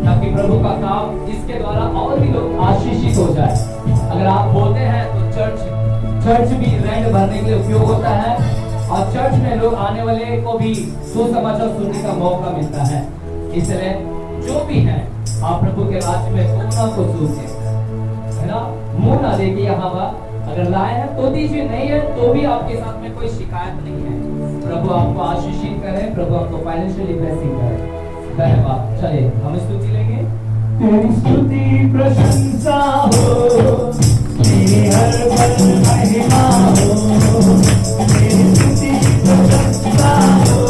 [SPEAKER 1] ताकि प्रभु का काम इसके द्वारा और भी लोग आशीषित हो जाए। अगर आप बोलते हैं तो चर्च भी रेंट भरने के लिए उपयोग होता है और चर्च में लोग आने वाले को भी सुसमाचार सुनने का मौका मिलता है। इसलिए जो भी है आप प्रभु के राज्य में दोनों को सूझे, है ना, मुंह ना देखिए। यहाँ पर अगर लाए हैं तो दीजिए, नहीं है तो भी आपके साथ में कोई शिकायत नहीं है। प्रभु आपको आशीषित करे, प्रभु आपको फाइनेंशियली ब्लेसिंग करे। धन्यवाद। चलिए हम स्तुति लेंगे।
[SPEAKER 2] तेरी स्तुति प्रशंसा हो, तेरी हर पल महिमा हो, तेरी स्तुति प्रशंसा हो।